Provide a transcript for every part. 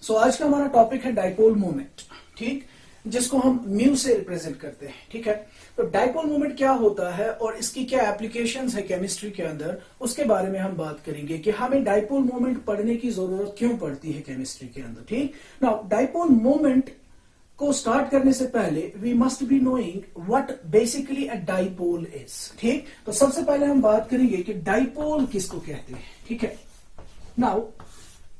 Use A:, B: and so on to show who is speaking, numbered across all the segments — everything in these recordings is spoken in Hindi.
A: सो आज का हमारा टॉपिक है डाइपोल मोमेंट, ठीक, जिसको हम म्यू से रिप्रेजेंट करते हैं। ठीक है, तो डाइपोल मोमेंट क्या होता है और इसकी क्या एप्लीकेशंस है केमिस्ट्री के अंदर, उसके बारे में हम बात करेंगे कि हमें डाइपोल मोमेंट पढ़ने की जरूरत क्यों पड़ती है केमिस्ट्री के अंदर। ठीक, नाउ डाइपोल मोमेंट को स्टार्ट करने से पहले we must be knowing what basically a dipole is. ठीक, तो सबसे पहले हम बात करेंगे कि डाइपोल किसको कहते हैं। ठीक है, नाउ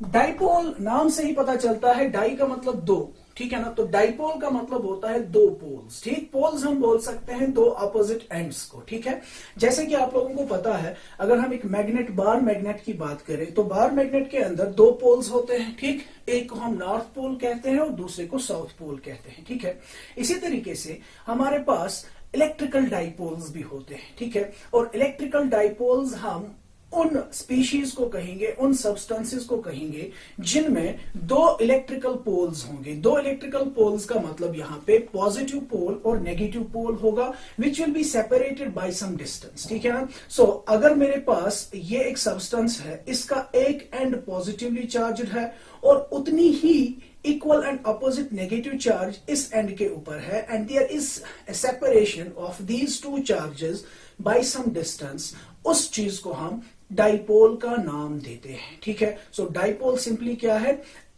A: डाइपोल नाम से ही पता चलता है, डाई का मतलब दो, ठीक है ना, तो डाइपोल का मतलब होता है दो पोल्स। ठीक, पोल्स हम बोल सकते हैं दो अपोजिट एंड्स को। ठीक है, जैसे कि आप लोगों को पता है, अगर हम एक मैग्नेट, बार मैग्नेट की बात करें तो बार मैग्नेट के अंदर दो पोल्स होते हैं। ठीक, एक को हम नॉर्थ पोल कहते हैं और दूसरे को साउथ पोल कहते हैं। ठीक है, इसी तरीके से हमारे पास इलेक्ट्रिकल डाइपोल्स भी होते हैं। ठीक है, और इलेक्ट्रिकल डाइपोल्स हम उन स्पीशीज को कहेंगे, उन सब्सटेंसेस को कहेंगे जिनमें दो इलेक्ट्रिकल पोल्स होंगे। दो इलेक्ट्रिकल पोल्स का मतलब यहां पे पॉजिटिव पोल और नेगेटिव पोल होगा, which will be separated by some distance. ठीक है ना, सो अगर मेरे पास ये एक सब्सटेंस है, इसका एक एंड पॉजिटिवली चार्ज्ड है और उतनी ही equal and opposite negative charge इस एंड के ऊपर है, and there is a separation of these two charges by some distance, उस चीज को हम डाइपोल का नाम देते हैं। ठीक है, सो डाइपोल सिंपली क्या है,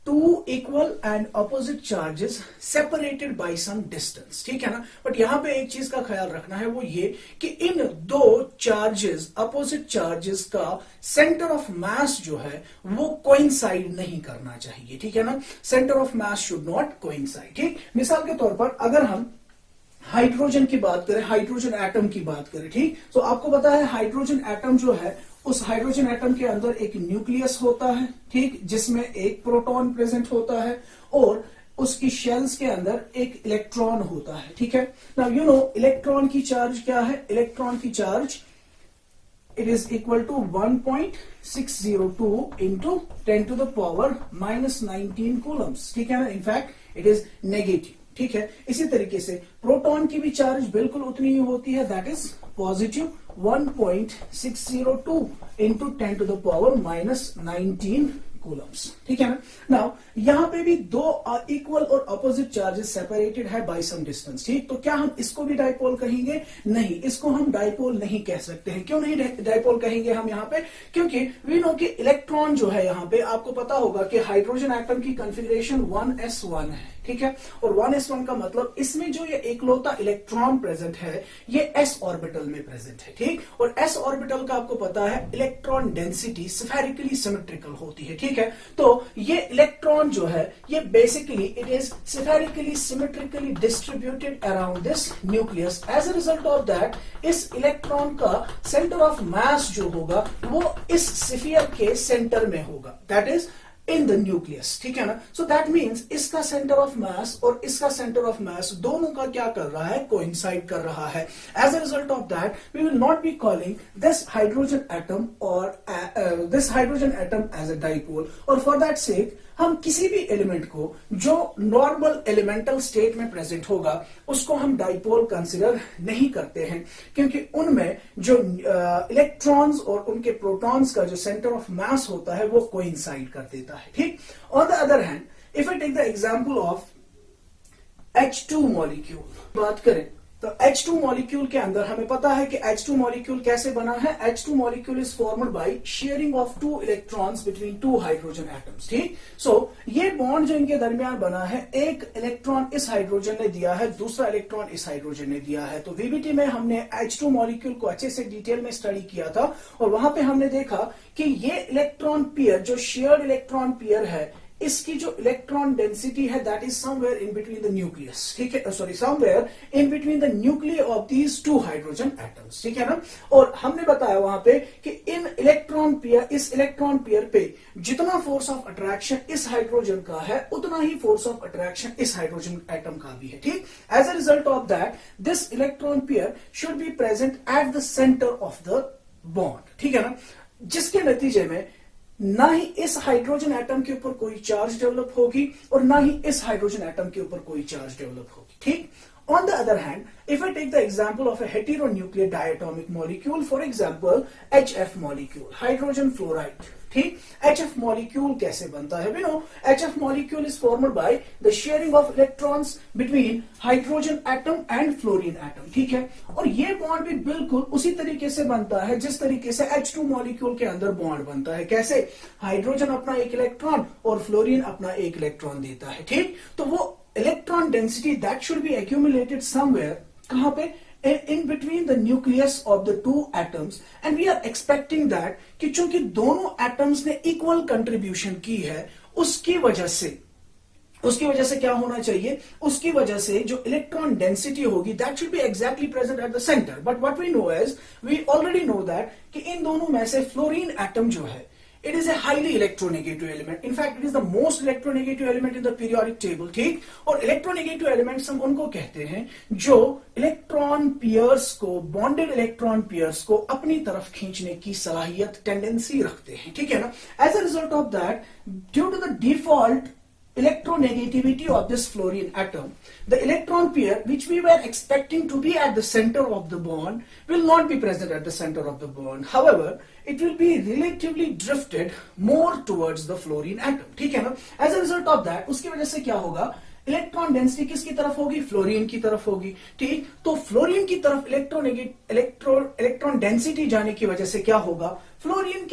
A: two equal and opposite charges separated by some distance. ठीक है ना, बट यहां पे एक चीज का ख्याल रखना है, वो ये कि इन दो चार्जेस, अपोजिट चार्जेस का सेंटर ऑफ मास जो है वो कोइंसाइड नहीं करना चाहिए। ठीक है ना, centre of mass should not coincide. ठीक, मिसाल के तौर पर अगर हम हाइड्रोजन की बात करें, हाइड्रोजन एटम की बात करें, ठीक, तो आपको पता है हाइड्रोजन एटम जो है, उस हाइड्रोजन एटम के अंदर एक न्यूक्लियस होता है, ठीक, जिसमें एक प्रोटॉन प्रेजेंट होता है और उसकी शेल्स के अंदर एक इलेक्ट्रॉन होता है। ठीक है, नाउ यू नो इलेक्ट्रॉन की चार्ज क्या है, इलेक्ट्रॉन की charge it is equal to 1.602 into 10 to the power minus 19 coulombs। ठीक है ना, इनफैक्ट इट इज नेगेटिव। ठीक है, इसी तरीके से प्रोटॉन की भी चार्ज बिल्कुल उतनी ही होती है, that is positive 1.602 into 10 to the power minus 19 coulombs. ठीक है ना, नाउ यहां पे भी दो इक्वल और अपोजिट चार्जेस सेपरेटेड है बाय सम डिस्टेंस। ठीक, तो क्या हम इसको भी डाइपोल कहेंगे? नहीं, इसको हम डाइपोल नहीं कह सकते हैं। क्यों नहीं डाइपोल कहेंगे हम यहां पे? क्योंकि वी नो कि इलेक्ट्रॉन जो है यहां पे, आपको पता होगा कि हाइड्रोजन एटम की कॉन्फ़िगरेशन 1s1 है। ठीक है, और 1s1 का मतलब इसमें जो ये एकलौता इलेक्ट्रॉन प्रेजेंट है ये s ऑर्बिटल में प्रेजेंट है। ठीक, और s ऑर्बिटल का आपको पता है इलेक्ट्रॉन डेंसिटी स्फेरिकली सिमेट्रिकल होती है। ठीक है, तो ये इलेक्ट्रॉन जो है ये basically it is spherically symmetrically distributed around this nucleus. As a result of that इस इलेक्ट्रॉन का सेंटर ऑफ मास जो होगा वो इस स्फीयर के सेंटर में होगा, that is in the nucleus. ठीक है ना, सो दैट मीन्स इसका सेंटर ऑफ मास और इसका सेंटर ऑफ मास दोनों का क्या कर रहा है, कोइंसाइड कर रहा है। As a result of that we will not be calling this hydrogen atom और this hydrogen atom as a dipole, और फॉर दैट सेक हम किसी भी एलिमेंट को जो नॉर्मल एलिमेंटल स्टेट में प्रेजेंट होगा उसको हम डाइपोल कंसिडर नहीं करते हैं, क्योंकि उनमें जो इलेक्ट्रॉन्स और उनके प्रोटॉन्स का जो सेंटर ऑफ मास होता है वो कोइंसाइड कर देता है। ठीक, on the other hand if I take the example of H2 molecule बात करें तो H2 मॉलिक्यूल के अंदर हमें पता है कि H2 मॉलिक्यूल कैसे बना है। H2 molecule is formed by sharing of two electrons between two hydrogen atoms. ठीक, सो ये बॉन्ड जो इनके दरमियान बना है, एक इलेक्ट्रॉन इस हाइड्रोजन ने दिया है, दूसरा इलेक्ट्रॉन इस हाइड्रोजन ने दिया है। तो वीबीटी में हमने H2 मॉलिक्यूल को अच्छे से डिटेल में स्टडी किया था और वहां पे हमने देखा कि ये इलेक्ट्रॉन पेयर जो शेयर्ड इलेक्ट्रॉन पेयर है, इसकी जो इलेक्ट्रॉन डेंसिटी है that is somewhere in between the nucleus. ठीक है, sorry, somewhere in between the nuclear of these to hydrogen atoms. ठीक है ना, और हमने बताया वहां पे कि इन इलेक्ट्रॉन पेयर, इस इलेक्ट्रॉन पेयर पे जितना फोर्स ऑफ अट्रैक्शन इस हाइड्रोजन का है उतना ही फोर्स ऑफ अट्रैक्शन इस हाइड्रोजन एटम का भी है। ठीक, as a result of that this electron pair should be present at the centre of the bond. ठीक है ना, जिसके नतीजे में ना ही इस हाइड्रोजन एटम के ऊपर कोई चार्ज डेवलप होगी और ना ही इस हाइड्रोजन एटम के ऊपर कोई चार्ज डेवलप होगी। ठीक, On the other hand, if I take the example of a heteronuclear diatomic molecule, for example, HF molecule, hydrogen fluoride, ठीक, HF molecule कैसे बनता है? We know HF molecule is formed by the sharing of electrons between hydrogen atom and fluorine atom, ठीक है, और ये बॉन्ड भी बिल्कुल उसी तरीके से बनता है जिस तरीके से H2 molecule के अंदर बॉन्ड बनता है। कैसे? हाइड्रोजन अपना एक इलेक्ट्रॉन और फ्लोरीन अपना एक इलेक्ट्रॉन देता है, ठीक, तो वो electron density that should B accumulated somewhere, कहां पे? In between the nucleus of the two atoms, and we are expecting that कि चूंकि दोनों atoms ने equal contribution की है, उसकी वजह से क्या होना चाहिए? उसकी वजह से जो इलेक्ट्रॉन डेंसिटी होगी that should be exactly present at the centre. But what we know is, we already know that कि इन दोनों में से फ्लोरीन एटम जो है, it is a highly electronegative element. In fact, it is the most electronegative element in the periodic table, ठीक? और electronegative elements हम उनको कहते हैं जो इलेक्ट्रॉन पेयर्स को, बॉन्डेड इलेक्ट्रॉन पेयर्स को अपनी तरफ खींचने की सलाहियत, टेंडेंसी रखते हैं, ठीक है ना? As a result of that, due to the default electronegativity of this fluorine atom, the electron pair which we were expecting to be at the center of the bond will not be present at the center of the bond. However, it will be relatively drifted more towards the fluorine atom, ठीक है ना? As a result of that, उसकी वजह से क्या होगा? इलेक्ट्रॉन डेंसिटी किसकी तरफ होगी? फ्लोरीन की तरफ होगी, ठीक? तो फ्लोरीन की तरफ इलेक्ट्रॉन डेंसिटी जाने की वजह से क्या होगा? फ्लोरीन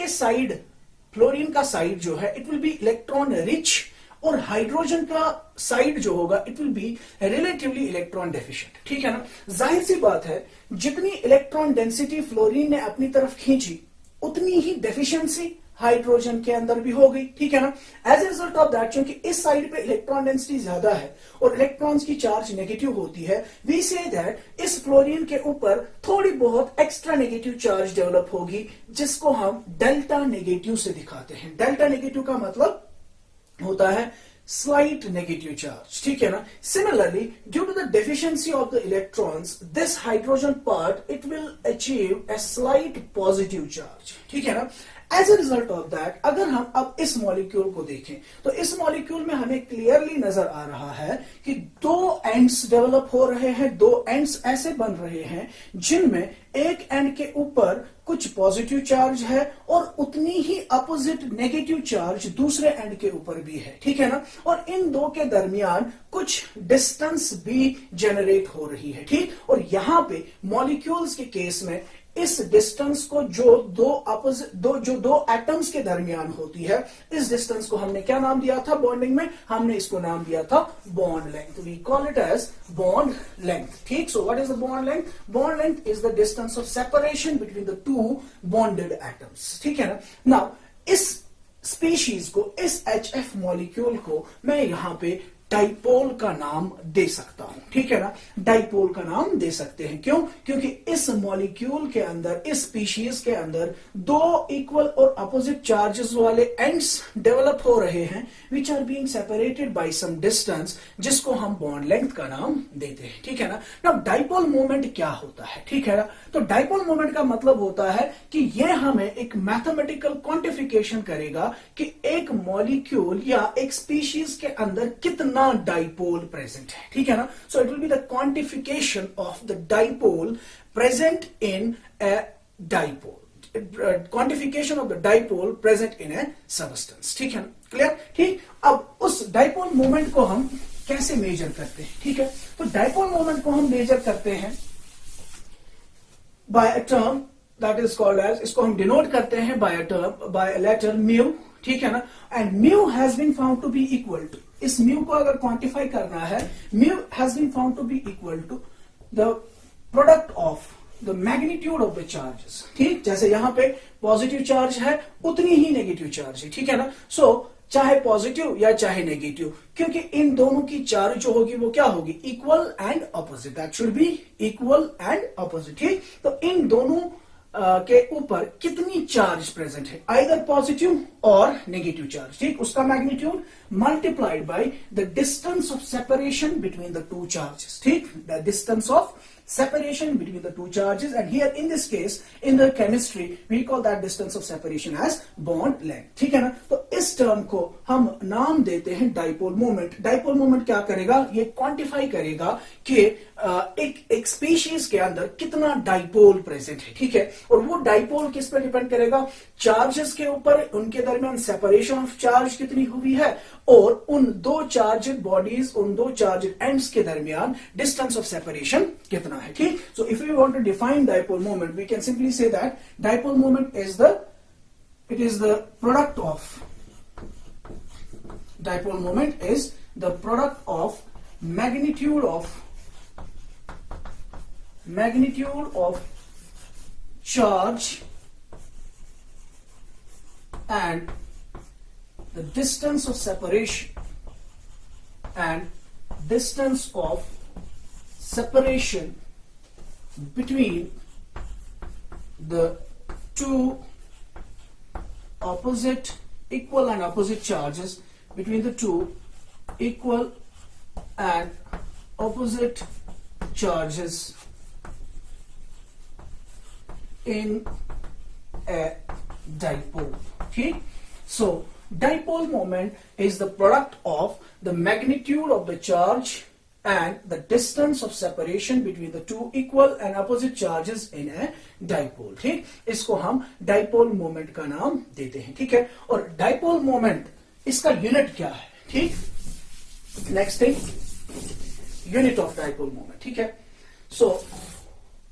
A: का साइड जो है it will B electron rich, और हाइड्रोजन का साइड जो होगा it will B relatively electron deficient, ठीक है ना? जाहिर सी बात है, जितनी इलेक्ट्रॉन डेंसिटी फ्लोरीन ने अपनी तरफ खींची उतनी ही डेफिशिएंसी हाइड्रोजन के अंदर भी हो गई, ठीक है ना? As a result of that, क्योंकि इस साइड पे इलेक्ट्रॉन डेंसिटी ज्यादा है और इलेक्ट्रॉन्स की चार्ज नेगेटिव होती है, वी से दैट इस फ्लोरीन के ऊपर थोड़ी बहुत एक्स्ट्रा नेगेटिव चार्ज डेवलप होगी, जिसको हम डेल्टा नेगेटिव से दिखाते हैं। डेल्टा नेगेटिव का मतलब होता है slight negative charge, ठीक है ना? Similarly, due to the deficiency of the electrons, this hydrogen part it will achieve a slight positive charge, ठीक है ना? As a result of that, अगर हम अब इस मॉलिक्यूल को देखें तो इस मॉलिक्यूल में हमें क्लियरली नजर आ रहा है कि दो एंड्स डेवलप हो रहे हैं, दो एंड्स ऐसे बन रहे हैं जिनमें एक एंड के ऊपर कुछ पॉजिटिव चार्ज है और उतनी ही अपोजिट नेगेटिव चार्ज दूसरे एंड के ऊपर भी है, ठीक है ना? और इन दो के दरमियान कुछ डिस्टेंस भी जनरेट हो रही है, ठीक? और यहां पे मॉलिक्यूल्स के केस में इस डिस्टेंस को जो दो एटम्स के दरमियान होती है, इस डिस्टेंस को हमने क्या नाम दिया था बॉन्डिंग में? हमने इसको नाम दिया था bond length. We call it as bond length, ठीक? So what is the bond length? Bond length is the distance of separation between the two bonded atoms, ठीक है ना? नाउ इस स्पीशीज को, इस HF मॉलिक्यूल को मैं यहां पे डाइपोल का नाम दे सकता हूं, ठीक है ना? डाइपोल का नाम दे सकते हैं, क्यों? क्योंकि इस मॉलिक्यूल के अंदर, इस स्पीशीज के अंदर दो इक्वल और अपोजिट चार्जेस वाले एंड्स डेवलप हो रहे हैं which are being separated by some distance, जिसको हम बॉन्ड लेंथ का नाम देते हैं, ठीक है ना? नाउ डाइपोल मोमेंट क्या होता है, ठीक है ना? तो डाइपोल मोमेंट का मतलब होता है कि यह हमें एक मैथमेटिकल क्वांटिफिकेशन करेगा कि एक मॉलिक्यूल या एक स्पीशीज के अंदर कितना डाइपोल प्रेजेंट है, ठीक है ना? So it will be the quantification of the dipole present in a dipole, quantification of the dipole present in A substance, ठीक है ना? क्लियर? ठीक। अब उस डाइपोल मोमेंट को हम कैसे मेजर करते हैं, ठीक है? तो डाइपोल मोमेंट को हम मेजर करते हैं by a term that is called as, इसको हम डिनोट करते हैं by a term, by a letter mu, ठीक है ना? And mu has been found to be equal to, इस म्यू को अगर क्वांटिफाई करना है, mu has been found to be equal to the product of the magnitude of the charges, ठीक? जैसे यहां पे पॉजिटिव चार्ज है उतनी ही नेगेटिव चार्ज है, ठीक है ना? सो चाहे पॉजिटिव या चाहे नेगेटिव, क्योंकि इन दोनों की चार्ज जो होगी वो क्या होगी? Equal and opposite, that should be equal and opposite, ठीक? तो इन दोनों के ऊपर कितनी चार्ज प्रेजेंट है, आइदर पॉजिटिव और नेगेटिव चार्ज, ठीक? उसका magnitude multiplied by the distance of separation between the two charges, ठीक? The distance of separation between the two charges, and here in this case in the chemistry we call that distance of separation as bond length. ठीक है ना? तो इस टर्म को हम नाम देते हैं डाइपोल मोमेंट. डाइपोल मोमेंट क्या करेगा? ये क्वांटिफाई करेगा कि एक स्पीशीज के अंदर कितना डाइपोल प्रेजेंट है. ठीक है, और वो डाइपोल किस पर डिपेंड करेगा? चार्जेस के ऊपर, उनके दरमियान सेपरेशन ऑफ चार्ज कितनी हुई है, और उन दो चार्जेड बॉडीज, उन दो चार्जेड एंड्स के दरमियान डिस्टेंस ऑफ सेपरेशन कितना है. ठीक, so if you want to define dipole moment we can simply say that dipole moment is the product of dipole moment is the product of magnitude of charge and the distance of separation between the two equal and opposite charges, between the two equal and opposite charges in a dipole. Okay, so dipole moment is the product of the magnitude of the charge and the distance of separation between the two equal and opposite charges in a dipole. ठीक, इसको हम डाइपोल मोमेंट का नाम देते हैं. ठीक है, और डाइपोल मोमेंट इसका यूनिट क्या है? ठीक, next thing, unit of dipole moment. ठीक है, सो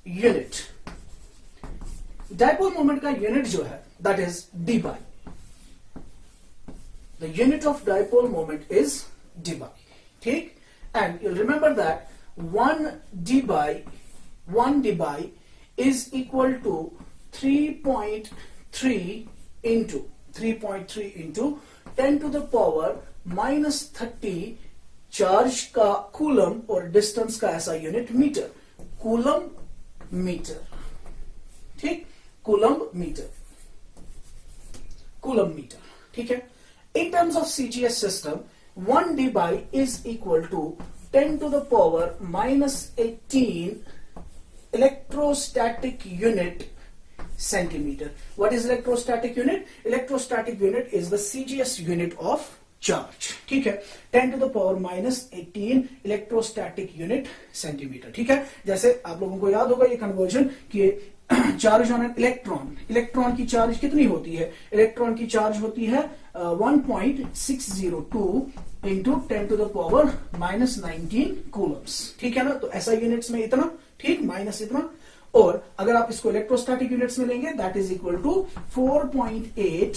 A: यूनिट डाइपोल मोमेंट का यूनिट जो है that is D by. The unit of dipole moment is D by. ठीक, and you'll remember that 1 d by is equal to 3.3 into 10 to the power minus 30 charge का कूलम और डिस्टेंस का ऐसा यूनिट मीटर, कूलम मीटर. ठीक, कूलम मीटर. ठीक है, in terms of CGS system 1 d by is equal to 10 to the power minus 18 electrostatic unit centimeter. What is electrostatic unit? Electrostatic unit is the CGS unit of charge. ठीक है, 10 to the power minus 18 electrostatic unit centimeter. ठीक है, जैसे आप लोगों को याद होगा ये कन्वर्जन कि charge on an electron, electron की चार्ज कितनी होती है? इलेक्ट्रॉन की चार्ज होती है 1.602 into 10 to the power minus 19 coulombs. ठीक है ना, तो ऐसा यूनिट्स में इतना, ठीक, माइनस इतना, और अगर आप इसको इलेक्ट्रोस्टैटिक यूनिट्स में लेंगे that is equal to 4.8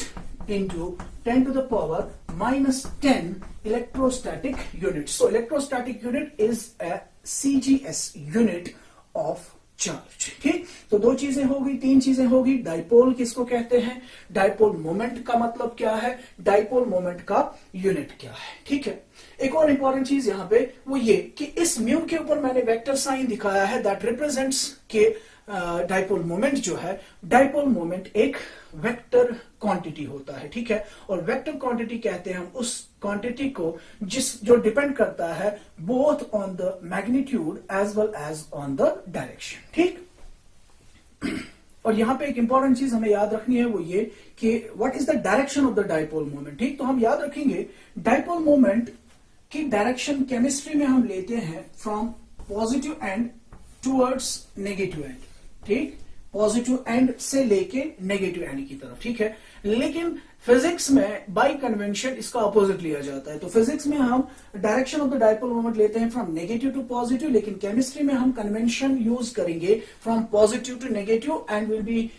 A: into 10 to the power minus 10 electrostatic units. So electrostatic unit is a CGS unit of charge. ठीक, तो दो चीजें होगी, तीन चीजें होगी. डाइपोल किसको कहते हैं? डाइपोल मोमेंट का मतलब क्या है? डाइपोल मोमेंट का यूनिट क्या है? ठीक है, एक और इंपॉर्टेंट चीज यहां पे वो ये कि इस म्यू के ऊपर मैंने वेक्टर साइन दिखाया है दैट रिप्रेजेंट्स के डाइपोल मोमेंट जो है, डाइपोल मोमेंट एक वेक्टर क्वांटिटी होता है. ठीक है, और वेक्टर क्वांटिटी कहते हैं हम उस क्वांटिटी को जो डिपेंड करता है both on the magnitude as well as on the direction. ठीक, और यहां पे एक इंपॉर्टेंट चीज हमें याद रखनी है वो ये कि what is the direction of the dipole moment. ठीक, तो हम याद रखेंगे डाइपोल मोमेंट की डायरेक्शन केमिस्ट्री में हम लेते हैं from positive and towards negative and. ठीक, पॉजिटिव एंड से लेके नेगेटिव एंड की तरफ. ठीक है, लेकिन फिजिक्स में बाय कन्वेंशन इसका ऑपोजिट लिया जाता है. तो फिजिक्स में हम direction of the dipole moment लेते हैं फ्रॉम नेगेटिव टू पॉजिटिव, लेकिन केमिस्ट्री में हम कन्वेंशन यूज करेंगे from positive to negative and will be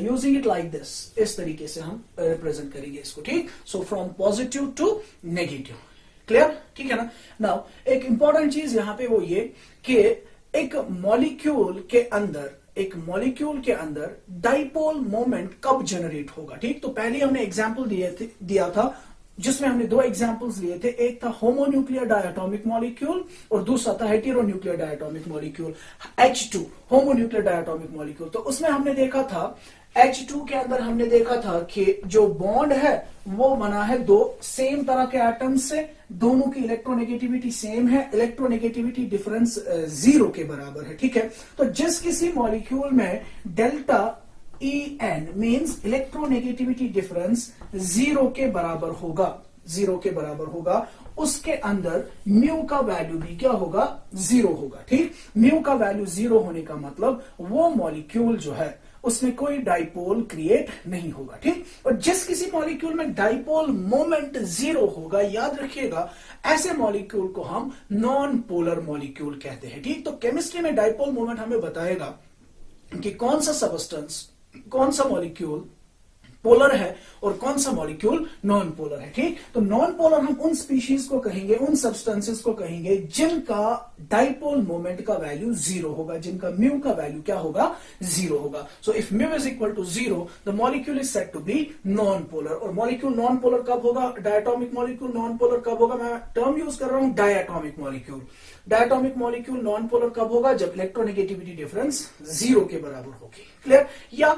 A: using it like this. इस तरीके से हम रिप्रेजेंट करेंगे इसको. ठीक, so from positive to negative. Clear? ठीक है ना. नाउ एक इंपॉर्टेंट चीज यहां पे वो ये कि एक मॉलिक्यूल के अंदर डाइपोल मोमेंट कब जनरेट होगा. ठीक, तो पहले हमने एग्जांपल दिया था जिसमें हमने दो एग्जांपल्स लिए थे, एक था होमोन्यूक्लियर डायटोमिक मॉलिक्यूल और दूसरा था heteronuclear diatomic molecule, H2 homonuclear diatomic molecule. तो उसमें हमने देखा था H2 के अंदर हमने देखा था कि जो बॉन्ड है वो बना है दो सेम तरह के एटम्स से, दोनों की इलेक्ट्रोनेगेटिविटी सेम है, इलेक्ट्रोनेगेटिविटी डिफरेंस 0 के बराबर है, ठीक है। तो जिस किसी मॉलिक्यूल में delta En means electronegativity difference 0 के बराबर होगा, 0 के बराबर होगा, उसके अंदर म्यू का वैल्यू भी क्या होगा, 0 होगा, ठीक। म्यू का वैल्यू 0 होने का मतलब वो मॉलिक्यूल जो है उसमें कोई डाइपोल क्रिएट नहीं होगा, ठीक। और जिस किसी मॉलिक्यूल में डाइपोल मोमेंट 0 होगा, याद रखिएगा, ऐसे मॉलिक्यूल को हम नॉन पोलर मॉलिक्यूल कहते हैं, ठीक। तो केमिस्ट्री में डाइपोल मोमेंट हमें बताएगा कि कौन सा सबस्टेंस, कौन सा मॉलिक्यूल पोलर है और कौन सा मॉलिक्यूल नॉन पोलर है, ठीक। तो नॉन पोलर हम उन स्पीशीज को कहेंगे, उन सब्सटेंसेस को कहेंगे जिनका डाइपोल मोमेंट का वैल्यू 0 होगा, जिनका म्यू का वैल्यू क्या होगा, 0 होगा। So if mu is equal to 0 the molecule is said to be non polar. और मॉलिक्यूल नॉन पोलर कब होगा, डायटोमिक मॉलिक्यूल नॉन पोलर कब होगा, मैं टर्म यूज कर रहा हूं diatomic molecule. Diatomic molecule non polar कब होगा, जब इलेक्ट्रोनेगेटिविटी डिफरेंस 0 के बराबर होगी, क्लियर, या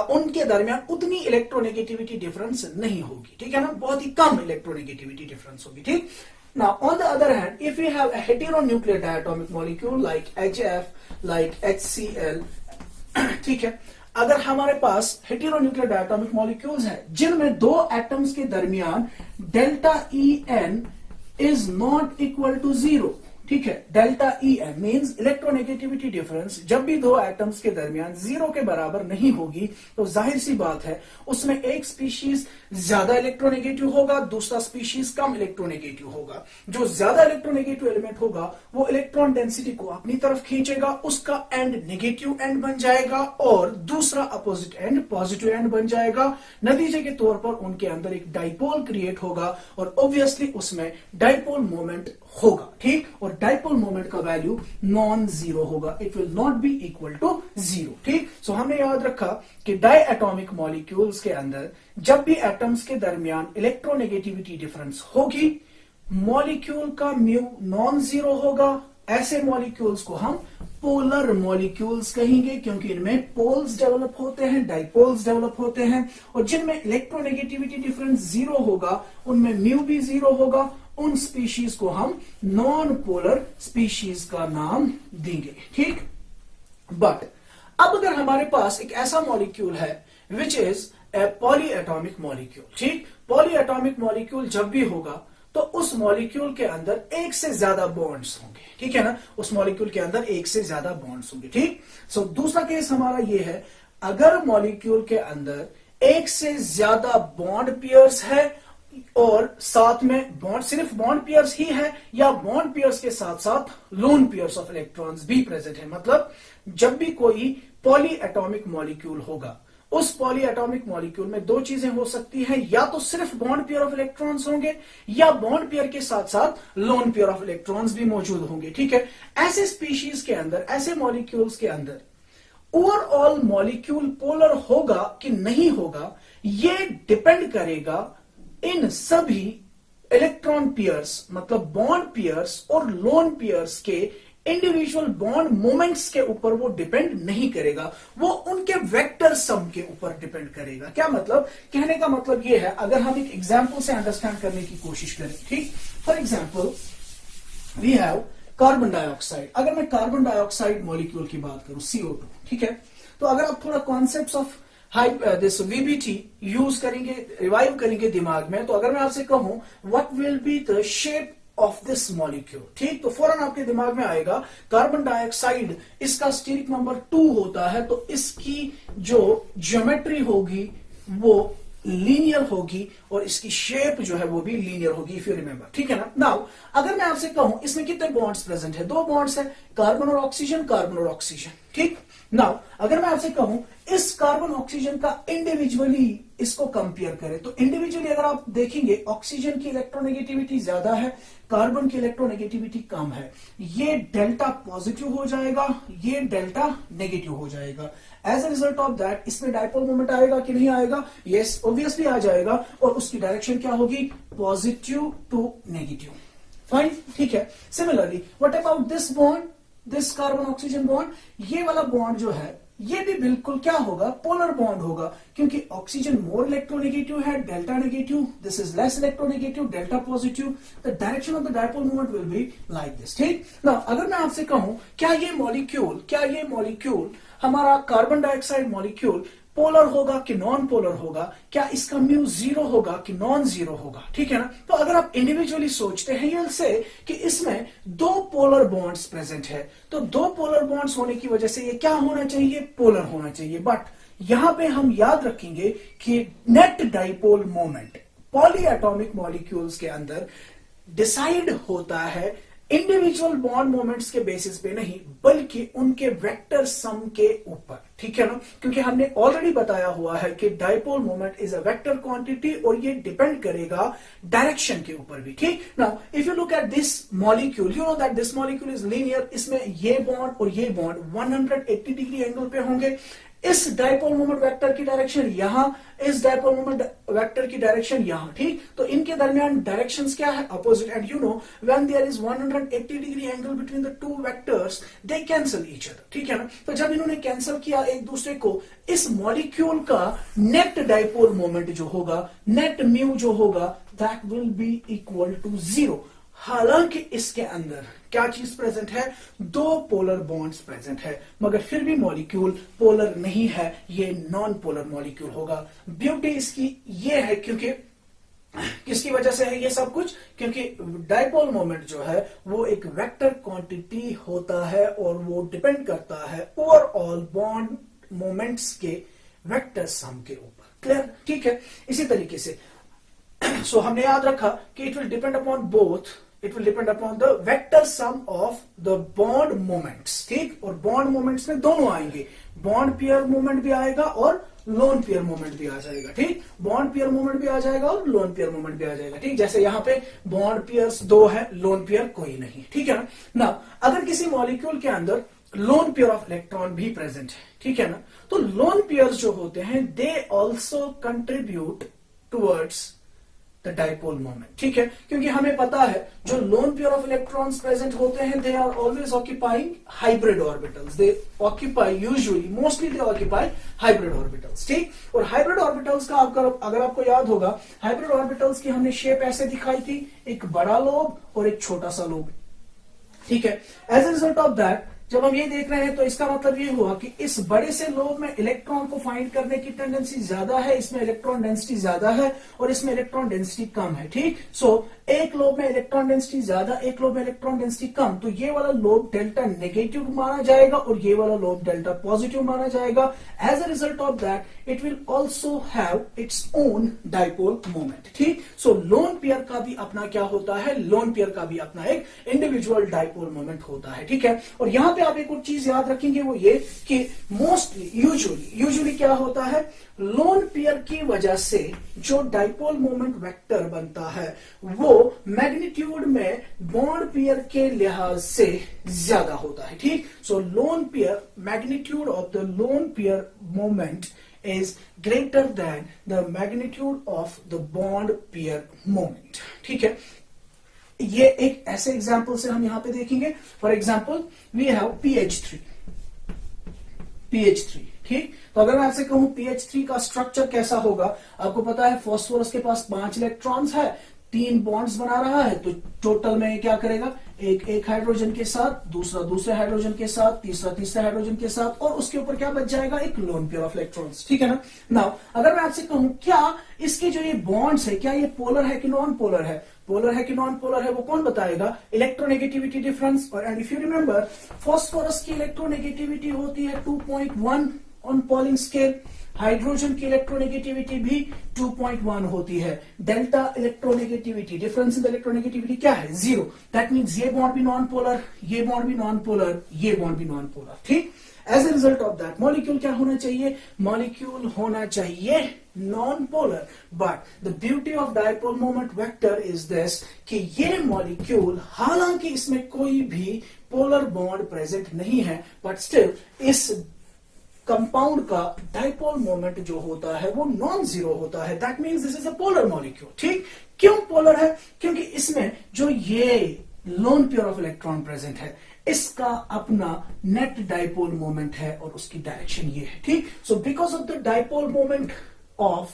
A: उनके दरमियान उतनी इलेक्ट्रोनेगेटिविटी डिफरेंस नहीं होगी, ठीक है ना, बहुत ही कम इलेक्ट्रोनेगेटिविटी डिफरेंस होगी, ठीक। Now, on the other hand, if we have a heteronuclear diatomic molecule like HF, like HCl, ठीक है, अगर हमारे पास हेटेरोन्यूक्लियर डायटोमिक मॉलिक्यूल्स हैं जिनमें दो एटम्स के दरमियान delta En is not equal to 0, ठीक है, delta En means electronegativity difference जब भी दो एटम्स के दरमियान 0 के बराबर नहीं होगी तो जाहिर सी बात है उसमें एक स्पीशीज ज्यादा इलेक्ट्रोनेगेटिव होगा, दूसरा स्पीशीज कम इलेक्ट्रोनेगेटिव होगा। जो ज्यादा इलेक्ट्रोनेगेटिव एलिमेंट होगा वो इलेक्ट्रॉन डेंसिटी को अपनी तरफ खींचेगा, उसका एंड नेगेटिव एंड बन जाएगा और दूसरा अपोजिट एंड पॉजिटिव एंड बन जाएगा। नतीजे के तौर पर उनके अंदर एक डाइपोल क्रिएट होगा और ऑब्वियसली उसमें डाइपोल मोमेंट होगा, ठीक। और डाइपोल मोमेंट का वैल्यू नॉन जीरो होगा, it will not be equal to 0, ठीक। सो हमने याद रखा कि डायटोमिक मॉलिक्यूल्स के अंदर जब भी एटम्स के दरमियान इलेक्ट्रोनेगेटिविटी डिफरेंस होगी, मॉलिक्यूल का म्यू नॉन जीरो होगा। ऐसे मॉलिक्यूल्स को हम पोलर मॉलिक्यूल्स कहेंगे क्योंकि इनमें पोल्स डेवलप होते हैं, डाइपोल्स डेवलप होते हैं। और जिनमें इलेक्ट्रोनेगेटिविटी डिफरेंस 0 होगा उनमें म्यू भी 0 होगा। उन स्पीशीज को हम नॉन पोलर स्पीशीज का नाम देंगे, ठीक। बट अब अगर हमारे पास एक ऐसा मॉलिक्यूल है which is a polyatomic molecule, ठीक। पॉलीएटॉमिक मॉलिक्यूल जब भी होगा तो उस मॉलिक्यूल के अंदर एक से ज्यादा बॉन्ड्स होंगे, ठीक है ना, उस मॉलिक्यूल के अंदर एक से ज्यादा बॉन्ड्स होंगे, ठीक। सो दूसरा केस हमारा ये है, अगर मॉलिक्यूल के अंदर एक से ज्यादा बॉन्ड पेयर्स है और साथ में बॉन्ड, सिर्फ बॉन्ड पेयर्स ही है या बॉन्ड पेयर्स के साथ साथ लोन पेयर्स ऑफ इलेक्ट्रॉन्स भी प्रेजेंट है, मतलब जब भी कोई पॉलीएटॉमिक मॉलिक्यूल होगा उस पॉलीएटॉमिक मॉलिक्यूल में दो चीजें हो सकती हैं, या तो सिर्फ बॉन्ड पेयर ऑफ इलेक्ट्रॉन्स होंगे या बॉन्ड पेयर के साथ साथ लोन पेयर ऑफ इलेक्ट्रॉन्स भी मौजूद होंगे, ठीक है। ऐसे स्पीशीज के अंदर, ऐसे मॉलिक्यूल्स के अंदर ओवरऑल मॉलिक्यूल पोलर होगा कि नहीं होगा ये डिपेंड करेगा इन सभी इलेक्ट्रॉन पेयर्स, मतलब बॉन्ड पेयर्स और लोन पेयर्स के इंडिविजुअल बॉन्ड मोमेंट्स के ऊपर वो डिपेंड नहीं करेगा, वो उनके वेक्टर सम के ऊपर डिपेंड करेगा। क्या मतलब, कहने का मतलब ये है, अगर हम एक एग्जांपल से अंडरस्टैंड करने की कोशिश करें, ठीक। For example we have carbon dioxide. अगर मैं कार्बन डाइऑक्साइड मॉलिक्यूल की बात करूं, CO2, ठीक है, तो अगर आप थोड़ा concepts of this VBT use करेंगे, रिवाइव करेंगे दिमाग में, तो अगर मैं आपसे कहूं what will be the shape of this molecule, ठीक, तो फौरन आपके दिमाग में आएगा कार्बन डाइऑक्साइड, इसका स्टीरिक नंबर 2 होता है तो इसकी जो ज्योमेट्री होगी वो लीनियर होगी और इसकी शेप जो है वो भी लीनियर होगी, इफ यू रिमेंबर, ठीक है ना। नाउ अगर मैं आपसे कहूं इसमें कितने बॉन्ड्स प्रेजेंट है, 2 बॉन्ड्स है, कार्बन और ऑक्सीजन, कार्बन और ऑक्सीजन, ठीक। नाउ अगर मैं आपसे कहूं इस कार्बन ऑक्सीजन का इंडिविजुअली इसको कंपेयर करें, तो इंडिविजुअली अगर आप देखेंगे ऑक्सीजन की इलेक्ट्रोनेगेटिविटी ज्यादा है, कार्बन की इलेक्ट्रोनेगेटिविटी कम है। ये डेल्टा पॉजिटिव हो जाएगा, ये डेल्टा नेगेटिव हो जाएगा। As a result of that इसमें डायपोल मोमेंट आएगा कि नहीं आएगा? यस, ऑब्वियसली आ जाएगा। और उसकी डायरेक्शन क्या होगी? Positive to negative. फाइन, ठीक है। Similarly what about this bond, this carbon oxygen bond, ये वाला बॉन्ड जो है ये भी बिल्कुल क्या होगा? पोलर बॉन्ड होगा, क्योंकि ऑक्सीजन मोर इलेक्ट्रोनेगेटिव है, delta negative, this is less electronegative, delta positive. The direction of the dipole moment will be like this, ठीक ना। अगर मैं आपसे कहूं क्या ये मॉलिक्यूल हमारा कार्बन डाइऑक्साइड मॉलिक्यूल पोलर होगा कि नॉन पोलर होगा, क्या इसका म्यू जीरो होगा कि नॉन जीरो होगा, ठीक है ना। तो अगर आप इंडिविजुअली सोचते हैं यूल से कि इसमें दो पोलर बॉन्ड्स प्रेजेंट है, तो दो पोलर बॉन्ड्स होने की वजह से ये क्या होना चाहिए? पोलर होना चाहिए। बट यहां पे हम याद रखेंगे कि net dipole moment polyatomic molecules के अंदर डिसाइड होता है इंडिविजुअल बॉन्ड मोमेंट्स के बेसिस पे नहीं, बल्कि उनके वेक्टर सम के ऊपर, ठीक है ना। क्योंकि हमने ऑलरेडी बताया हुआ है कि dipole moment is a vector quantity और ये डिपेंड करेगा डायरेक्शन के ऊपर भी, ठीक। Now if you look at this molecule, you know that this molecule is linear. इसमें ये बॉन्ड और ये बॉन्ड 180 डिग्री एंगल पे होंगे। इस डायपोल मोमेंट वेक्टर की डायरेक्शन यहां, इस डायपोल मोमेंट वेक्टर की डायरेक्शन यहां, ठीक। तो इनके दरमियान डायरेक्शंस क्या है? Opposite. And you know when there is 180 degree angle between the two vectors they cancel each other, ठीक है ना। तो जब इन्होंने कैंसल किया एक दूसरे को, इस मॉलिक्यूल का नेट डायपोल मोमेंट जो होगा, नेट म्यू जो होगा, that will be equal to zero. हालांकि इसके अंदर क्या चीज प्रेजेंट है? दो पोलर बॉन्ड्स प्रेजेंट है, मगर फिर भी मॉलिक्यूल पोलर नहीं है, ये नॉन पोलर मॉलिक्यूल होगा। ब्यूटी इसकी ये है, क्योंकि किसकी वजह से है ये सब कुछ? क्योंकि डायपोल मोमेंट जो है वो एक वेक्टर क्वांटिटी होता है और वो डिपेंड करता है ओवरऑल बॉन्ड मोमेंट्स के वेक्टर सम के ऊपर। क्लियर, ठीक है। इसी तरीके से सो हमने याद रखा कि it will depend upon both, it will depend upon the vector sum of the bond moments, ठीक। और बॉन्ड मोमेंट्स में दोनों आएंगे, बॉन्ड पेयर मोमेंट भी आएगा और लोन पेयर मोमेंट भी आ जाएगा, ठीक। बॉन्ड पेयर मोमेंट भी आ जाएगा और लोन पेयर मोमेंट भी आ जाएगा, ठीक। जैसे यहां पे बॉन्ड पेयर्स दो है, लोन पेयर कोई नहीं, ठीक है ना। अगर किसी मॉलिक्यूल के अंदर लोन पेयर ऑफ इलेक्ट्रॉन भी प्रेजेंट है, ठीक है ना, तो लोन पेयर्स जो होते हैं they also contribute towards the dipole moment, ठीक है। क्योंकि हमें पता है जो lone pair of electrons present होते हैं they are always occupying hybrid orbitals, they occupy usually mostly they occupy hybrid orbitals, ठीक। और हाइब्रिड ऑर्बिटल्स का अगर आपको याद होगा, हाइब्रिड ऑर्बिटल्स की हमने शेप ऐसे दिखाई थी, एक बड़ा लोब और एक छोटा सा लोब, ठीक है। As a result of that जब हम ये देख रहे हैं तो इसका मतलब ये हुआ कि इस बड़े से लोब में इलेक्ट्रॉन को फाइंड करने की टेंडेंसी ज्यादा है, इसमें इलेक्ट्रॉन डेंसिटी ज्यादा है और इसमें इलेक्ट्रॉन डेंसिटी कम है, ठीक। सो एक लोब में इलेक्ट्रॉन डेंसिटी ज्यादा, एक लोब में इलेक्ट्रॉन डेंसिटी कम, तो ये वाला लोब डेल्टा नेगेटिव माना जाएगा और ये वाला लोब डेल्टा पॉजिटिव माना जाएगा। As a result of that it will also have its own dipole moment, ठीक। सो लोन पेयर का भी अपना क्या होता है? लोन पेयर का भी अपना एक इंडिविजुअल डाइपोल मोमेंट होता है, ठीक है। और यहां पे आप एक और चीज याद रखेंगे, वो ये कि मोस्टली यूजुअली क्या होता है? लोन पेयर की वजह से जो डाइपोल मोमेंट वेक्टर बनता है वो मैग्नीट्यूड में बॉन्ड पेयर के लिहाज से ज्यादा होता है, ठीक। So lone pair, magnitude of the lone pair moment is greater than the magnitude of the bond pair moment, ठीक है। ये एक ऐसे एग्जाम्पल से हम यहां पे देखेंगे। For example we have PH3, ठीक। तो अगर मैं आपसे कहूं PH3 का स्ट्रक्चर कैसा होगा, आपको पता है फॉस्फोरस के पास 5 इलेक्ट्रॉन्स है, 3 बॉन्ड्स बना रहा है, तो टोटल में क्या करेगा? एक हाइड्रोजन के साथ, दूसरा दूसरे हाइड्रोजन के साथ, तीसरा तीसरे हाइड्रोजन के साथ, और उसके ऊपर क्या बच जाएगा? एक लोन पेयर ऑफ इलेक्ट्रॉन्स, ठीक है ना। नाउ अगर मैं आपसे कहूं क्या इसके जो ये बॉन्ड्स है, क्या ये पोलर है कि नॉन पोलर है? पोलर है कि नॉन पोलर है वो कौन बताएगा? Electronegativity difference. और and if you remember, phosphorus की इलेक्ट्रोनेगेटिविटी होती है 2.1 ऑन पॉलिंग स्केल। हाइड्रोजन की इलेक्ट्रोनेगेटिविटी भी 2.1 होती है। Delta electronegativity, difference in electronegativity क्या है? 0। दैट मींस ये बॉन्ड भी नॉन पोलर, ये बॉन्ड भी नॉन पोलर, ये बॉन्ड भी नॉन पोलर। ठीक। As a result of that molecule क्या होना चाहिए? मॉलिक्यूल होना चाहिए non polar. But the beauty of dipole moment vector is this कि ये मॉलिक्यूल, हालांकि इसमें कोई भी पोलर बॉन्ड प्रेजेंट नहीं है, बट स्टिल इस कंपाउंड का डायपोल मोमेंट जो होता है वो नॉन जीरो होता है। That means this is a polar molecule. ठीक। क्यों पोलर है? क्योंकि इसमें जो ये loan pair of electron present है, इसका अपना नेट डायपोल मोमेंट है और उसकी डायरेक्शन ये है। ठीक। So because of the dipole moment of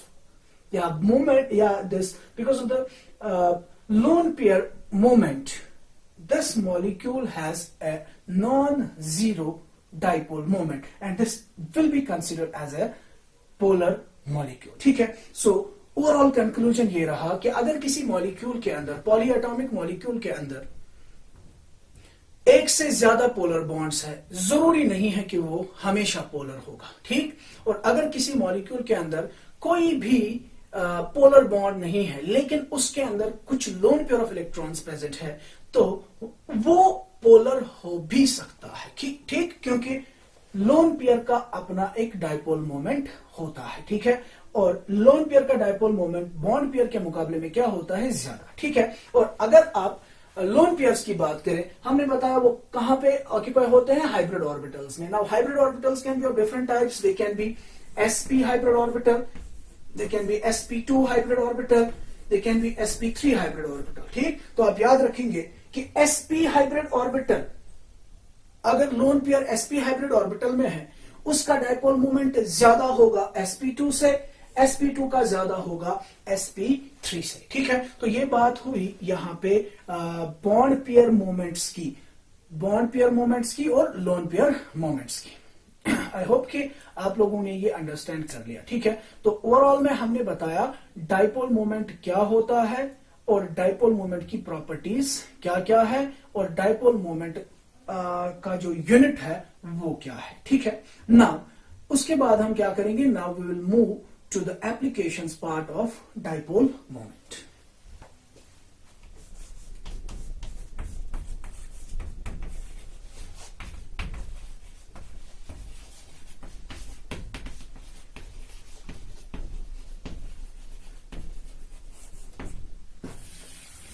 A: या मोमेंट या this, because of the lone pair moment, this molecule has a non-zero dipole moment and this will be considered as a polar molecule। ठीक है। सो ओवरऑल कंक्लूजन ये रहा कि अगर किसी मॉलिक्यूल के अंदर, पॉलीएटॉमिक मॉलिक्यूल के अंदर एक से ज्यादा पोलर बॉन्ड्स है, जरूरी नहीं है कि वो हमेशा पोलर होगा। ठीक। और अगर किसी मॉलिक्यूल के अंदर कोई भी पोलर बॉन्ड नहीं है लेकिन उसके अंदर कुछ loan pair of electrons present है, तो वो पोलर हो भी सकता है। ठीक। क्योंकि लोन पेयर का अपना एक डायपोल मोमेंट होता है। ठीक है। और लोन पेयर का डायपोल मोमेंट बॉन्ड पेयर के मुकाबले में क्या होता है? ज्यादा। ठीक है। और अगर आप लोन पेयर्स की बात करें, हमने बताया वो कहां पे ऑक्यूपाई होते हैं? हाइब्रिड ऑर्बिटल्स में। Now hybrid orbitals can be of different types. They can be sp hybrid orbital, they can be sp2 hybrid orbital, they can be sp3 hybrid orbital। ठीक। तो आप याद रखेंगे कि sp हाइब्रिड ऑर्बिटल, अगर lone pair sp hybrid orbital में है, उसका डायपोल मोमेंट ज्यादा होगा sp2 से, sp2 का ज्यादा होगा sp3 से। ठीक है। तो ये बात हुई यहां पे बॉन्ड पेयर मोमेंट्स की, बॉन्ड पेयर मोमेंट्स की और लोन पेयर मोमेंट्स की। आई होप कि आप लोगों ने ये अंडरस्टैंड कर लिया। ठीक है। तो ओवरऑल में हमने बताया डायपोल मोमेंट क्या होता है और डायपोल मोमेंट की प्रॉपर्टीज क्या क्या है और डायपोल मोमेंट का जो यूनिट है वो क्या है। ठीक है। नाउ उसके बाद हम क्या करेंगे? Now we will move to the applications part of dipole moment.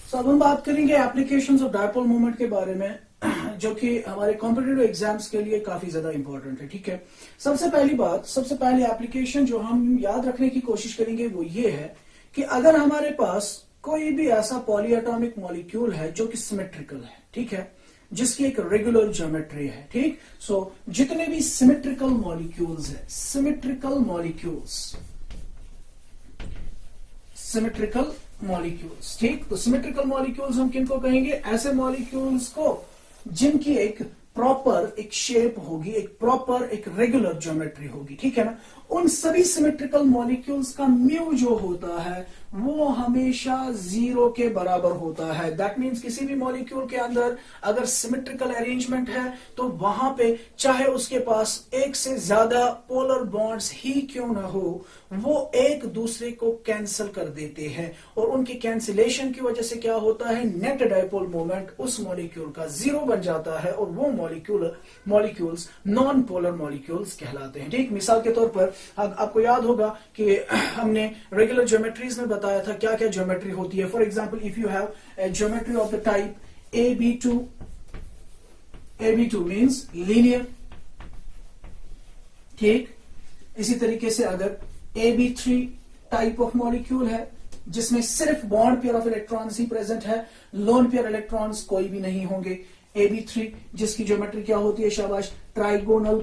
A: तो अब हम बात करेंगे एप्लीकेशंस ऑफ डायपोल मोमेंट के बारे में, जो कि हमारे कॉम्पिटिटिव एग्जाम्स के लिए काफी ज्यादा इंपॉर्टेंट है। ठीक है। सबसे पहली बात, सबसे पहली एप्लीकेशन जो हम याद रखने की कोशिश करेंगे वो ये है कि अगर हमारे पास कोई भी ऐसा पॉलीएटॉमिक मॉलिक्यूल है जो कि सिमेट्रिकल है, ठीक है, जिसकी एक रेगुलर ज्योमेट्री है। ठीक। सो जितने भी सिमेट्रिकल मॉलिक्यूल्स है, सिमेट्रिकल मॉलिक्यूल्स, ठीक। तो सिमेट्रिकल मॉलिक्यूल्स हम किनको कहेंगे? ऐसे मॉलिक्यूल्स को जिनकी एक प्रॉपर एक शेप होगी, एक प्रॉपर एक रेगुलर ज्योमेट्री होगी। ठीक है ना। उन सभी सिमेट्रिकल मॉलिक्यूल्स का म्यू जो होता है वो हमेशा 0 के बराबर होता है। दैट मींस किसी भी मॉलिक्यूल के अंदर अगर सिमेट्रिकल अरेंजमेंट है तो वहां पे चाहे उसके पास एक से ज्यादा पोलर बॉन्ड्स ही क्यों ना हो, वो एक दूसरे को कैंसिल कर देते हैं और उनकी कैंसिलेशन की वजह से क्या होता है? नेट डायपोल मोमेंट उस मॉलिक्यूल का 0 बन जाता है और वो मॉलिक्यूल्स नॉन पोलर मॉलिक्यूल्स कहलाते हैं। ठीक। मिसाल के तौर पर आपको याद होगा कि हमने रेगुलर ज्योमेट्रीज में बताया था क्या क्या ज्योमेट्री होती है। For example, if you have a geometry of the type AB2 means linear. ठीक। इसी तरीके से अगर AB3 टाइप ऑफ मॉलिक्यूल है जिसमें सिर्फ bond pair of electrons he present है, लोन पेयर इलेक्ट्रॉन्स कोई भी नहीं होंगे। AB3 जिसकी ज्योमेट्री क्या होती है? शाबाश, ट्राइगोनल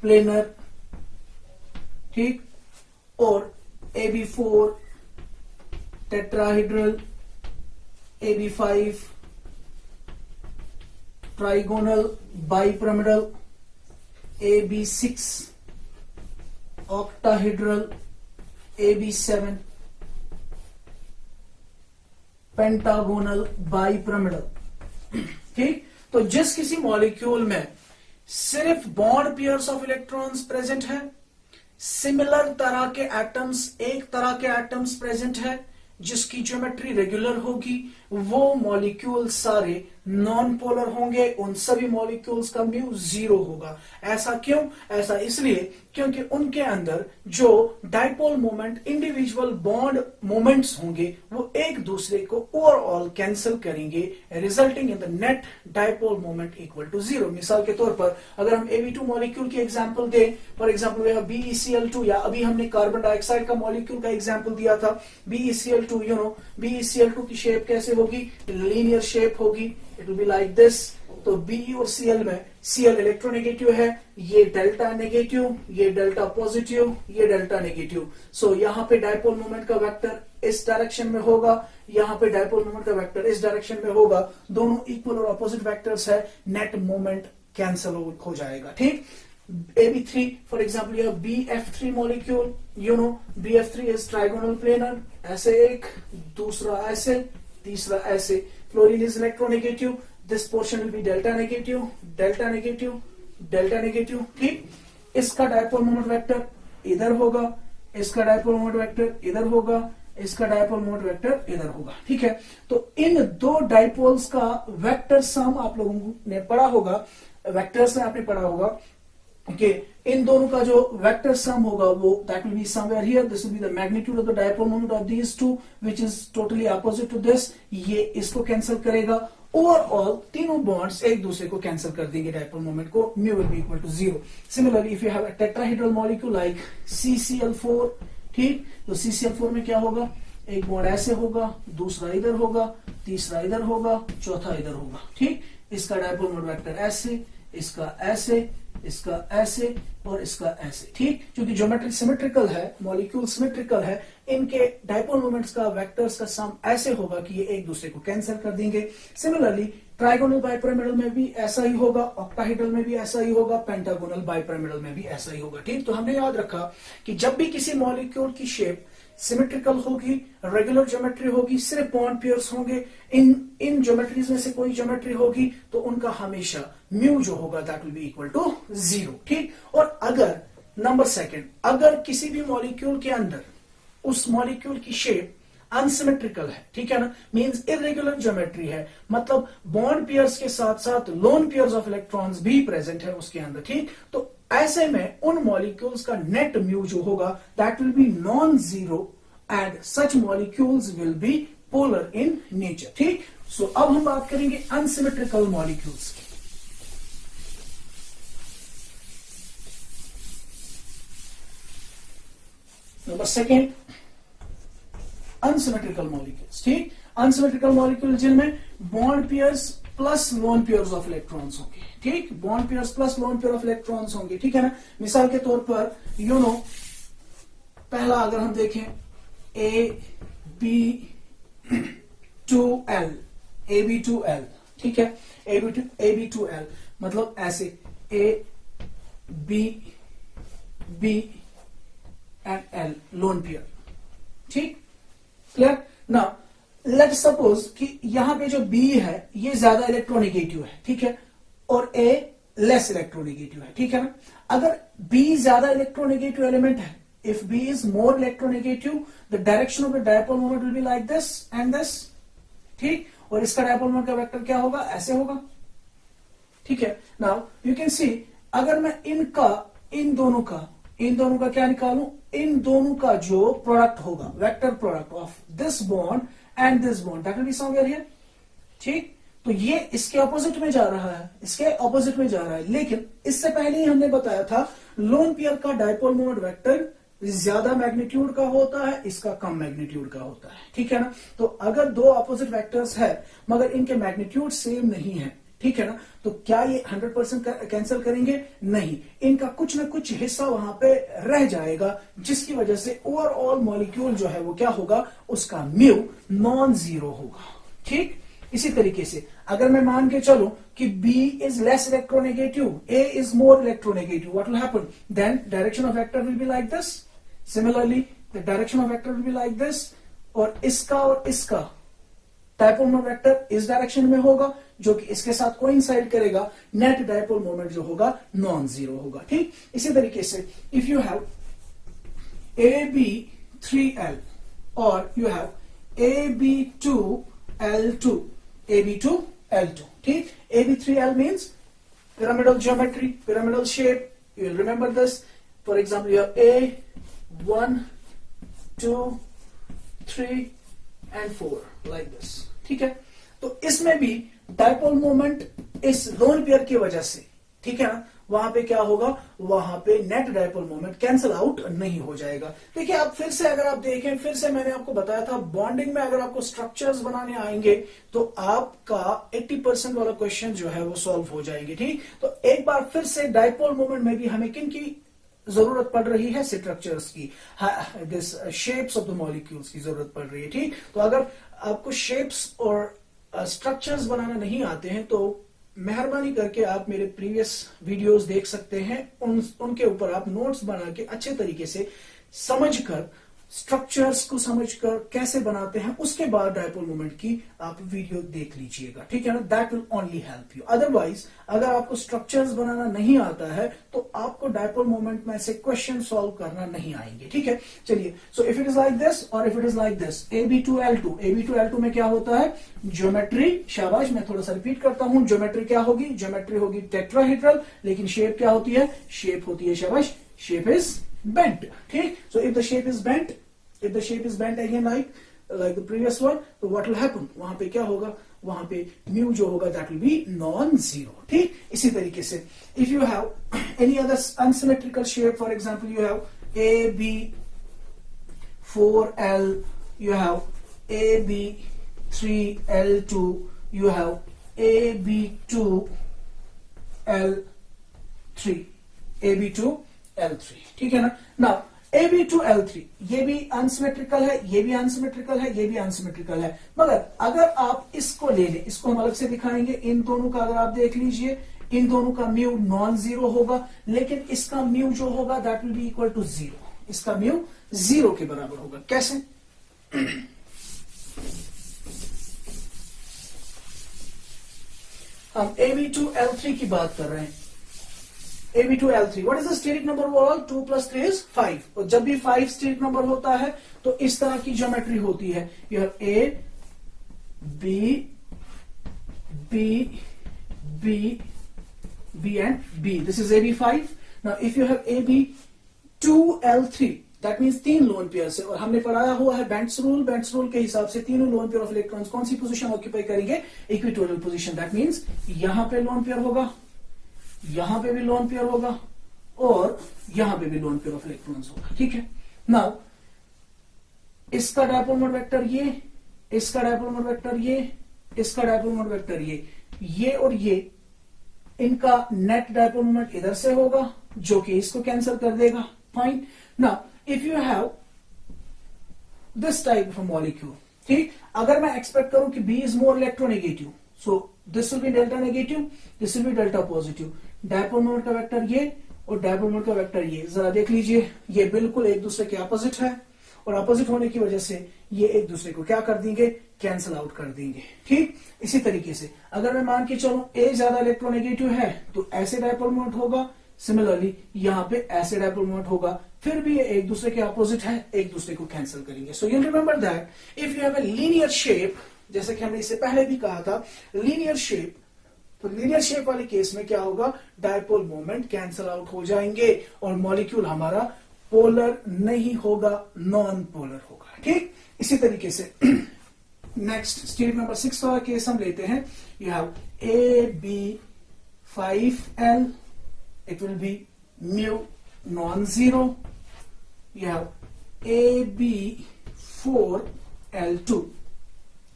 A: प्लेनर। ठीक। और AB4 tetrahedral, AB5 trigonal bipyramidal, AB6 octahedral, AB7 pentagonal bipyramidal. ठीक। तो जिस किसी मॉलिक्यूल में सिर्फ bond pairs of electrons present है, सिमिलर तरह के एटम्स, एक तरह के एटम्स प्रेजेंट है जिसकी ज्योमेट्री रेगुलर होगी, वो मॉलिक्यूल सारे नॉन पोलर होंगे, उन सभी मॉलिक्यूल्स का म्यू 0 होगा। ऐसा क्यों? ऐसा इसलिए क्योंकि उनके अंदर जो dipole moment, individual bond moments होंगे वो एक दूसरे को ओवरऑल कैंसिल करेंगे, resulting in the net dipole moment equal to 0। मिसाल के तौर पर अगर हम Ab2 मॉलिक्यूल की एग्जांपल दें, फॉर एग्जांपल वे BeCl2, या अभी हमने कार्बन डाइऑक्साइड का मॉलिक्यूल का एग्जांपल दिया था BeCl2, BeCl2 की शेप कैसे होगी? लीनियर शेप होगी, it will be like this. तो Be और Cl में Cl इलेक्ट्रोनेगेटिव है, ये डेल्टा नेगेटिव, ये डेल्टा पॉजिटिव, ये डेल्टा नेगेटिव। सो यहाँ पे डाइपोल मोमेंट का वेक्टर इस डायरेक्शन में होगा, यहाँ पे डाइपोल मोमेंट का वेक्टर इस डायरेक्शन में होगा, दोनों इक्वल और ऑपोजिट वेक्टर्स है, नेट मोमेंट कैंसिल हो जाएगा। ठीक। Ab3 फॉर एग्जाम्पल, यह BF3 molecule, BF3 is trigonal planar, ऐसे एक, दूसरा ऐसे, तीसरा ऐसे। Fluorine is electronegative, this portion will be delta negative, delta negative, delta negative. ठीक। इसका डाइपोल मोमेंट वेक्टर इधर होगा, इसका डाइपोल मोमेंट वेक्टर इधर होगा, इसका डाइपोल मोमेंट वेक्टर इधर होगा। ठीक है। तो इन दो डाइपोल्स का वेक्टर सम आप लोगों ने पढ़ा होगा, वेक्टर्स में आपने पढ़ा होगा कि इन दोनों का जो वेक्टर सम होगा वो that will be somewhere here, this will be the magnitude of the dipole moment of these two which is totally opposite to this. ये इसको कैंसिल करेगा, ओवरऑल तीनों बॉन्ड्स एक दूसरे को कैंसिल कर देंगे डाइपोल मोमेंट को, mu will be equal to 0। Similarly if you have a tetrahedral molecule like CCl4, ठीक, तो CCl4 में क्या होगा? एक बॉन्ड ऐसे होगा, दूसरा इधर होगा, तीसरा इधर होगा, चौथा इधर होगा। ठीक। इसका डाइपोल मोमेंट वेक्टर ऐसे, इसका ऐसे, इसका ऐसे और इसका ऐसे। ठीक। क्योंकि ज्योमेट्री सिमेट्रिकल है, मॉलिक्यूल सिमेट्रिकल है, इनके डाइपोल मोमेंट्स का वेक्टर्स का सम ऐसे होगा कि ये एक दूसरे को कैंसिल कर देंगे। सिमिलरली ट्राइगोनल बाइपिरामिडल में भी ऐसा ही होगा, ऑक्टाहेड्रल में भी ऐसा ही होगा, पेंटागोनल बाइपिरामिडल में भी ऐसा ही होगा। ठीक। तो हमने याद रखा कि जब भी किसी मॉलिक्यूल की शेप सिमेट्रिकल होगी, रेगुलर ज्योमेट्री होगी, सिर्फ बॉन्ड पेयर्स होंगे, इन ज्योमेट्रीज में से कोई ज्योमेट्री होगी तो उनका हमेशा म्यू जो होगा that will be equal to 0। ठीक। और अगर नंबर सेकंड, अगर किसी भी मॉलिक्यूल के अंदर उस मॉलिक्यूल की शेप अनसिमेट्रिकल है, ठीक है ना, मींस इरेगुलर ज्योमेट्री है, मतलब बॉन्ड पेयर्स के साथ साथ लोन पेयर्स ऑफ इलेक्ट्रॉन्स भी प्रेजेंट है उसके अंदर। ठीक। तो ऐसे में उन मॉलिक्यूल्स का नेट म्यू जो होगा that will be non zero and such molecules will be polar in nature. ठीक। सो अब हम बात करेंगे अनसिमेट्रिकल मॉलिक्यूल्स की। Number second, unsymmetrical molecules. ठीक। अनसिमेट्रिकल मॉलिक्यूल जिनमें bond pairs plus lone pairs of electrons होंगे। ठीक। Bond pairs plus lone pair of electrons होंगे। ठीक है ना। मिसाल के तौर पर पहला अगर हम देखें AB2L, AB2L, ठीक है, AB2L मतलब ऐसे A, B, B and L lone pair. ठीक। क्लियर ना। लेट सपोज कि यहां पे जो B है ये ज्यादा इलेक्ट्रोनेगेटिव है, ठीक है, और A लेस इलेक्ट्रोनेगेटिव है। ठीक है ना। अगर B ज्यादा इलेक्ट्रोनेगेटिव एलिमेंट है, if B is more electronegative, the direction of the dipole moment will be like this and this। ठीक। और इसका dipole moment का वेक्टर क्या होगा? ऐसे होगा। ठीक है। नाउ यू कैन सी, अगर मैं इन दोनों का क्या निकालूं? इन दोनों का जो प्रोडक्ट होगा, vector product of this bond and this bond, that will be somewhere here. ठीक। तो ये इसके ऑपोजिट में जा रहा है, इसके ऑपोजिट में जा रहा है, लेकिन इससे पहले ही हमने बताया था लोन पेयर का डाइपोल मोमेंट वेक्टर ज्यादा मैग्नीट्यूड का होता है, इसका कम मैग्नीट्यूड का होता है। ठीक है ना। तो अगर दो ऑपोजिट वेक्टर्स है मगर इनके मैग्नीट्यूड सेम नहीं है, ठीक है ना, तो क्या ये 100% कैंसिल करेंगे? नहीं, इनका कुछ ना कुछ हिस्सा वहां पे रह जाएगा, जिसकी वजह से ओवरऑल मॉलिक्यूल जो है वो क्या होगा? उसका म्यू नॉन जीरो होगा। ठीक। इसी तरीके से अगर मैं मान के चलूं कि B is less electronegative, A is more electronegative, what will happen? Then direction of vector will be like this. Similarly, the direction of vector will be like this. और इसका डायपोल मोमेंट वेक्टर इस डायरेक्शन में होगा जो कि इसके साथ कोइंसाइड करेगा, नेट डायपोल मोमेंट जो होगा नॉन जीरो होगा। ठीक, इसी तरीके से इफ यू हैव AB3L और यू हैव AB2L2, AB2L2, ठीक, AB3L means pyramidal geometry, pyramidal shape. You will remember this. For example, you have A1, 2, 3 and 4 like this. ठीक है, तो इसमें भी डायपोल मोमेंट इस लोन पेयर की वजह से, ठीक है ना, वहां पे क्या होगा, वहां पे net dipole moment cancel out नहीं हो जाएगा। देखिए आप फिर से अगर आप देखें, फिर से मैंने आपको बताया था बॉन्डिंग में अगर आपको स्ट्रक्चर्स बनाने आएंगे तो आपका 80% वाला क्वेश्चन जो है वो सॉल्व हो जाएंगे। ठीक, तो एक बार फिर से डायपोल मोमेंट में भी हमें किन की जरूरत पड़ रही है, स्ट्रक्चर्स की, this shapes of the molecules की जरूरत पड़ रही है। ठीक, तो अगर आपको शेप्स और स्ट्रक्चर्स बनाना नहीं आते हैं तो मेहरबानी करके आप मेरे प्रीवियस वीडियोस देख सकते हैं, उनके ऊपर आप नोट्स बना के अच्छे तरीके से समझकर, स्ट्रक्चर्स को समझकर कैसे बनाते हैं, उसके बाद डायपोल मोमेंट की आप वीडियो देख लीजिएगा। ठीक है ना, that will only help you. Otherwise अगर आपको स्ट्रक्चर्स बनाना नहीं आता है तो आपको डायपोल मोमेंट में से क्वेश्चन सॉल्व करना नहीं आएंगे। ठीक है, चलिए, so if it is like this और if it is like this, AB2L2, AB2L2 में क्या होता है, ज्योमेट्री, शाबाश, मैं थोड़ा सा रिपीट करता हूं, ज्योमेट्री क्या होगी, ज्योमेट्री होगी टेट्राहेड्रल, लेकिन शेप क्या होती है, शेप होती है, शाबाश, शेप इज bent. ठीक, so if the shape is bent, again like the previous one, so what will happen, वहां पे क्या होगा, वहां पे म्यू जो होगा that will be non zero. ठीक, इसी तरीके से if you have any other unsymmetrical shape, for example you have AB4L, you have AB3L2, you have AB2L3, ठीक है ना। नाउ AB2L3 ये भी अनसिमेट्रिकल है, ये भी अनसिमेट्रिकल है, ये भी अनसिमेट्रिकल है, मगर अगर आप इसको ले लें, इसको हम अलग से दिखाएंगे, इन दोनों का अगर आप देख लीजिए, इन दोनों का म्यू नॉन जीरो होगा, लेकिन इसका म्यू जो होगा that will be equal to zero, इसका म्यू जीरो के बराबर होगा। कैसे, हम AB2L3 की बात कर रहे हैं, AB2L3, what is the steric number overall? 2 plus 3 is 5, और जब भी 5 steric number होता है तो इस तरह की ज्योमेट्री होती है, you have A, B, B, B, B and B, this is AB5. Now if you have AB2L3, that means 3 lone pair से, और हमने पढ़ाया हुआ है बेंट्स रूल, बेंट्स रूल के हिसाब से तीनों लोन पेयर ऑफ इलेक्ट्रॉन्स कौन सी पोजीशन ऑक्यूपाई करेंगे, इक्वेटोरियल पोजीशन, दैट मींस यहां पे लोन पेयर होगा, यहां पे भी लोन पेयर होगा और यहां पे भी लोन पेयर ऑफ इलेक्ट्रॉन्स होगा। ठीक है, नाउ इसका डायपोल मोमेंट वेक्टर ये, इसका डायपोल मोमेंट वेक्टर ये, इसका डायपोल मोमेंट वेक्टर ये और ये, इनका नेट डायपोल मोमेंट इधर से होगा जो कि इसको कैंसिल कर देगा। Fine, now if you have this type of molecule, ठीक, अगर मैं एक्सपेक्ट करूं कि B is more electronegative, so this will B delta negative, this will B delta positive, dipole moment का वेक्टर ये और डायपोल मोमेंट का वेक्टर ये, जरा देख लीजिए, ये बिल्कुल एक दूसरे के अपोजिट है और अपोजिट होने की वजह से ये एक दूसरे को क्या कर देंगे, कैंसिल आउट कर देंगे। ठीक, इसी तरीके से अगर मैं मान के चलूं A ज्यादा इलेक्ट्रोनेगेटिव है तो ऐसे डायपोल मोमेंट होगा, सिमिलरली यहां पे ऐसे डायपोल मोमेंट होगा, फिर भी ये एक दूसरे के अपोजिट है, एक दूसरे को कैंसिल करेंगे। So you remember that if you have a linear shape, जैसे कि हमने इससे पहले भी कहा था, लीनियर शेप, तो लीनियर शेप वाले केस में क्या होगा, डायपोल मोमेंट कैंसिल आउट हो जाएंगे और मॉलिक्यूल हमारा पोलर नहीं होगा, नॉन पोलर होगा। ठीक, इसी तरीके से नेक्स्ट स्टेप नंबर 6 वाला केस हम लेते हैं, you have AB5L, it will B mu non zero, you have AB4L2,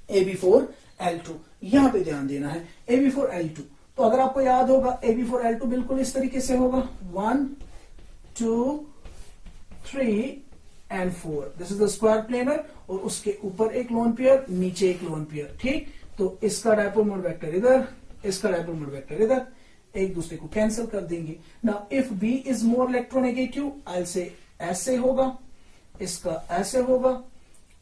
A: AB4L2, यहां पे ध्यान देना है, AB4L2, तो अगर आपको याद होगा AB4L2 बिल्कुल इस तरीके से होगा, 1 2 3 and 4, this is the square planar, और उसके ऊपर एक लोन पेयर, नीचे एक लोन पेयर। ठीक, तो इसका डायपोल मोमेंट वेक्टर इधर, इसका डायपोल मोमेंट वेक्टर इधर, एक दूसरे को कैंसिल कर देंगे। Now if B is more electronegative, I will say ऐसे होगा, इसका ऐसे होगा,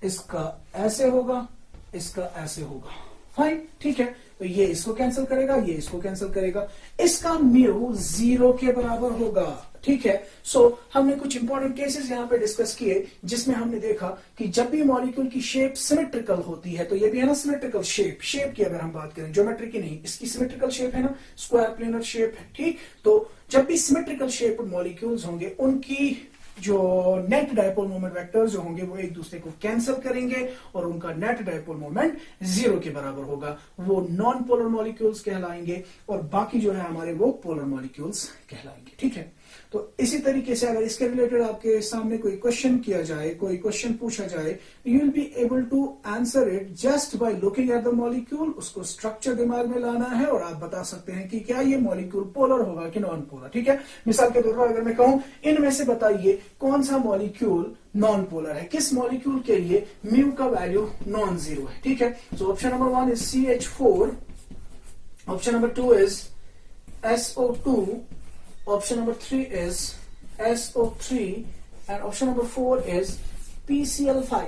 A: इसका ऐसे होगा, इसका ऐसे होगा, फाइन, ठीक है। तो ये इसको कैंसिल करेगा, ये इसको कैंसिल करेगा, इसका म्यू 0 के बराबर होगा, ठीक है। सो हमने कुछ इंपॉर्टेंट केसेस यहां पे डिस्कस किए जिसमें हमने देखा कि जब भी मॉलिक्यूल की शेप सिमेट्रिकल होती है, तो ये भी है ना सिमेट्रिकल शेप, शेप की अगर हम बात करें, ज्योमेट्री की नहीं, इसकी सिमेट्रिकल शेप है ना, स्क्वायर प्लेनर शेप है, ठीक। तो जब भी सिमेट्रिकल शेप मॉलिक्यूल्स होंगे, उनकी जो नेट डायपोल मोमेंट वेक्टर्स जो होंगे वो एक दूसरे को कैंसिल करेंगे और उनका नेट डायपोल मोमेंट 0 के बराबर होगा। वो नॉन पोलर मॉलिक्यूल्स कहलाएंगे और बाकी जो है हमारे वो पोलर मॉलिक्यूल्स कहलाएंगे, ठीक है। तो इसी तरीके से अगर इसके रिलेटेड आपके सामने कोई क्वेश्चन किया जाए, कोई क्वेश्चन पूछा जाए, you will be able to answer it just by looking at the molecule. उसको स्ट्रक्चर दिमाग में लाना है और आप बता सकते हैं कि क्या ये मॉलिक्यूल पोलर होगा कि नॉन पोलर, ठीक है। मिसाल के तौर पर अगर मैं कहूं इनमें से बताइए कौन सा मॉलिक्यूल नॉन पोलर है, किस मॉलिक्यूल के लिए म्यू का वैल्यू नॉन जीरो है, ठीक है। So option number 1 is CH4, option number 2 is SO2, option number 3 is SO3 and option number 4 is PCl5,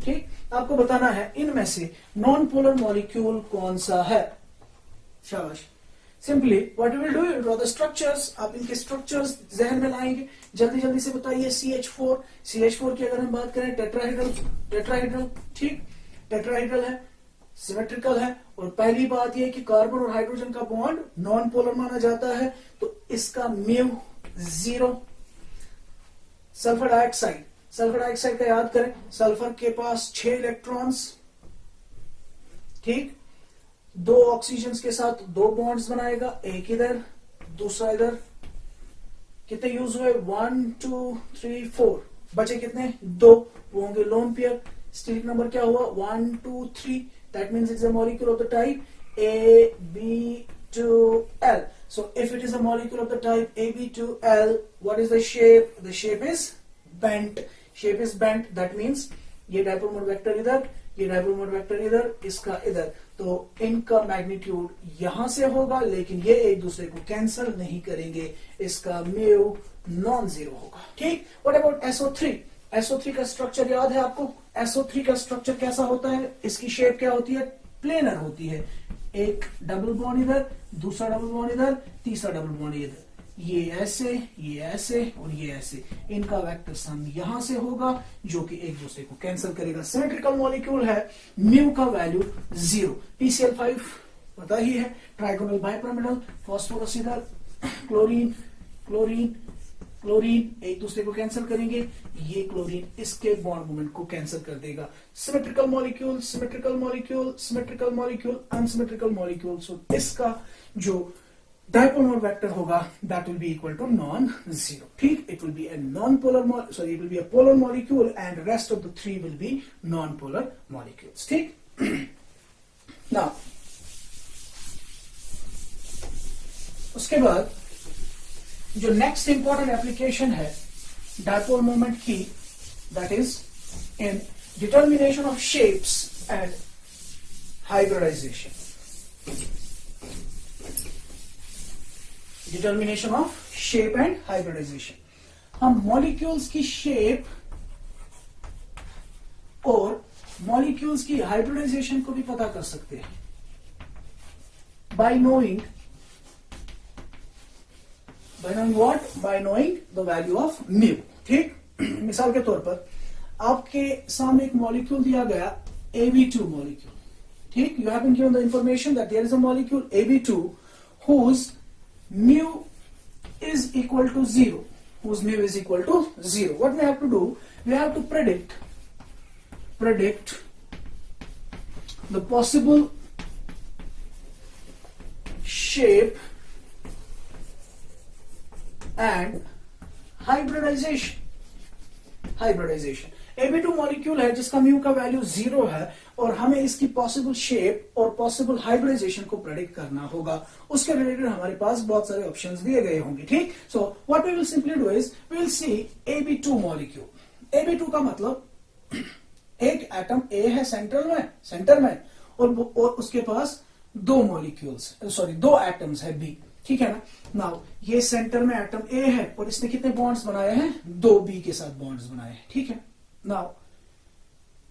A: ठीक। आपको बताना है इनमें से नॉन पोलर मॉलिक्यूल कौन सा है। शाबाश। Simply what you will do, you draw the structures. आप इनके स्ट्रक्चर्स जहन में लाएंगे, जल्दी जल्दी से बताइए। CH4 की अगर हम बात करें, टेट्राहेड्रल, ठीक, टेट्राहेड्रल है, सिमेट्रिकल है, और पहली बात यह कि कार्बन और हाइड्रोजन का बॉन्ड नॉन पोलर माना जाता है, तो इसका म्यू 0। सल्फर डाइऑक्साइड का याद करें, सल्फर के पास 6 इलेक्ट्रॉन्स, ठीक, 2 ऑक्सीजन के साथ 2 बॉन्ड्स बनाएगा, एक इधर दूसरा इधर। कितने यूज हुए, 1 2 3 4, बचे कितने, 2, वो होंगे लोन पेयर। स्टेट नंबर क्या हुआ, 1 2 3, that means it's a molecule of the type AB2L. So if it is a molecule of the type AB2L, what is the shape? The shape is bent. Shape is bent. That means ये डायपोल मोमेंट वेक्टर इधर, ये डायपोल मोमेंट वेक्टर इधर, इसका इधर, तो इनका मैग्नीट्यूड यहां से होगा, लेकिन ये एक दूसरे को कैंसिल नहीं करेंगे, इसका म्यू नॉन जीरो होगा, ठीक। What about SO3? SO3 का स्ट्रक्चर याद है आपको? SO3 का स्ट्रक्चर कैसा होता है, इसकी शेप क्या होती है, प्लेनर होती है। एक डबल बॉन्ड इधर, दूसरा डबल बॉन्ड इधर, तीसरा डबल बॉन्ड इधर, ये ऐसे और ये ऐसे, इनका वेक्टर सम यहां से होगा जो कि एक दूसरे को कैंसिल करेगा। सिमेट्रिकल मॉलिक्यूल है, म्यू का वैल्यू 0। PCl5 पता ही है, ट्राइगोनल बाइपिरामिडल, फास्फोरस इधर, क्लोरीन एक दूसरे को कैंसिल करेंगे, ये क्लोरीन इसके बॉन्ड मोमेंट को कैंसिल कर देगा। Symmetrical molecule, unsymmetrical molecule. So इसका जो डायपोल मोमेंट वेक्टर होगा that will be equal to non zero, ठीक। It will be a non polar, sorry, it will be a polar molecule and rest of the 3 will be non polar molecules, ठीक। नाउ उसके बाद जो नेक्स्ट इंपॉर्टेंट एप्लीकेशन है डायपोल मोमेंट की, that is in determination of shapes and hybridization. Determination of shape and hybridisation. हम मॉलिक्यूल्स की शेप और मॉलिक्यूल्स की हाइब्रिडाइजेशन को भी पता कर सकते हैं bye knowing what? By knowing the value of mu, ठीक। मिसाल के तौर पर आपके सामने एक मॉलिक्यूल दिया गया AB2 मॉलिक्यूल, ठीक। You have been given the information that there is a molecule AB2 whose mu is equal to 0. Whose mu is equal to 0. What we have to do? We have to predict the possible shape and hybridization। AB2 molecule है जिसका म्यू का वैल्यू 0 है और हमें इसकी पॉसिबल शेप और पॉसिबल हाइब्रिडाइजेशन को प्रेडिक्ट करना होगा। उसके रिलेटेड हमारे पास बहुत सारे ऑप्शंस दिए गए होंगे, ठीक। So what we will simply do is we will see AB2 molecule. AB2 का मतलब एक एटम A है सेंटर में और उसके पास 2 एटम्स है B, ठीक है ना। नाउ ये सेंटर में एटम A है और इसने कितने बॉन्ड्स बनाए हैं, 2 B के साथ बॉन्ड्स बनाए हैं, ठीक है। नाउ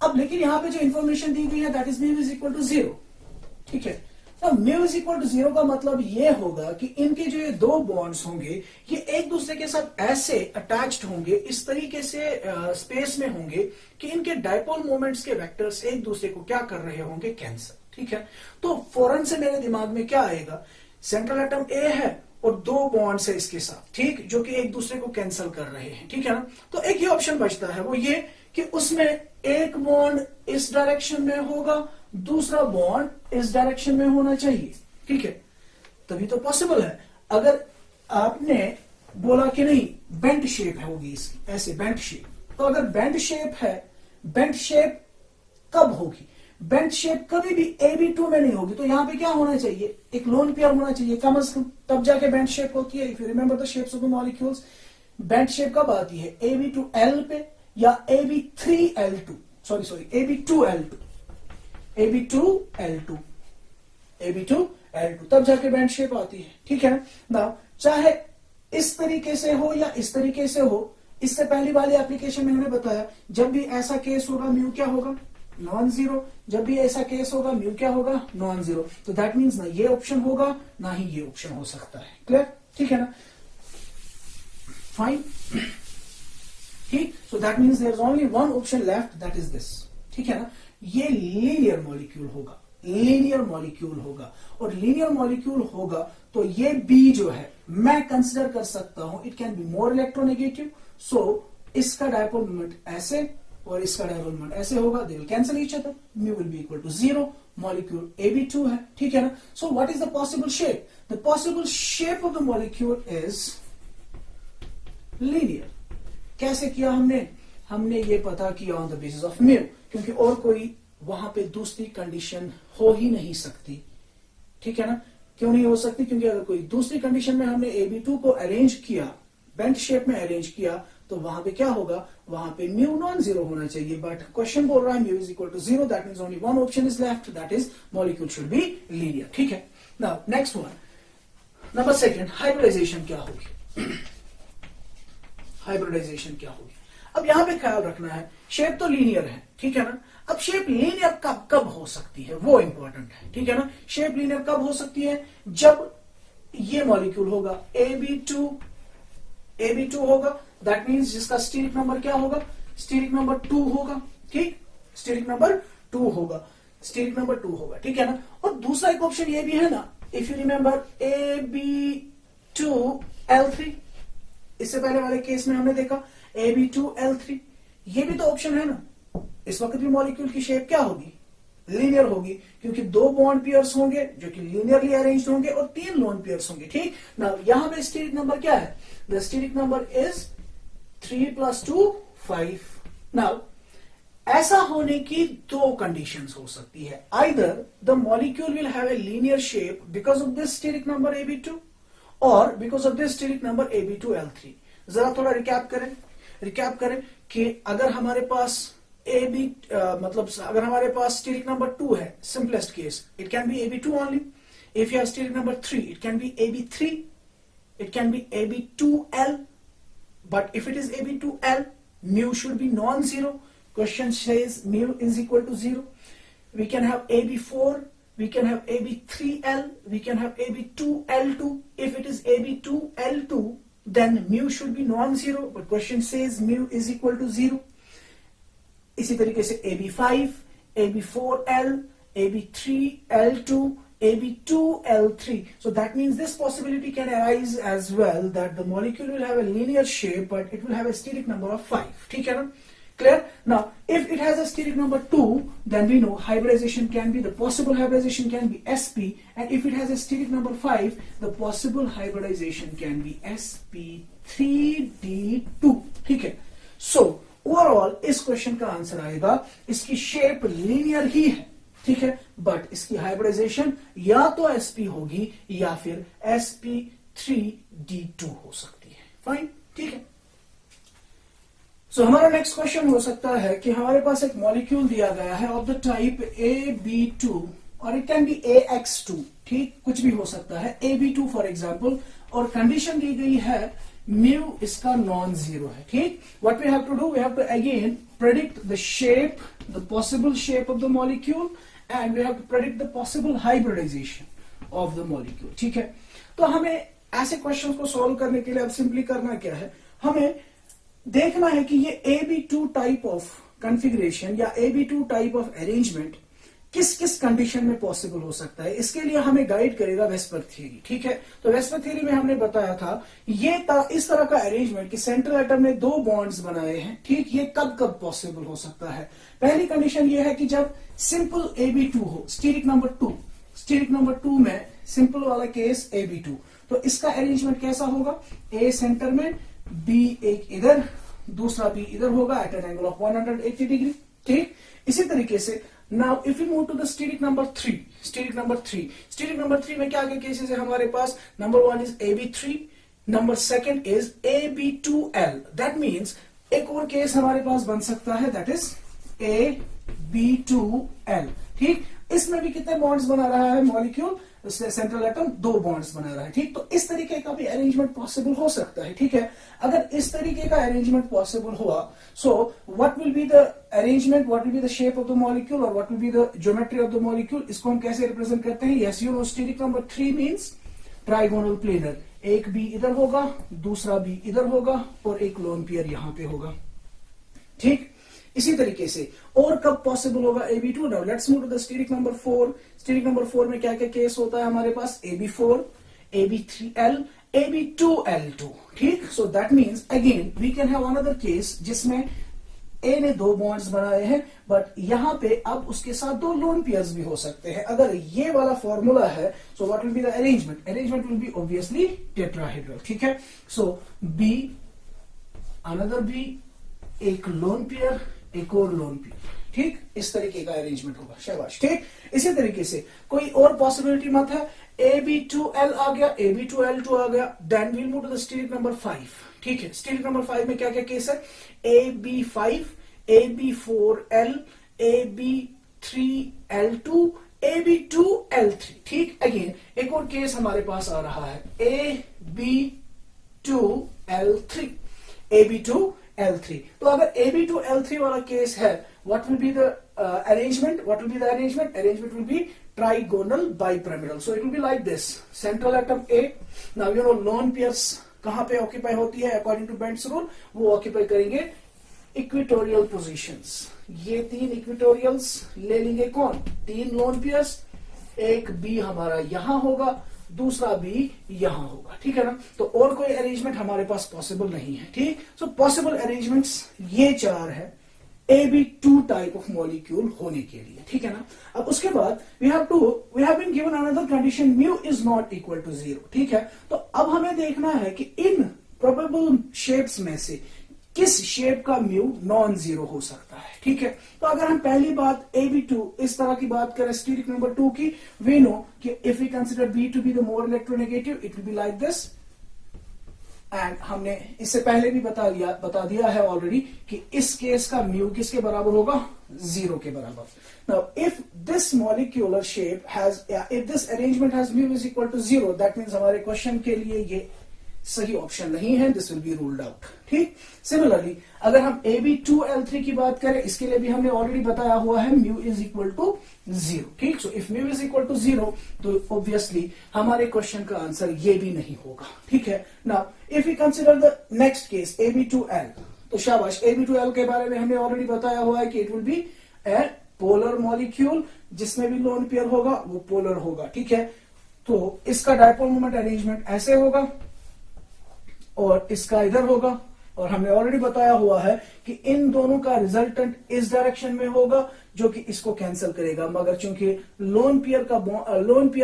A: अब लेकिन यहां पे जो इंफॉर्मेशन दी गई है that is mu is equal to 0, ठीक है। तो म्यू इज इक्वल टू 0 का मतलब ये होगा कि इनके जो ये दो बॉन्ड्स होंगे ये एक दूसरे के साथ ऐसे अटैच्ड होंगे, इस तरीके से स्पेस में होंगे कि इनके डायपोल मोमेंट्स के वेक्टर्स एक दूसरे को क्या कर रहे होंगे, कैंसिल, ठीक है। तो फौरन से मेरे दिमाग में क्या आएगा, सेंट्रल एटम ए है और दो बॉन्ड्स है इसके साथ, ठीक, जो कि एक दूसरे को कैंसिल कर रहे हैं, ठीक है ना। तो एक ही ऑप्शन बचता है, वो ये कि उसमें एक बॉन्ड इस डायरेक्शन में होगा, दूसरा बॉन्ड इस डायरेक्शन में होना चाहिए, ठीक है, तभी तो पॉसिबल है। अगर आपने बोला कि नहीं बेंट शेप है होगी इसकी, ऐसे बेंट शेप, तो अगर बेंट शेप है, बेंट शेप कब होगी, बेंट शेप कभी भी AB2 में नहीं होगी, तो यहां पे क्या होना चाहिए, एक लोन पेयर होना चाहिए कम से कम, तब जाके बेंट शेप होती है। If you remember the shapes of the molecules, bent shape कब आती है, AB2L पे या AB3L2, सॉरी AB2L2, AB2L2, तब जाके बेंट शेप आती है, ठीक है ना। चाहे इस तरीके से हो या इस तरीके से हो, इससे पहली वाली एप्लीकेशन में हमने बताया जब भी ऐसा केस होगा म्यू क्या होगा, नॉन जीरो, जब भी ऐसा केस होगा म्यू क्या होगा, नॉन जीरो। तो दैट मीन्स ना ये ऑप्शन होगा ना ही ये ऑप्शन हो सकता है, क्लियर, ठीक है ना, फाइन, ठीक। So that means there is only one option left, that is this, ठीक है ना। ये लीनियर मॉलिक्यूल होगा, लीनियर मॉलिक्यूल होगा, और लीनियर मॉलिक्यूल होगा तो ये बी जो है मैं कंसिडर कर सकता हूं it can be more electronegative, so इसका डायपोल मोमेंट ऐसे और इसका डायपोल मोमेंट ऐसे होगा, they will cancel each other, mu will be equal to 0, molecule AB2 है, ठीक है ना। So what is the possible shape, the possible shape of the molecule is linear. कैसे किया हमने ये पता किया on the basis of mu, क्योंकि और कोई वहां पे दूसरी कंडीशन हो ही नहीं सकती, ठीक है ना। क्यों नहीं हो सकती, क्योंकि अगर कोई दूसरी कंडीशन में हमने AB2 को अरेंज किया, बेंट शेप में अरेंज किया, तो वहां पे क्या होगा, वहां पे म्यू नॉन जीरो होना चाहिए, बट क्वेश्चन बोल रहा है mu is equal to 0, that means only one option is left, that is molecule should be linear, ठीक है। Now next one, number second, hybridization क्या होगी, हाइब्रिडाइजेशन क्या होगी। अब यहां पे ख्याल रखना है, शेप तो लीनियर है, ठीक है ना। अब शेप लीनियर कब हो सकती है वो इंपॉर्टेंट है, ठीक है ना। शेप लीनियर कब हो सकती है, जब ये मॉलिक्यूल होगा AB2 होगा, दैट मींस जिसका स्टीरिक नंबर क्या होगा, स्टीरिक नंबर 2 होगा, ठीक, स्टीरिक नंबर 2 होगा, स्टीरिक नंबर 2 होगा, ठीक है ना। और दूसरा एक ऑप्शन ये भी है ना, इफ यू रिमेंबर AB2L3, इससे पहले वाले केस में हमने देखा AB2L3, ये भी तो ऑप्शन है ना। इस वक्त भी मॉलिक्यूल की शेप क्या होगी, लीनियर होगी, क्योंकि दो बॉन्ड पेयर्स होंगे जो कि लीनियरली अरेंज्ड होंगे और 3 लोन पेयर्स होंगे, ठीक ना। यहां पे स्टीरिक नंबर क्या है, the steric number is 3 + 2 5। Now ऐसा होने की दो कंडीशंस हो सकती है, either the molecule will have a linear shape because of this steric number AB2 और because of this steric number AB2L3। जरा थोड़ा रिकैप करें कि अगर हमारे पास मतलब अगर हमारे पास स्टीरिक नंबर 2 है, simplest case it can B AB2 only, if you have stearic number 3 it can B AB3, it can B AB2L, but if it is AB2L mu should be non-zero. Question says mu is equal to 0. We can have AB4, we can have AB3L, we can have AB2L2. If it is AB2L2 then mu should be non-zero, but question says mu is equal to 0. इसी तरीके से AB5, AB4L, AB3L2, AB2L3. So that means this possibility can arise as well, that the molecule will have a linear shape but it will have a steric number of 5. ठीक है ना, clear? Now if it has a steric number 2 then we know hybridization can be, the possible hybridization can be sp, and if it has a steric number 5 the possible hybridization can be sp3d2. ठीक है, so ओवरऑल इस क्वेश्चन का आंसर आएगा इसकी शेप लीनियर ही है, ठीक है, बट इसकी हाइब्रिडाइजेशन या तो sp होगी या फिर sp3d2 हो सकती है, फाइन, ठीक है। सो हमारा नेक्स्ट क्वेश्चन हो सकता है कि हमारे पास एक मॉलिक्यूल दिया गया है ऑफ द टाइप AB2 और इट कैन बी AX2, ठीक, कुछ भी हो सकता है, AB2 फॉर एग्जाम्पल, और कंडीशन दी गई है म्यू इसका नॉन जीरो है, ठीक। What we have to do, we have to again predict the shape, the possible shape of the molecule and we have to predict the possible hybridization of the molecule, ठीक है। तो हमें ऐसे क्वेश्चंस को सॉल्व करने के लिए अब सिंपली करना क्या है, हमें देखना है कि ये AB2 टाइप ऑफ कॉन्फ़िगरेशन या AB2 टाइप ऑफ अरेंजमेंट किस किस कंडीशन में पॉसिबल हो सकता है। इसके लिए हमें गाइड करेगा वेस्पर थ्योरी, ठीक है। तो वेस्पर थ्योरी में हमने बताया था ये इस तरह का अरेंजमेंट कि सेंट्रल एटम ने 2 बॉन्ड्स बनाए हैं, ठीक। ये कब कब पॉसिबल हो सकता है। पहली कंडीशन ये है कि जब सिंपल AB2 हो, स्टीरिक नंबर 2 में सिंपल वाला केस AB2, तो इसका अरेंजमेंट कैसा होगा, A सेंटर में, B एक इधर, दूसरा B इधर होगा at an angle of 180 degree, ठीक। इसी तरीके से now if you move to the steric number 3 में क्या क्या केसेस है हमारे पास। Number 1 is AB3, number 2 is AB2L। That means एक और केस हमारे पास बन सकता है, दैट इज AB2L, ठीक। इसमें भी कितने बॉन्ड्स बना रहा है मॉलिक्यूल, सेंट्रल एटम 2 बॉन्ड्स बना रहा है, ठीक। तो इस तरीके का भी अरेंजमेंट पॉसिबल हो सकता है, ठीक है। अगर इस तरीके का अरेंजमेंट पॉसिबल हुआ, so what will be the arrangement, what will be the shape of the molecule और what will be the geometry of the molecule. इसको हम कैसे रिप्रेजेंट करते हैं, yes you know, steric number 3 means trigonal planar, एक बी इधर होगा, दूसरा बी इधर होगा और एक लोन पेयर यहां पे होगा, ठीक। इसी तरीके से और कब पॉसिबल होगा AB2। Now let's move to the steric number 4। Steric number 4 में क्या क्या केस होता है हमारे पास, AB4, AB3L, AB2L2, ठीक। So that means again we can have another case जिसमें A ने 2 बॉन्ड्स बनाए हैं, बट यहां पे अब उसके साथ 2 लोन पेयर्स भी हो सकते हैं। अगर ये वाला फॉर्मूला है, सो what will be the arrangement will be obviously tetrahedral, ठीक है। सो B, अनदर B, एक लोन पेयर, एक और लोन पेयर, ठीक। इस तरीके का अरेंजमेंट होगा, शाबाश, ठीक। इसी तरीके से कोई और पॉसिबिलिटी मत है, AB2L आ गया, AB2L2 आ गया, then we'll move to the steric number 5, ठीक है। स्टीरिक नंबर 5 में क्या क्या केस है, AB5, AB4L, AB3L2, AB2L3, ठीक। अगेन एक और केस हमारे पास आ रहा है, AB2L3, AB2L3। तो अगर AB2L3 वाला केस है, what will be the arrangement? Arrangement will be trigonal bipyramidal. So it will be like this. Central atom A. Now you know lone pairs कहां पे ऑक्यूपाई होती है according to Bend's rule? वो ऑक्यूपाई करेंगे इक्वेटोरियल पोजीशंस। ये 3 इक्वेटोरियल्स ले लेंगे कौन, 3 लोन पेयर्स, एक बी हमारा यहां होगा, दूसरा भी यहां होगा, ठीक है ना। तो और कोई अरेंजमेंट हमारे पास पॉसिबल नहीं है, ठीक। सो पॉसिबल अरेंजमेंट्स ये 4 है AB2 टाइप ऑफ मॉलिक्यूल होने के लिए, ठीक है ना। अब उसके बाद we have been given another condition, mu is not equal to 0, ठीक है। तो अब हमें देखना है कि इन प्रोबेबल शेप्स में से किस शेप का म्यू नॉन जीरो हो सकता है, ठीक है। तो अगर हम पहली बात AB2 इस तरह की बात करें, स्टीरिक नंबर 2 की, वी नो कि if we consider B to be the more electronegative, it will be like this. And हमने इससे पहले भी बता दिया है ऑलरेडी कि इस केस का म्यू किसके बराबर होगा, 0 के बराबर। Now if this molecular shape has, if this arrangement has mu is equal to 0, that means हमारे क्वेश्चन के लिए ये सही ऑप्शन नहीं है, this will be ruled out, ठीक। सिमिलरली अगर हम AB2L3 की बात करें, इसके लिए भी हमने ऑलरेडी बताया हुआ है म्यू इज इक्वल टू 0, ठीक। So if mu is equal to 0, तो ऑब्वियसली हमारे क्वेश्चन का आंसर ये भी नहीं होगा, ठीक है। Now if you consider the next case AB2L, तो शाबाश, AB2L के बारे में हमने ऑलरेडी बताया हुआ है कि it will B A polar molecule, जिसमें भी लोन पेयर होगा वो पोलर होगा, ठीक है। तो इसका डायपोल मोमेंट अरेंजमेंट ऐसे होगा और इसका इधर होगा, और हमने ऑलरेडी बताया हुआ है कि इन दोनों का रिजल्टेंट इस डायरेक्शन में होगा जो कि इसको कैंसिल करेगा, मगर चूंकि लोन पेयर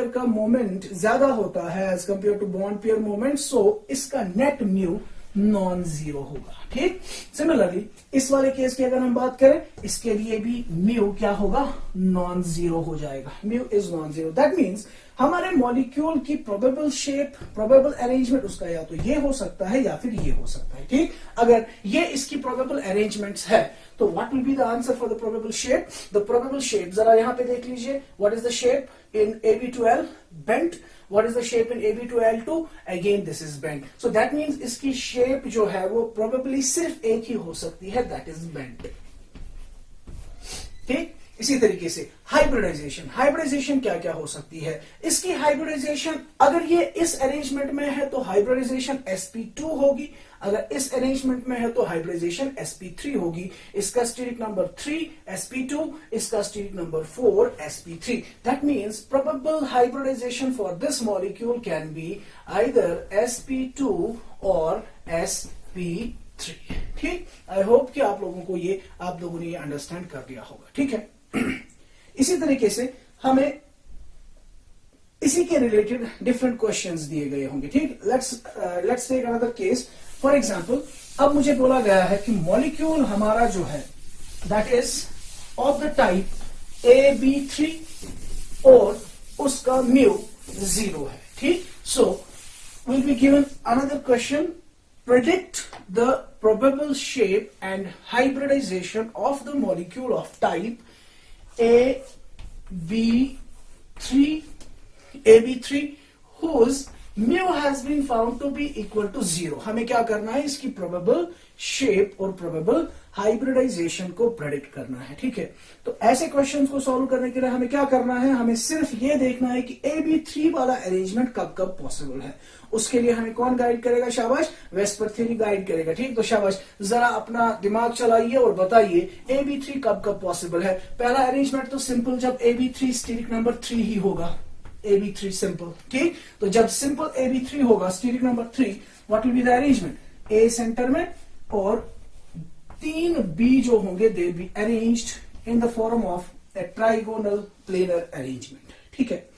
A: का मोमेंट ज्यादा होता है as compare to bond pair moment, so इसका नेट म्यू नॉन जीरो होगा, ठीक। सिमिलरली इस वाले केस की अगर हम बात करें, इसके लिए भी म्यू क्या होगा, नॉन जीरो हो जाएगा, mu is non zero. That means हमारे मॉलिक्यूल की प्रोबेबल शेप, प्रोबेबल अरेंजमेंट उसका या तो ये हो सकता है या फिर ये हो सकता है, ठीक। अगर ये इसकी प्रोबेबल अरेंजमेंट्स है तो what will be the answer for the probable shape? The probable shape जरा यहां पे देख लीजिए, what is the shape in AB2L? Bent. What is the shape in AB2L2? Again this is bent. So that means इसकी शेप जो है वो probably सिर्फ एक ही हो सकती है, that is bent. ठीक। इसी तरीके से हाइब्रिडाइजेशन, हाइब्रिडाइजेशन क्या क्या हो सकती है? इसकी हाइब्रिडाइजेशन अगर ये इस अरेंजमेंट में है तो हाइब्रिडाइजेशन sp2 होगी, अगर इस अरेंजमेंट में है तो हाइब्रिडाइजेशन sp3 होगी। इसका स्टेरिक नंबर 3 sp2, इसका steric number 4 sp3। That means probable hybridization for this molecule can be either sp2 और sp3। ठीक। आई होप कि आप लोगों ने ये अंडरस्टैंड कर लिया होगा, ठीक है। इसी तरीके से हमें इसी के रिलेटेड डिफरेंट क्वेश्चंस दिए गए होंगे, ठीक। Let's take another case. For example, अब मुझे बोला गया है कि मॉलिक्यूल हमारा जो है that is of the type AB3 और उसका म्यू 0 है, ठीक। So will be given another question, predict the probable shape and hybridization of the molecule of type AB3 whose mu has been found to be equal to 0। हमें क्या करना है? इसकी probable shape और probable hybridization को predict करना है, ठीक है। तो ऐसे क्वेश्चंस को सॉल्व करने के लिए हमें क्या करना है? हमें सिर्फ ये देखना है कि AB3 वाला अरेंजमेंट कब कब पॉसिबल है। उसके लिए हमें कौन गाइड करेगा? शाबाश, वेस्पर थ्योरी गाइड करेगा, ठीक। तो शाबाश, जरा अपना दिमाग चलाइए और बताइए AB3 कब कब पॉसिबल है। पहला अरेंजमेंट तो सिंपल, जब AB3 स्टेरिक नंबर 3 ही होगा, AB3 सिंपल, ठीक। तो जब सिंपल AB3 होगा steric number 3, what will be the arrangement? A center में और 3 B जो होंगे they be arranged in the form of a trigonal planar arrangement, ठीक है।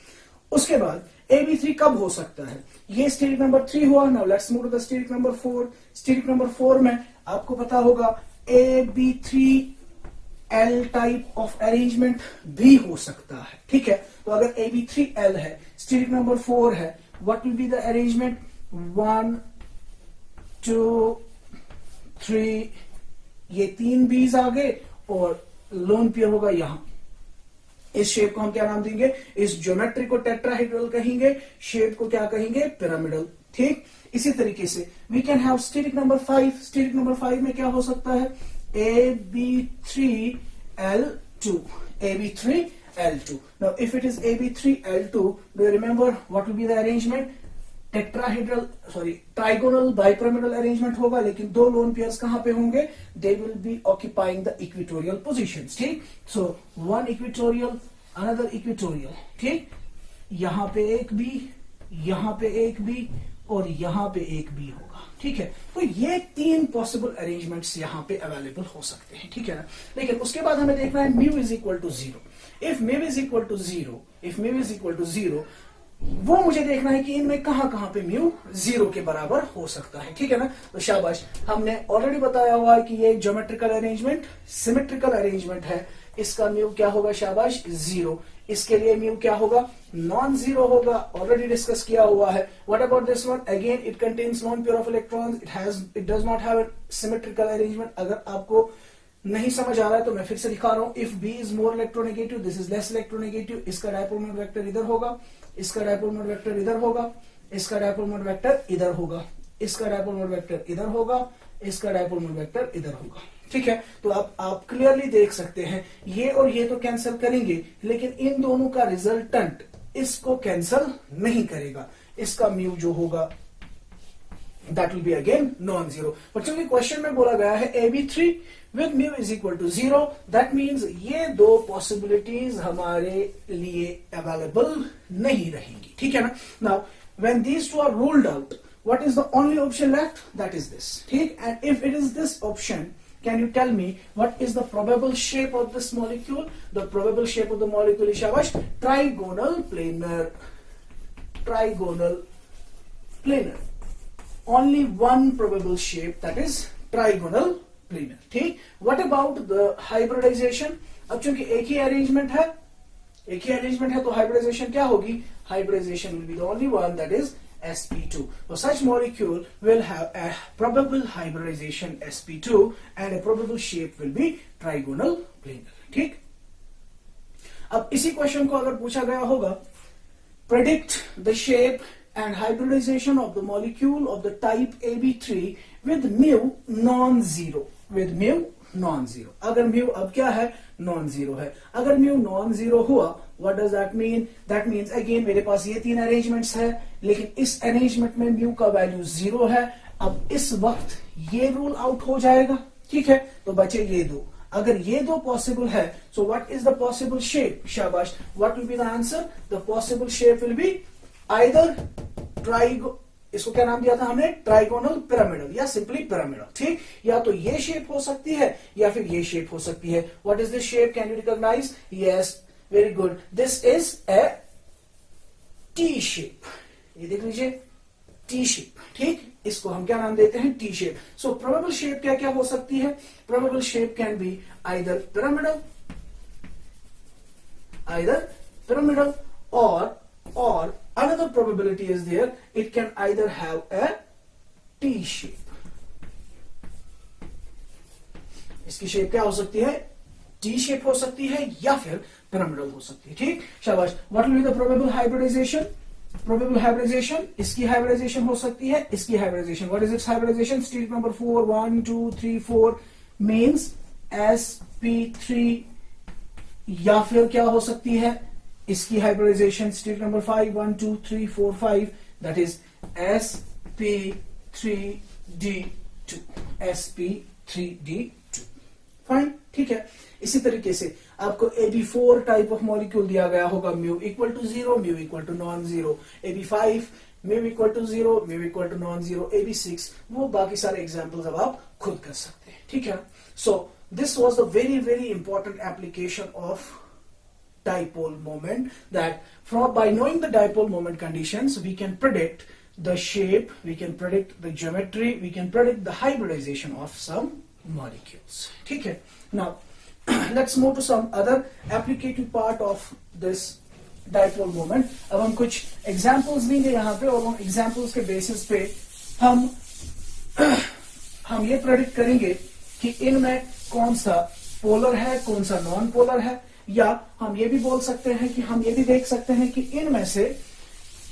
A: उसके बाद AB3 कब हो सकता है? ये स्टेरिक नंबर 3 हुआ। Now let's move to the steric number 4। Steric number 4 में आपको पता होगा AB3L टाइप ऑफ अरेंजमेंट भी हो सकता है, ठीक है। तो अगर AB3L है, स्टेरिक नंबर 4 है, what will be the arrangement? 1 2 3, ये 3 बीज आ गए और लोन पेयर होगा यहां। इस शेप को हम क्या नाम देंगे? इस ज्योमेट्री को टेट्राहेड्रल कहेंगे, शेप को क्या कहेंगे? पिरामिडल, ठीक। इसी तरीके से we can have steric number 5। Steric number 5 में क्या हो सकता है? AB3L2, AB3L2। Now if it is AB3L2, do you remember what will be the arrangement? Trigonal bipyramidal arrangement होगा, लेकिन 2 लोन पेयर्स कहां पे होंगे? They will be occupying the equatorial positions, ठीक। सो 1 इक्वेटोरियल, अनदर इक्वेटोरियल, ठीक। यहां पे एक बी, यहां पे एक बी और यहां पे एक बी होगा, ठीक है। तो ये 3 पॉसिबल अरेंजमेंट्स यहां पे अवेलेबल हो सकते हैं, ठीक है ना। लेकिन उसके बाद हमें देखना है mu is equal to 0। If mu is equal to 0, वो मुझे देखना है कि इनमें कहां कहां पे म्यू 0 के बराबर हो सकता है, ठीक है ना। तो शाबाश, हमने ऑलरेडी बताया हुआ है कि ये एक ज्योमेट्रिकल अरेंजमेंट, सिमेट्रिकल अरेंजमेंट है। इसका म्यू क्या होगा? शाबाश, 0। इसके लिए म्यू क्या होगा? नॉन जीरो होगा, ऑलरेडी डिस्कस किया हुआ है। What about this one? Again it contains loan pair of electrons, it does not have symmetrical arrangement. अगर आपको नहीं समझ आ रहा है तो मैं फिर से दिखा रहा हूं। If B is more electronegative, this is less electronegative. इसका डायपोल मोमेंट वेक्टर इधर होगा, इसका डायपोल मोमेंट वेक्टर इधर होगा, इसका डायपोल मोमेंट वेक्टर इधर होगा, इसका डायपोल मोमेंट वेक्टर इधर होगा, इसका डायपोल मोमेंट वेक्टर इधर होगा, ठीक है। तो आप क्लियरली देख सकते हैं ये और ये तो कैंसिल करेंगे, लेकिन इन दोनों का रिजल्टेंट इसको कैंसिल नहीं करेगा। इसका म्यू जो होगा that will be again non zero. पर चूंकि क्वेश्चन में बोला गया है AB3 with mu is equal to 0, that means ये 2 पॉसिबिलिटीज हमारे लिए अवेलेबल नहीं रहेंगी, ठीक है ना। Now when these two are ruled out, what is the only option left? That is this, ठीक। and if it is this option, can you tell me what is the probable shape of this molecule? The probable shape of the molecule is shabash trigonal planar, trigonal planar, only one probable shape, that is trigonal planar, ठीक। what about the hybridization? अब चूंकि एक ही अरेंजमेंट है, एक ही अरेंजमेंट है तो हाइब्रिडाइजेशन क्या होगी? Hybridization will be the only one, that is sp2. So such molecule will have a probable hybridization sp2 and a probable shape will be trigonal planar. ठीक, अब इसी क्वेश्चन को अगर पूछा गया होगा, predict the shape and hybridization of the molecule of the type AB3 with mu non-zero, with mu non-zero. अगर mu अब क्या है? non-zero है. अगर mu non-zero हुआ, what does that mean? That means again मेरे पास ये तीन अरेंजमेंट्स है, लेकिन इस अरेंजमेंट में mu का वैल्यू 0 है. अब इस वक्त ये रूल आउट हो जाएगा. ठीक है, तो बचे ये दो. अगर ये दो पॉसिबल है, so what is the possible shape? शाबाश. What will be the answer? The possible shape will be either इसको क्या नाम दिया था हमने? ट्राइगोनल पिरामिडल या सिंपली पिरामिडल. ठीक, या तो ये शेप हो सकती है या फिर ये शेप हो सकती है. What is this shape? Can you recognize? Yes, very good. This is a T shape. ये देख लीजिए, टी शेप. ठीक, इसको हम क्या नाम देते हैं? T shape. सो प्रोबेबल शेप क्या क्या हो सकती है? Probable shape can be either pyramidal or another probability is there, it can either have a T shape. इसकी शेप क्या हो सकती है? T shape हो सकती है या फिर पिरामिडल हो सकती है. ठीक, शाबाश. What will be the probable hybridization? Probable hybridization, इसकी hybridization हो सकती है, इसकी hybridization. What is its hybridization? State number 4, 1, 2, 3, 4 means sp3, या फिर क्या हो सकती है? इसकी hybridization state number 5, 1, 2, 3, 4, 5, that is sp3d2. sp3d2. Fine, ठीक है. इसी तरीके से आपको AB4 टाइप ऑफ मॉलिक्यूल दिया गया होगा, mu equal to 0, mu equal to non zero. AB5 mu equal to 0, mu equal to non zero. AB6, वो बाकी सारे एग्जांपल्स अब आप खुद कर सकते हैं. ठीक है. So this was the very very important application of dipole moment, that by knowing the dipole moment conditions we can predict the shape, we can predict the geometry, we can predict the hybridization of some molecules. ठीक है. Now let's move to some other applicative part of this dipole moment. अब हम कुछ examples लेंगे यहाँ पे, और उन examples के basis पे हम ये predict करेंगे कि इनमें कौन सा पोलर है, कौन सा नॉन पोलर है, या हम ये भी बोल सकते हैं कि हम ये भी देख सकते हैं कि इनमें से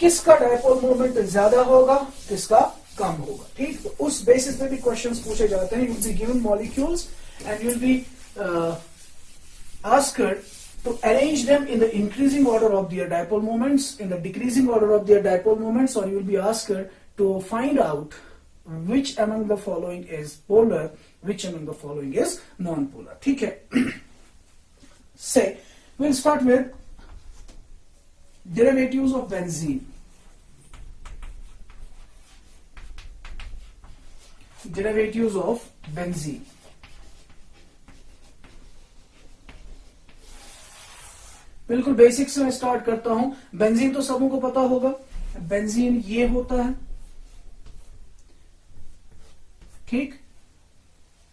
A: किसका डायपोल मोमेंट ज्यादा होगा, किसका कम होगा. ठीक, तो उस बेसिस पे भी क्वेश्चंस पूछे जाते हैं. You will be given molecules and you will be asked to arrange them in the increasing order of their dipole moments, in the decreasing order of their dipole moments, or you will be asked to find out which among the following is polar, which among the following is non-polar. ठीक है. Say, we'll start with derivatives of benzene. Derivatives of benzene. बिल्कुल बेसिक से मैं स्टार्ट करता हूं. बेंजीन तो सबों को पता होगा. बेंजीन ये होता है. ठीक,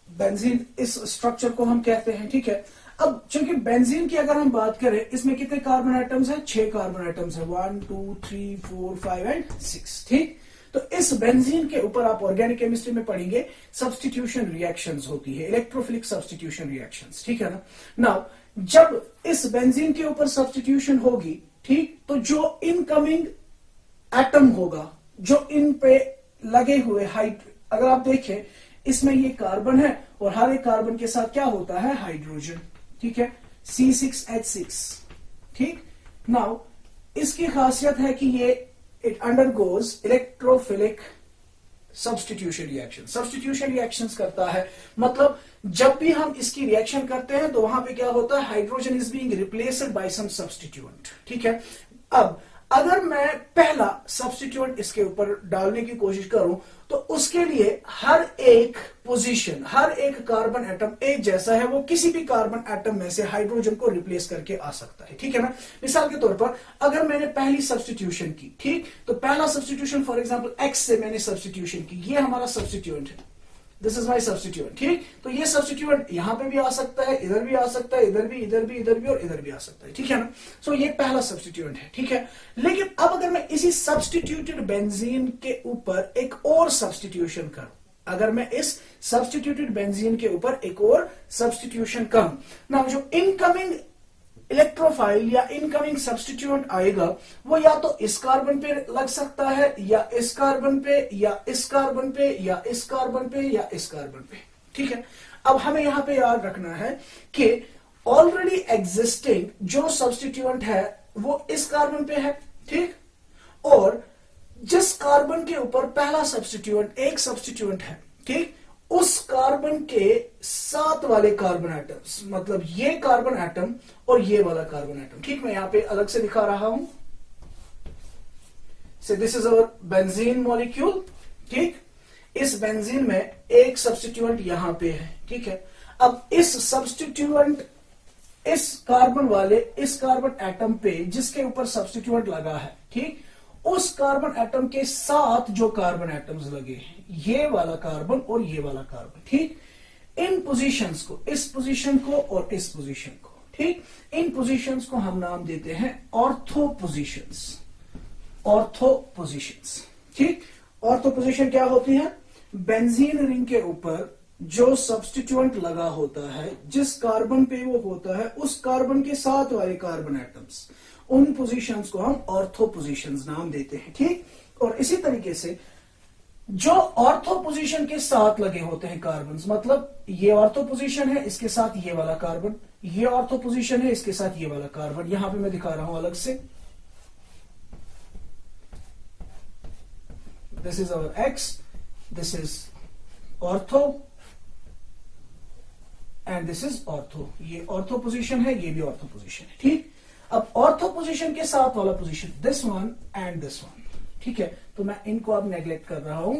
A: बेंजीन इस स्ट्रक्चर को हम कहते हैं. ठीक है. अब चूंकि बेंजीन की अगर हम बात करें, इसमें कितने कार्बन एटम्स हैं? 6 कार्बन एटम्स हैं. 1, 2, 3, 4, 5 एंड 6. ठीक, तो इस बेंजीन के ऊपर आप ऑर्गेनिक केमिस्ट्री में पढ़ेंगे सब्स्टिट्यूशन रिएक्शंस होती है, इलेक्ट्रोफिलिक सब्स्टिट्यूशन रिएक्शंस. ठीक है ना. नाउ जब इस बेंजीन के ऊपर सब्स्टिट्यूशन होगी, ठीक, तो जो इनकमिंग एटम होगा, जो इन पे लगे हुए हाइट, अगर आप देखें इसमें ये कार्बन है और हर एक कार्बन के साथ क्या होता है? हाइड्रोजन. ठीक है, C6H6. ठीक, नाउ इसकी खासियत है कि ये it undergoes electrophilic substitution reaction. Substitution reactions करता है, मतलब जब भी हम इसकी रिएक्शन करते हैं तो वहां पे क्या होता है? Hydrogen is being replaced by some substituent. ठीक है. अब अगर मैं पहला सब्स्टिट्यूएंट इसके ऊपर डालने की कोशिश करूं तो उसके लिए हर एक पोजीशन, हर एक कार्बन एटम एक जैसा है, वो किसी भी कार्बन एटम में से हाइड्रोजन को रिप्लेस करके आ सकता है. ठीक है ना. मिसाल के तौर पर अगर मैंने पहली सब्स्टिट्यूशन की, ठीक, तो पहला सब्स्टिट्यूशन फॉर एग्जांपल एक्स से मैंने सब्स्टिट्यूशन की, ये हमारा सब्स्टिट्यूएंट है. दिस इज माई सब्सटीट्यूएंट, ठीक। तो ये सब्सटीट्यूएंट यहां पे भी आ सकता है, इधर भी आ सकता है, इधर भी, इधर भी, इधर भी और इधर भी आ सकता है, ठीक है ना। सो ये पहला सब्सटीट्यूएंट है, ठीक है। लेकिन अब अगर मैं इसी सब्सटीट्यूटेड बेंजीन के ऊपर एक और सब्सटीट्यूशन करूं, अगर मैं इस सब्सटीट्यूटेड बेंजीन के ऊपर एक और सब्सटीट्यूशन करूं ना, जो इनकमिंग इलेक्ट्रोफाइल या इनकमिंग सब्सटीट्यूएंट आएगा वो या तो इस कार्बन पे लग सकता है, या इस कार्बन पे, या इस कार्बन पे, या इस कार्बन पे, या इस कार्बन पे, ठीक है। अब हमें यहां पे याद रखना है कि ऑलरेडी एग्जिस्टिंग जो सब्सटीट्यूएंट है वो इस कार्बन पे है, ठीक। और जिस कार्बन के ऊपर पहला सब्सटीट्यूएंट एक सब्सटीट्यूएंट है, ठीक, उस कार्बन के साथ वाले कार्बन एटम्स, मतलब ये कार्बन एटम और ये वाला कार्बन एटम, ठीक। मैं यहां पे अलग से दिखा रहा हूं। से this is our benzene molecule, ठीक। इस बेंजीन में एक सब्सटीट्यूएंट यहां पे है, ठीक है। अब इस सब्सटीट्यूएंट इस कार्बन वाले इस कार्बन एटम पे जिसके ऊपर सब्सटीट्यूएंट लगा है, ठीक, उस कार्बन एटम के साथ जो कार्बन एटम्स लगे हैं, ये वाला कार्बन और ये वाला कार्बन, ठीक, इन पोजीशंस को, इस पोजीशन को और इस पोजीशन को, ठीक, इन पोजीशंस को हम नाम देते हैं ऑर्थो पोजीशंस। ऑर्थो पोजीशंस, ठीक। ऑर्थो पोजीशन क्या होती है? बेंजीन रिंग के ऊपर जो सब्सटीट्यूएंट लगा होता है, जिस कार्बन पे वो होता है, उस कार्बन के साथ वाले कार्बन एटम्स, उन पोजीशंस को हम ऑर्थो पोजीशंस नाम देते हैं, ठीक। और इसी तरीके से जो ऑर्थो पोजीशन के साथ लगे होते हैं कार्बन, मतलब ये ऑर्थो पोजीशन है, इसके साथ ये वाला कार्बन, ये ऑर्थो पोजीशन है, इसके साथ ये वाला कार्बन, यहां पे मैं दिखा रहा हूं अलग से। This is our x, this is ortho and this is ortho. ये ऑर्थो पोजीशन है, ये भी ऑर्थो पोजीशन है, ठीक। अब ऑर्थो पोजीशन के साथ वाला position this one and this one, ठीक है। तो मैं इनको अब नेग्लेक्ट कर रहा हूं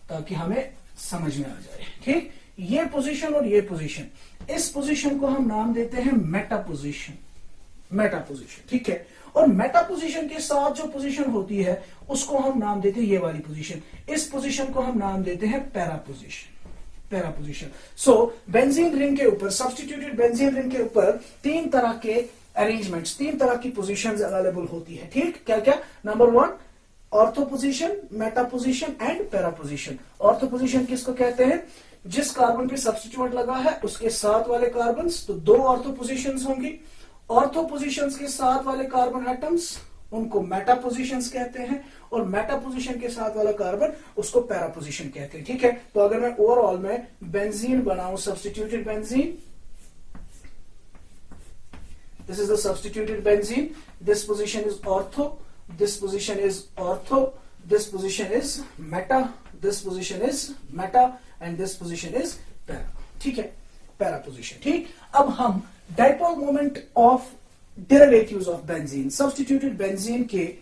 A: ताकि हमें समझ में आ जाए, ठीक। ये पोजीशन और ये पोजीशन, इस पोजीशन को हम नाम देते हैं मेटा पोजीशन। मेटा पोजीशन, ठीक है। और मेटा पोजीशन के साथ जो पोजीशन होती है उसको हम नाम देते हैं ये वाली पोजीशन। इस पोजीशन को हम नाम देते हैं पैरा पोजीशन। Para position. सो बेंजीन रिंग के ऊपर, सब्सटीट्यूटेड बेंजीन रिंग के ऊपर तीन तरह के अरेंजमेंट्स, तीन तरह की पोजीशंस अवेलेबल होती है, ठीक। क्या क्या? Number one, ortho position, Meta position and para position. Ortho position किसको कहते हैं? जिस कार्बन पे सब्सटीट्यूएंट लगा है उसके साथ वाले कार्बन, तो दो ऑर्थो पोजीशंस होंगी। ऑर्थो पोजीशंस के साथ वाले कार्बन एटम्स उनको मेटा पोजीशंस कहते हैं, और मेटा पोजीशन के साथ वाला कार्बन उसको पैरा पोजीशन कहते हैं, ठीक है। तो अगर मैं ओवरऑल में बेंजीन बनाऊं, substituted benzene, this is the substituted benzene, this position is ortho, this position is ortho, this position is meta, this position is meta and this position is para, ठीक है, पैरा पोजीशन, ठीक। अब हम dipole moment of derivatives of benzene, substituted benzene के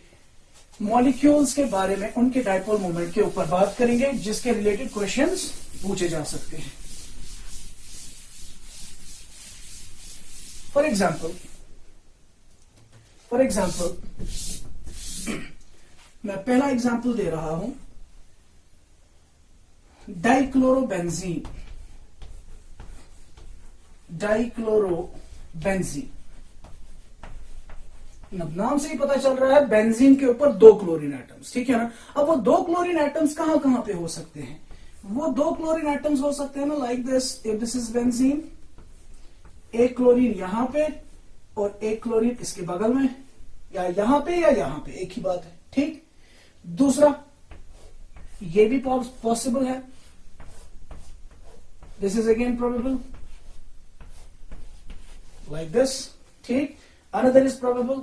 A: मॉलिक्यूल्स के बारे में, उनके डाइपोल मोमेंट के ऊपर बात करेंगे, जिसके रिलेटेड क्वेश्चंस पूछे जा सकते हैं। फॉर एग्जाम्पल मैं पहला एग्जाम्पल दे रहा हूं, डाइक्लोरोबेंजीन। डाइक्लोरोबेंजीन, नाम से ही पता चल रहा है बेंजीन के ऊपर दो क्लोरीन एटम्स, ठीक है ना। अब वो दो क्लोरीन एटम्स कहां कहां पे हो सकते हैं? वो दो क्लोरीन एटम्स हो सकते हैं ना, like this, if this is benzene, एक क्लोरीन यहां पे और एक क्लोरीन इसके बगल में, या यहां पे या यहां पे, एक ही बात है, ठीक। दूसरा, ये भी पॉसिबल है, this is again probable, like this, ठीक। अनदर इज प्रोबेबल,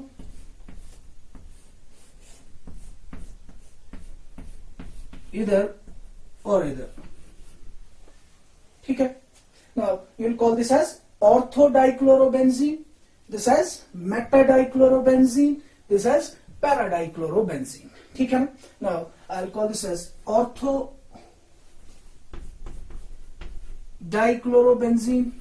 A: इधर और इधर, ठीक है। Now you will call this as orthodichlorobenzene, this as metadichlorobenzene, this as paradichlorobenzene, ठीक है ना। Now I'll call this as orthodichlorobenzene,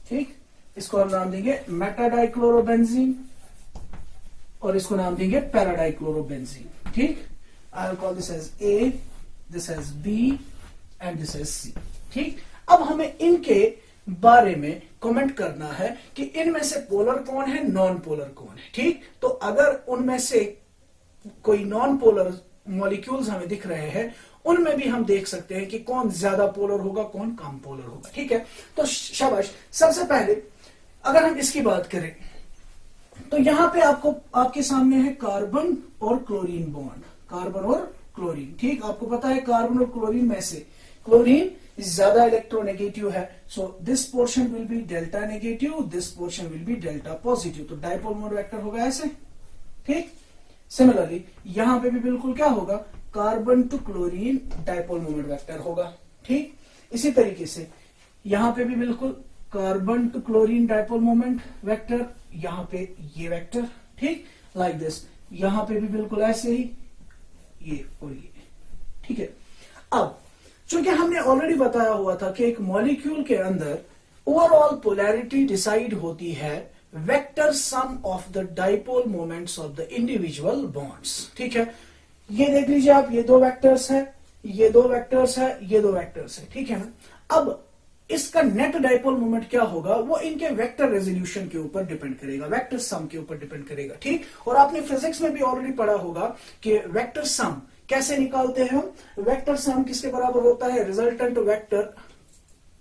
A: ठीक। इसको हम नाम देंगे मेटाडाइक्लोरोबेंजीन और इसको नाम देंगे पैराडाइक्लोरोबेंजीन। ठीक, I will call this as A, this as B and this as C. ठीक, अब हमें इनके बारे में कमेंट करना है कि इनमें से पोलर कौन है, नॉन पोलर कौन है। ठीक, तो अगर उनमें से कोई नॉन पोलर मॉलिक्यूल्स हमें दिख रहे हैं, उनमें भी हम देख सकते हैं कि कौन ज्यादा पोलर होगा, कौन कम पोलर होगा। ठीक है, तो शाबाश। सबसे पहले अगर हम इसकी बात करें तो यहां पे आपके सामने है कार्बन और क्लोरीन बॉन्ड, कार्बन और क्लोरीन। ठीक, आपको पता है कार्बन और क्लोरीन में से क्लोरीन ज्यादा इलेक्ट्रोनेगेटिव है, so this portion will be delta negative, this portion will be delta positive, तो डाइपोल मोमेंट वेक्टर होगा ऐसे। ठीक, सिमिलरली यहां पे भी बिल्कुल क्या होगा, carbon to chlorine dipole moment vector होगा। ठीक, इसी तरीके से यहां पे भी बिल्कुल carbon to chlorine dipole moment vector, यहां पे ये वेक्टर। ठीक, लाइक दिस, यहां पे भी बिल्कुल ऐसे ही ये और ये। ठीक है, अब चूंकि हमने ऑलरेडी बताया हुआ था कि एक मॉलिक्यूल के अंदर ओवरऑल पोलैरिटी डिसाइड होती है vector sum of the dipole moments of the individual bonds. ठीक है, ये देख लीजिए आप, ये दो वेक्टर्स है, ये दो वेक्टर्स है, ये दो वेक्टर्स है। ठीक है ना, अब इसका नेट डाइपोल मोमेंट क्या होगा, वो इनके वेक्टर रेजोल्यूशन के ऊपर डिपेंड करेगा, वेक्टर सम के ऊपर डिपेंड करेगा। ठीक, और आपने फिजिक्स में भी ऑलरेडी पढ़ा होगा कि वेक्टर सम कैसे निकालते हैं हम। वेक्टर सम किसके बराबर होता है, रिजल्टेंट वेक्टर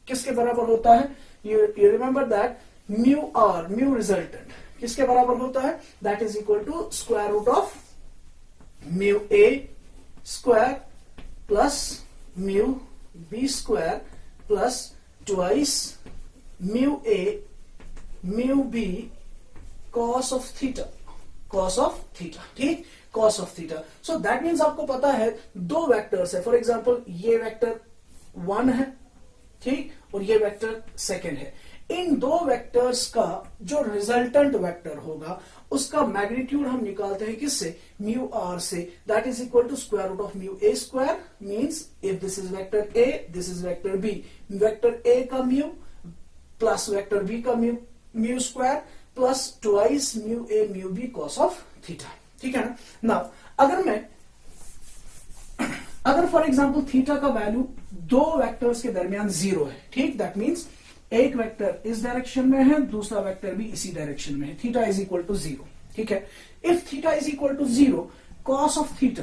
A: किसके बराबर होता है, you remember that mu R, mu resultant किसके बराबर होता है, that is equal to square root of mu A square plus mu B square plus twice mu A mu B cos of theta, cos of theta. ठीक, cos of theta. So that means आपको पता है दो वेक्टर्स है, फॉर एग्जांपल ये वेक्टर 1 है, ठीक, और ये वेक्टर सेकंड है। इन दो वेक्टर्स का जो रिजल्टेंट वेक्टर होगा उसका मैग्नीट्यूड हम निकालते हैं किससे, म्यू आर से, that is equal to square root of mu A square, means if this is vector A, this is vector B, vector A का म्यू प्लस वेक्टर बी का mu square plus twice mu A mu B cos of theta. ठीक है ना, नाउ अगर फॉर एग्जांपल थीटा का वैल्यू दो वेक्टर्स के दरमियान 0 है, ठीक, दैट मीन्स एक वेक्टर इस डायरेक्शन में है, दूसरा वेक्टर भी इसी डायरेक्शन में है, थीटा इज इक्वल टू 0। ठीक है, if theta is equal to 0, cos of theta,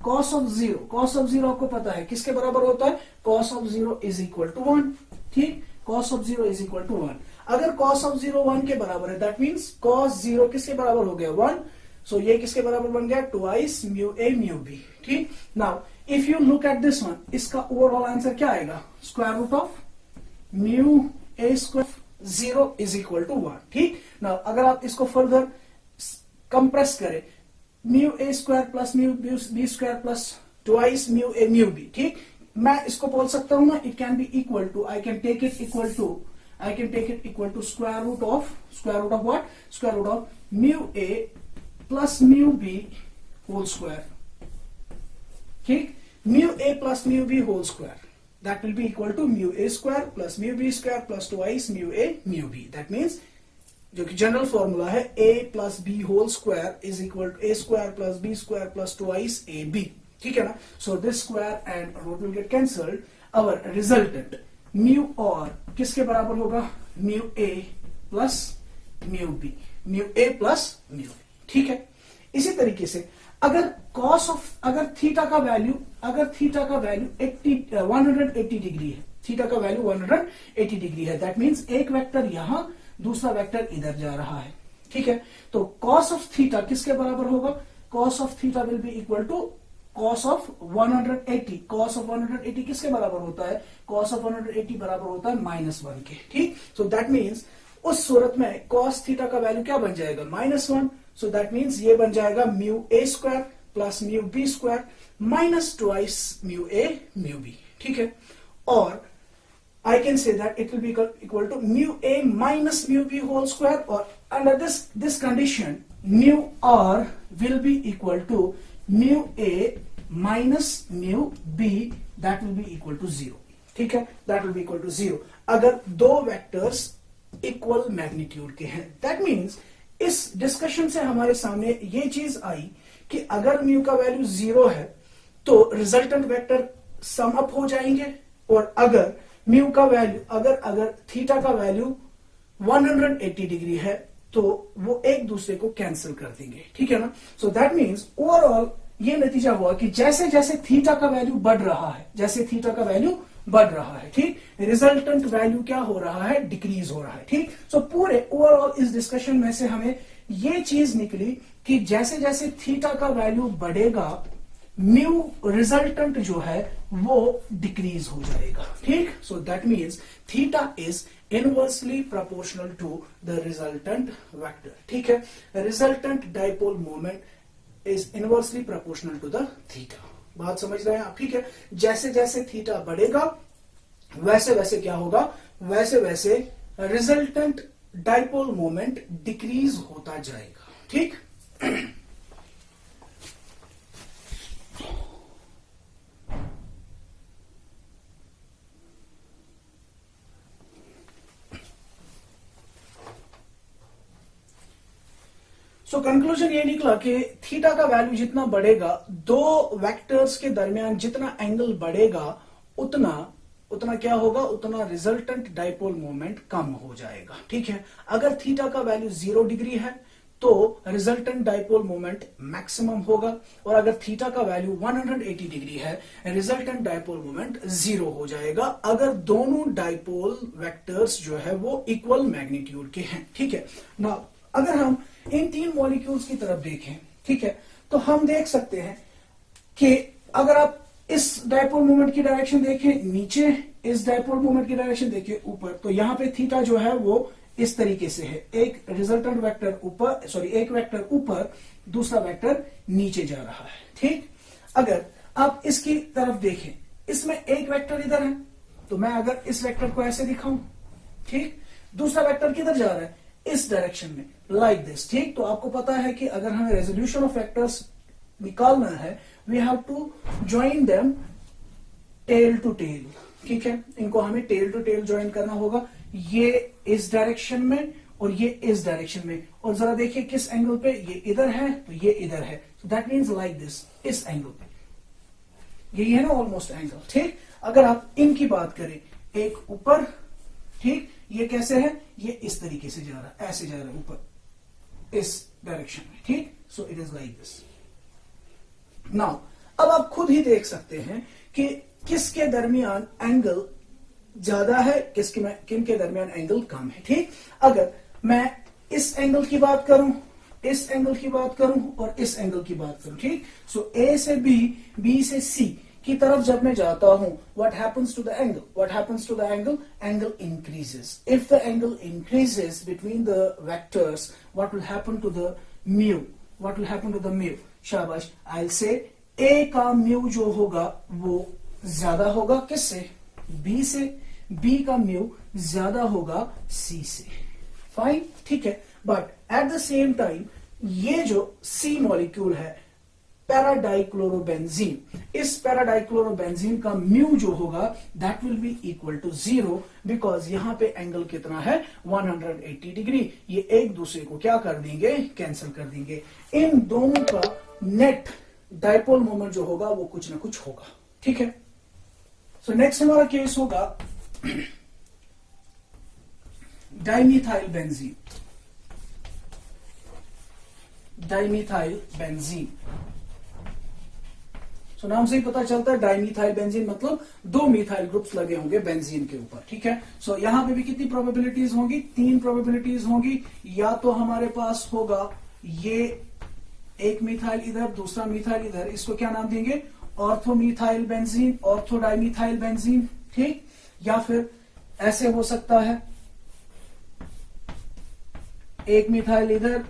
A: cos of 0 आपको पता है किसके बराबर होता है, cos of 0 is equal to 1। ठीक, cos of 0 is equal to 1। अगर कॉस ऑफ 0 1 के बराबर है, दैट मीन्स कॉस 0 किसके बराबर हो गया, 1। सो ये किसके बराबर बन गया, twice mu A mu B. ठीक, now if you look at this one, इसका ओवरऑल आंसर क्या आएगा, square root of mu A square 0 is equal to 1। ठीक, नाउ अगर आप इसको फर्दर कंप्रेस करें, mu A square plus mu B square plus twice mu A mu B. ठीक, मैं इसको बोल सकता हूं ना, it can be equal to, I can take it equal to square root of what, square root of mu A plus mu B whole square. ठीक, mu A plus mu B whole square, that will be equal to mu a square plus mu b square plus twice mu a mu b. That means जो कि जनरल फॉर्मूला है, a plus b whole square is equal to a square plus b square plus twice ab. ठीक है ना, so this square and root will get cancelled. Our resultant mu और किसके बराबर होगा, mu a plus mu b, mu a plus mu b. ठीक है, इसी तरीके से अगर थीटा का वैल्यू 180 डिग्री है, थीटा का वैल्यू 180 डिग्री है, दैट मीन्स एक वेक्टर यहां, दूसरा वेक्टर इधर जा रहा है। ठीक है, तो कॉस ऑफ थीटा किसके बराबर होगा, cos of theta will be equal to cos of 180। Cos of 180 किसके बराबर होता है, कॉस ऑफ 180 बराबर होता है -1 के। ठीक, सो दैट मीन्स उस सूरत में कॉस थीटा का वैल्यू क्या बन जाएगा, -1। सो दैट मीन्स ये बन जाएगा mu A square plus mu B square minus twice mu A mu B. ठीक है, और I can say that it will be equal to mu a minus mu b whole square, or under this condition mu r will be equal to mu a minus mu b, that will be equal to 0. ठीक है, that will be equal to 0 अगर दो वेक्टर्स इक्वल मैग्नीट्यूड के हैं। दैट मीन्स इस डिस्कशन से हमारे सामने ये चीज आई कि अगर म्यू का वैल्यू 0 है तो रिजल्टेंट वेक्टर सम अप हो जाएंगे, और अगर म्यू का वैल्यू अगर थीटा का वैल्यू 180 डिग्री है तो वो एक दूसरे को कैंसिल कर देंगे, ठीक है ना। सो दैट मीन्स ओवरऑल ये नतीजा हुआ कि जैसे जैसे थीटा का वैल्यू बढ़ रहा है, जैसे थीटा का वैल्यू बढ़ रहा है, ठीक, रिजल्टेंट वैल्यू क्या हो रहा है, डिक्रीज हो रहा है, ठीक। सो पूरे ओवरऑल इस डिस्कशन में से हमें ये चीज निकली कि जैसे जैसे थीटा का वैल्यू बढ़ेगा म्यू रिजल्टेंट जो है वो डिक्रीज हो जाएगा, ठीक। So that means theta is inversely proportional to the resultant vector, ठीक है। Resultant dipole moment is inversely proportional to the theta. बात समझ रहे हैं आप, ठीक है। जैसे जैसे थीटा बढ़ेगा वैसे वैसे क्या होगा, वैसे वैसे रिजल्टेंट डाइपोल मोमेंट डिक्रीज होता जाएगा, ठीक। सो कंक्लूजन ये निकला कि थीटा का वैल्यू जितना बढ़ेगा, दो वेक्टर्स के दरमियान जितना एंगल बढ़ेगा उतना उतना क्या होगा, उतना रिजल्टेंट डाइपोल मोमेंट कम हो जाएगा, ठीक है। अगर थीटा का वैल्यू 0 डिग्री है तो रिजल्टेंट डाइपोल मोमेंट मैक्सिमम होगा, और अगर थीटा का वैल्यू 180 डिग्री है रिजल्टेंट डाइपोल मोमेंट 0 हो जाएगा, अगर दोनों डाइपोल वेक्टर्स जो है वो इक्वल मैग्नीट्यूड के हैं, ठीक है ना। अगर हम इन तीन मॉलिक्यूल्स की तरफ देखें, ठीक है, तो हम देख सकते हैं कि अगर आप इस डाइपोल मोमेंट की डायरेक्शन देखें नीचे, इस डाइपोल मोमेंट की डायरेक्शन देखिए ऊपर, तो यहां पे थीटा जो है वो इस तरीके से है, एक रिजल्टेंट वेक्टर ऊपर, सॉरी एक वेक्टर ऊपर, दूसरा वेक्टर नीचे जा रहा है, ठीक। अगर आप इसकी तरफ देखें, इसमें एक वेक्टर इधर है, तो मैं अगर इस वेक्टर को ऐसे दिखाऊं, ठीक, दूसरा वेक्टर किधर जा रहा है, इस डायरेक्शन में, लाइक दिस, ठीक। तो आपको पता है कि अगर हमें रेजोल्यूशन ऑफ वेक्टर्स निकालना है we have to join them tail to tail, ठीक है। इनको हमें टेल टू टेल ज्वाइन करना होगा, ये इस डायरेक्शन में और ये इस डायरेक्शन में, और जरा देखिए किस एंगल पे, ये इधर है तो ये इधर है, सो दैट मीन्स लाइक दिस, इस एंगल पे, यही है ना ऑलमोस्ट एंगल, ठीक। अगर आप इनकी बात करें, एक ऊपर, ठीक, ये कैसे है, ये इस तरीके से जा रहा है, ऐसे जा रहा है ऊपर इस डायरेक्शन में, ठीक। So it is like this. Now अब आप खुद ही देख सकते हैं कि किसके दरमियान एंगल ज्यादा है, किन के दरमियान एंगल कम है, ठीक। अगर मैं इस एंगल की बात करूं, इस एंगल की बात करूं और इस एंगल की बात करूं, ठीक। सो ए से बी, बी से सी की तरफ जब मैं जाता हूं, what happens to the angle? What happens to the angle? Angle increases. If the angle increases between the vectors, what will happen to the mu? What will happen to the mu? शाबाश, I'll say A का mu जो होगा वो ज्यादा होगा किससे, B से, B का mu ज्यादा होगा C से, फाइन, ठीक है। But at the same time ये जो C मॉलिक्यूल है पैराडाइक्लोरोबेंजीन, इस पैराडाइक्लोरोबेंजीन का म्यू जो होगा that will be equal to 0, because यहां पे एंगल कितना है 180 डिग्री, ये एक दूसरे को क्या कर देंगे, कैंसिल कर देंगे। इन दोनों का नेट डाइपोल मोमेंट जो होगा वो कुछ ना कुछ होगा, ठीक है। सो नेक्स्ट हमारा केस होगा डाइमीथाइल बेंजीन, डाइमीथाइल बेंजीन। सो नाम से ही पता चलता है डाइमीथाइल बेंजीन मतलब दो मिथाइल ग्रुप्स लगे होंगे बेंजीन के ऊपर, ठीक है। सो यहां पे भी कितनी प्रोबेबिलिटीज होंगी, 3 प्रोबेबिलिटीज होंगी। या तो हमारे पास होगा ये एक मिथाइल इधर, दूसरा मिथाइल इधर, इसको क्या नाम देंगे, ऑर्थोमिथाइल बेंजीन, ऑर्थो डाइमीथाइल बेंजीन, ठीक। या फिर ऐसे हो सकता है एक मिथाइल इधर,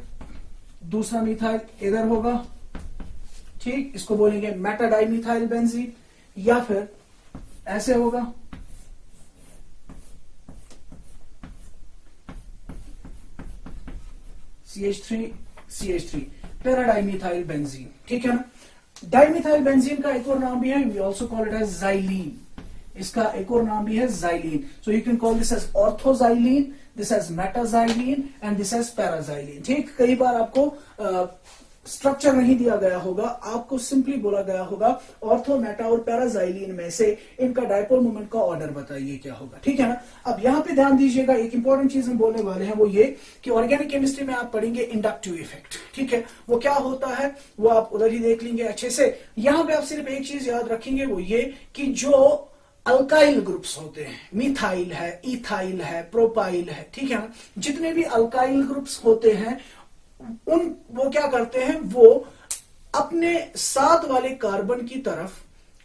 A: दूसरा मिथाइल इधर होगा, ठीक, इसको बोलेंगे मेटाडाइमिथाइल बेंजीन। या फिर ऐसे होगा, CH3 पैराडाइमिथाइल बेंजीन, ठीक है ना। डाइमिथाइल बेंजीन का एक और नाम भी है, we also call it as xylene. इसका एक और नाम भी है xylene. So you can call this as orthoxylene, this as metaxylene and this as paraxylene. ठीक, कई बार आपको स्ट्रक्चर नहीं दिया गया होगा, आपको सिंपली बोला गया होगा ऑर्थो, मेटा और पैराजाइलिन में से इनका डायपोल मोमेंट का ऑर्डर बताइए क्या होगा. ठीक है ना. अब यहां पे ध्यान दीजिएगा, एक इंपॉर्टेंट चीज हम बोलने वाले हैं वो ये कि ऑर्गेनिक केमिस्ट्री में आप पढ़ेंगे इंडक्टिव इफेक्ट. ठीक है, वो क्या होता है वो आप उधर ही देख लेंगे अच्छे से. यहां पे आप सिर्फ एक चीज याद रखेंगे वो ये कि जो अल्काइल ग्रुप्स होते हैं, मिथाइल है, इथाइल है, प्रोपाइल है, ठीक है ना, जितने भी अल्काइल ग्रुप्स होते हैं वो क्या करते हैं, वो अपने साथ वाले कार्बन की तरफ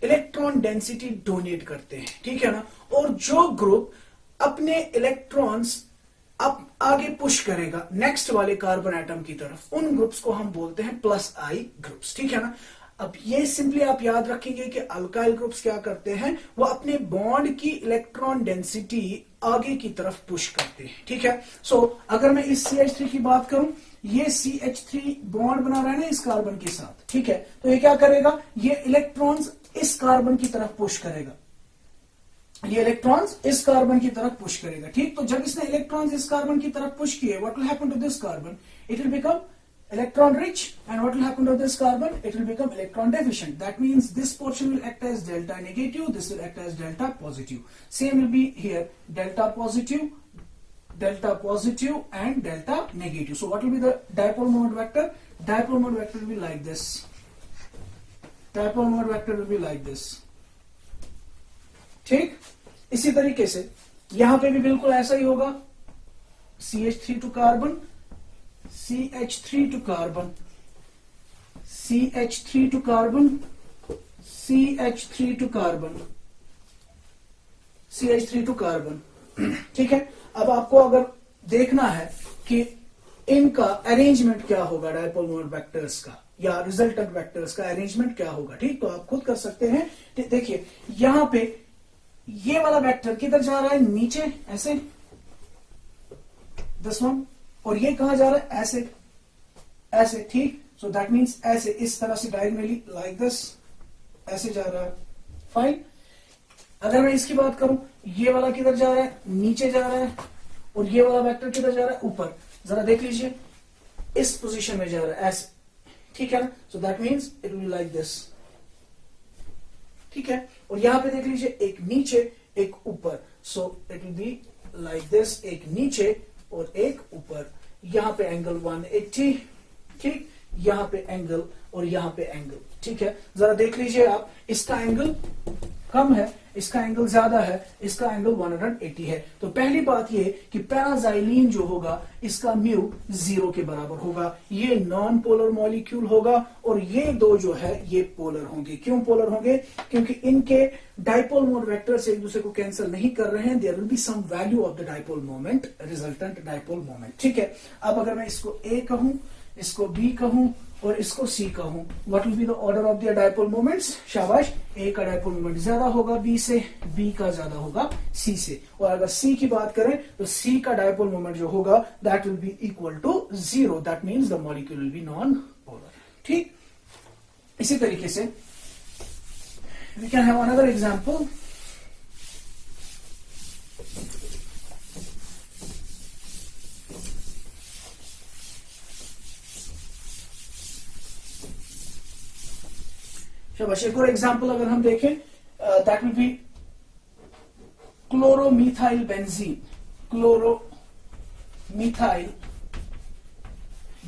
A: इलेक्ट्रॉन डेंसिटी डोनेट करते हैं. ठीक है ना. और जो ग्रुप अपने इलेक्ट्रॉन्स अब आगे पुश करेगा नेक्स्ट वाले कार्बन एटम की तरफ, उन ग्रुप्स को हम बोलते हैं प्लस आई ग्रुप्स. ठीक है ना. अब ये सिंपली आप याद रखेंगे कि अल्काइल ग्रुप्स क्या करते हैं, वो अपने बॉन्ड की इलेक्ट्रॉन डेंसिटी आगे की तरफ पुश करते हैं. ठीक है. सो अगर मैं इस CH3 की बात करूं, ये CH3 बॉन्ड बना रहा है ना इस कार्बन के साथ. ठीक है. तो ये क्या करेगा, ये इलेक्ट्रॉन्स इस कार्बन की तरफ पुश करेगा, ये इलेक्ट्रॉन्स इस कार्बन की तरफ पुश करेगा. ठीक. तो जब इसने इलेक्ट्रॉन्स इस कार्बन की तरफ पुश किए, what will happen to this carbon, it will become electron rich, and what will happen to this carbon, it will become electron deficient. That means this portion will act as delta negative, this will act as delta positive. Same will be here, delta positive and delta negative. So what will be the dipole moment vector? Dipole moment vector will be like this. Dipole moment vector will be like this. ठीक. इसी तरीके से यहां पे भी बिल्कुल ऐसा ही होगा. CH3 to carbon, CH3 to carbon, CH3 to carbon, CH3 to carbon, CH3 to carbon. ठीक है. अब आपको अगर देखना है कि इनका अरेंजमेंट क्या होगा डायपोल मोमेंट वेक्टर्स का या रिजल्टेंट वेक्टर्स का अरेंजमेंट क्या होगा. ठीक. तो आप खुद कर सकते हैं. देखिए यहां पे ये वाला वेक्टर किधर जा रहा है, नीचे ऐसे, दिस वन, और ये कहां जा रहा है, ऐसे ऐसे. ठीक. सो दैट मीन्स ऐसे, इस तरह से डायगोनली लाइक दिस ऐसे जा रहा है. फाइन. अगर मैं इसकी बात करूं, ये वाला किधर जा रहा है, नीचे जा रहा है, और ये वाला वेक्टर किधर जा रहा है, ऊपर. जरा देख लीजिए, इस पोजीशन में जा रहा है ऐसे. ठीक है ना. So that means it will be like this. ठीक है. और यहां पे देख लीजिए, एक नीचे एक ऊपर. So it will be like this, एक नीचे और एक ऊपर. यहां पे एंगल 180. ठीक. यहां पे एंगल और यहां पे एंगल. ठीक है. जरा देख लीजिए आप, इसका एंगल कम है, इसका एंगल ज्यादा है, इसका एंगल 180 है. तो पहली बात ये कि पैराजाइलिन जो होगा इसका म्यू 0 के बराबर होगा. ये नॉन पोलर मॉलिक्यूल होगा और ये दो जो है ये पोलर होंगे. क्यों पोलर होंगे? क्योंकि इनके डायपोल मोमेंट वेक्टर्स एक दूसरे को कैंसिल नहीं कर रहे हैं. There will be some value of the dipole moment, resultant dipole moment. ठीक है. अब अगर मैं इसको A कहूं, इसको B कहूं और इसको C कहूं, what will be the order of the dipole moments? शाबाश. A का डायपोल मोमेंट ज्यादा होगा B से, B का ज्यादा होगा C से. और अगर C की बात करें तो C का डायपोल मोमेंट जो होगा that will be equal to 0. That means the molecule will be non polar. ठीक. इसी तरीके से we can have another example. शाबाश. एक और एग्जांपल अगर हम देखें, that will be chloromethyl benzene. Chloromethyl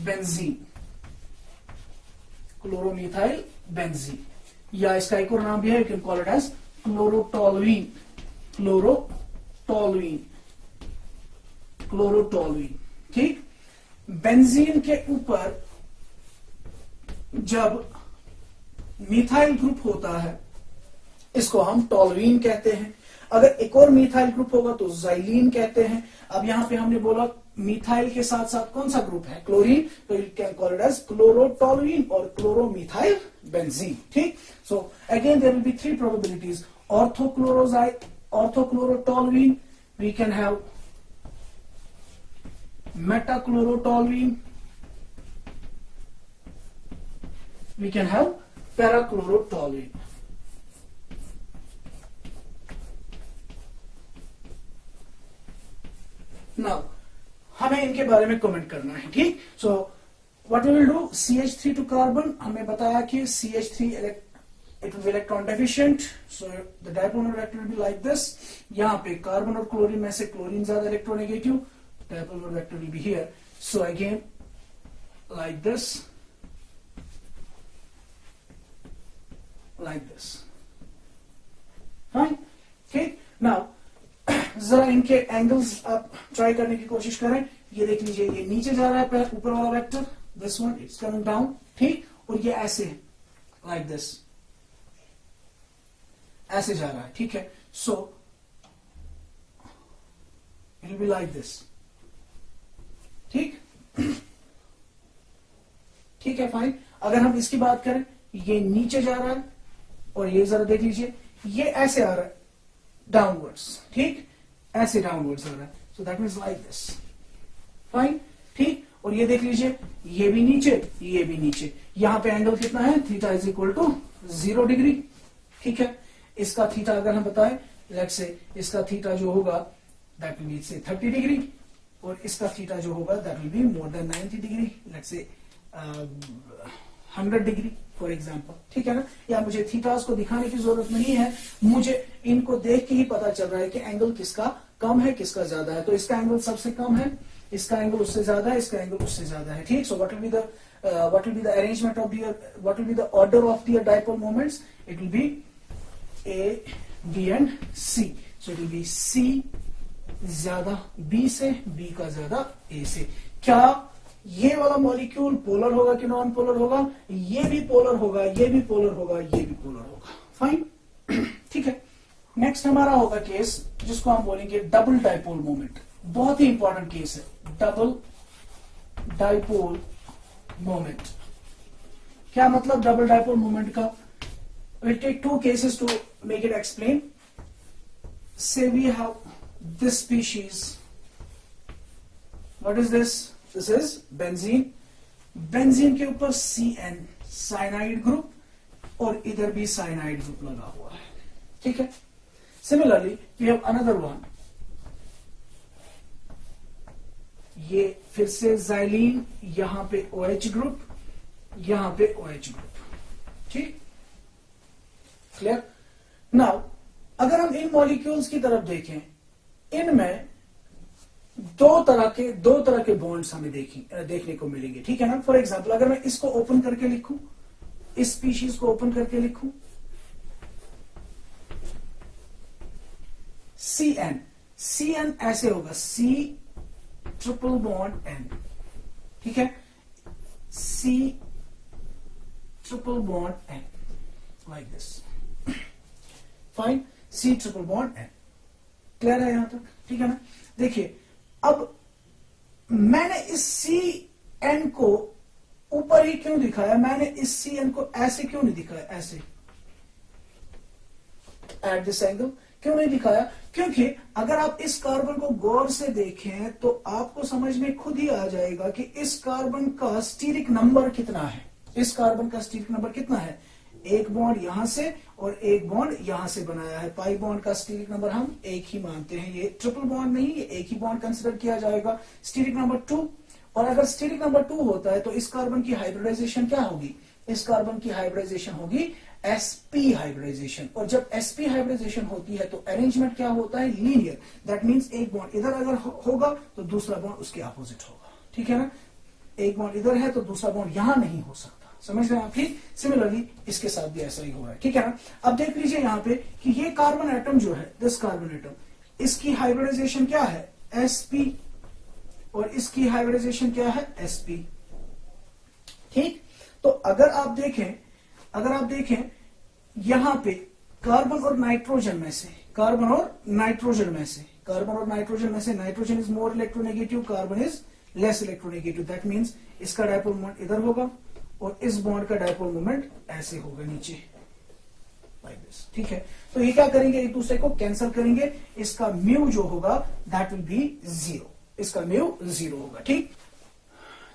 A: benzene, chloromethyl benzene, या इसका एक और नाम भी है, you can call it as chlorotoluene. Chlorotoluene, chlorotoluene. ठीक. बेंजीन के ऊपर जब मिथाइल ग्रुप होता है इसको हम टोलुइन कहते हैं. अगर एक और मिथाइल ग्रुप होगा तो जाइलीन कहते हैं. अब यहां पे हमने बोला मिथाइल के साथ साथ कौन सा ग्रुप है, क्लोरीन, तो you can call it as chlorotoluene और क्लोरोमिथाइल बेंजीन. ठीक. So again there will be 3 probabilities. Orthochlorotoluene, we can have metachlorotoluene, we can have parachlorotoluene. Now हमें इनके बारे में कमेंट करना है, ठीक। So what we will do, CH3 to carbon, हमें बताया कि CH3 it will be electron deficient, so the dipole moment vector will be like this. यहाँ पे कार्बन और क्लोरीन में से क्लोरीन ज्यादा electronegative, dipole moment vector will be here. So again like this, like this. Fine. Okay. Now जरा इनके एंगल्स आप ट्राई करने की कोशिश करें। ये देख लीजिए, ये नीचे जा रहा है ऊपर वाला vector, this one it's coming down, ठीक, और ये ऐसे लाइक दिस ऐसे जा रहा है, ठीक है। So it will be like this, ठीक, ठीक है, फाइन। अगर हम इसकी बात करें, ये नीचे जा रहा है और ये जरा देख लीजिए, ये ऐसे आ रहा है डाउनवर्ड्स, ठीक, ऐसे डाउनवर्ड्स आ रहा है, सो that means like this, fine, ठीक। और ये देख लीजिए, ये भी नीचे, ये भी नीचे, यहां पे एंगल कितना है, theta is equal to 0 degree, ठीक है। इसका थीटा अगर हम बताएं, लेट्स से इसका थीटा जो होगा दैट विल बी से 30 डिग्री, और इसका थीटा जो होगा that will be more than 90 degree, let's say 100 degree for example, ठीक है ना। या मुझे थीटास को दिखाने की जरूरत नहीं है, मुझे इनको देख के ही पता चल रहा है कि एंगल किसका कम है, किसका ज्यादा है। तो इसका एंगल सबसे कम है, इसका एंगल उससे ज्यादा है, इसका एंगल उससे ज्यादा है, ठीक। So what will be the arrangement of their, what will be the order of their dipole moments, it will be A, B and C. So it will be C ज्यादा B से, B का ज्यादा A से। क्या ये वाला मॉलिक्यूल पोलर होगा कि नॉन पोलर होगा? ये भी पोलर होगा, ये भी पोलर होगा, ये भी पोलर होगा, फाइन, ठीक है। नेक्स्ट हमारा होगा केस जिसको हम बोलेंगे डबल डाइपोल मोमेंट। बहुत ही इंपॉर्टेंट केस है डबल डाइपोल मोमेंट। क्या मतलब डबल डाइपोल मोमेंट का? We'll take two cases to make it explain. Say we have this species. What is this? This is benzene. Benzene के ऊपर CN cyanide group और इधर भी cyanide group लगा हुआ है, ठीक है। Similarly, we have another one. ये फिर से xylene, यहां पे OH group, यहां पे OH group, ठीक, क्लियर। नाउ अगर हम इन मॉलिक्यूल्स की तरफ देखें, इनमें दो तरह के बॉन्ड्स हमें देखने को मिलेंगे, ठीक है ना। फॉर एग्जांपल अगर मैं इसको ओपन करके लिखूं, इस स्पीशीज को ओपन करके लिखूं, CN ऐसे होगा, C ट्रिपल बॉन्ड N, ठीक है, C triple bond N like this, fine, C triple bond N, clear है यहां तक, ठीक है ना। देखिए अब मैंने इस CN को ऊपर ही क्यों दिखाया, मैंने इस CN को ऐसे क्यों नहीं दिखाया, ऐसे एट दिस एंगल क्यों नहीं दिखाया? क्योंकि अगर आप इस कार्बन को गौर से देखें तो आपको समझ में खुद ही आ जाएगा कि इस कार्बन का स्टीरिक नंबर कितना है। इस कार्बन का स्टीरिक नंबर कितना है? एक बॉन्ड यहां से और एक बॉन्ड यहां से बनाया है। पाई बॉन्ड का स्टीरिक नंबर हम एक ही मानते हैं, ये ट्रिपल बॉन्ड नहीं, ये एक ही बॉन्ड कंसिडर किया जाएगा। स्टीरिक नंबर 2, और अगर स्टीरिक नंबर 2 होता है तो इस कार्बन की हाइब्रिडाइजेशन क्या होगी? इस कार्बन की हाइब्रिडाइजेशन होगी sp हाइब्रिडाइजेशन, और जब sp हाइब्रिडाइजेशन होती है तो अरेंजमेंट क्या होता है? लीनियर। दैट मींस एक बॉन्ड इधर अगर होगा तो दूसरा बॉन्ड उसके अपोजिट होगा, ठीक है ना। एक बॉन्ड इधर है तो दूसरा बॉन्ड यहां नहीं हो सकता, समझ रहे हैं आप? ठीक, सिमिलरली इसके साथ भी ऐसा ही हो रहा है, ठीक है ना। अब देख लीजिए यहां पे कि ये कार्बन एटम जो है, दिस कार्बन एटम, इसकी हाइब्रिडाइजेशन क्या है? sp, और इसकी हाइब्रिडाइजेशन क्या है? sp, ठीक। तो अगर आप देखें यहां पे कार्बन और नाइट्रोजन में से, nitrogen is more electronegative, carbon is less electronegative. That means इसका डायपोल मोमेंट इधर होगा और इस बॉन्ड का डायपोल मोमेंट ऐसे होगा नीचे, लाइक दिस, ठीक है। तो ये क्या करेंगे? एक दूसरे को कैंसिल करेंगे। इसका म्यू जो होगा दैट विल बी 0, इसका म्यू 0 होगा, ठीक।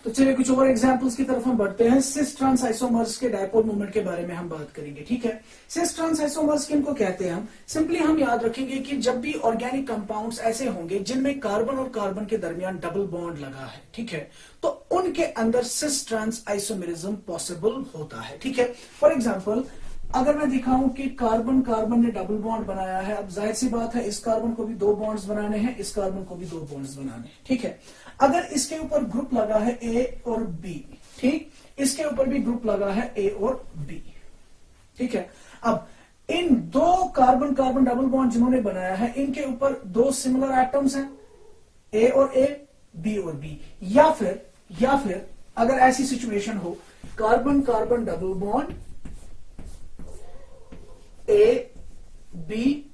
A: तो चलिए कुछ और एग्जांपल्स की तरफ हम बढ़ते हैं। सिस ट्रांस आइसोमर्स के डायपोल मोमेंट के बारे में हम बात करेंगे, ठीक है। सिस ट्रांस आइसोमर्स किनको कहते हैं? हम सिंपली हम याद रखेंगे कि जब भी ऑर्गेनिक कंपाउंड्स ऐसे होंगे जिनमें कार्बन और कार्बन के दरमियान डबल बॉन्ड लगा है, ठीक है, तो उनके अंदर सिस ट्रांस आइसोमेरिज्म पॉसिबल होता है, ठीक है। फॉर एग्जाम्पल अगर मैं दिखाऊं कि कार्बन कार्बन ने डबल बॉन्ड बनाया है, अब जाहिर सी बात है इस कार्बन को भी दो बॉन्ड्स बनाने हैं, इस कार्बन को भी दो बॉन्ड्स बनाने हैं, ठीक है। अगर इसके ऊपर ग्रुप लगा है ए और बी, ठीक, इसके ऊपर भी ग्रुप लगा है ए और बी, ठीक है। अब इन दो कार्बन कार्बन डबल बॉन्ड जिन्होंने बनाया है, इनके ऊपर दो सिमिलर एटम्स हैं, ए और ए, बी और बी, या फिर अगर ऐसी सिचुएशन हो carbon carbon double bond A B,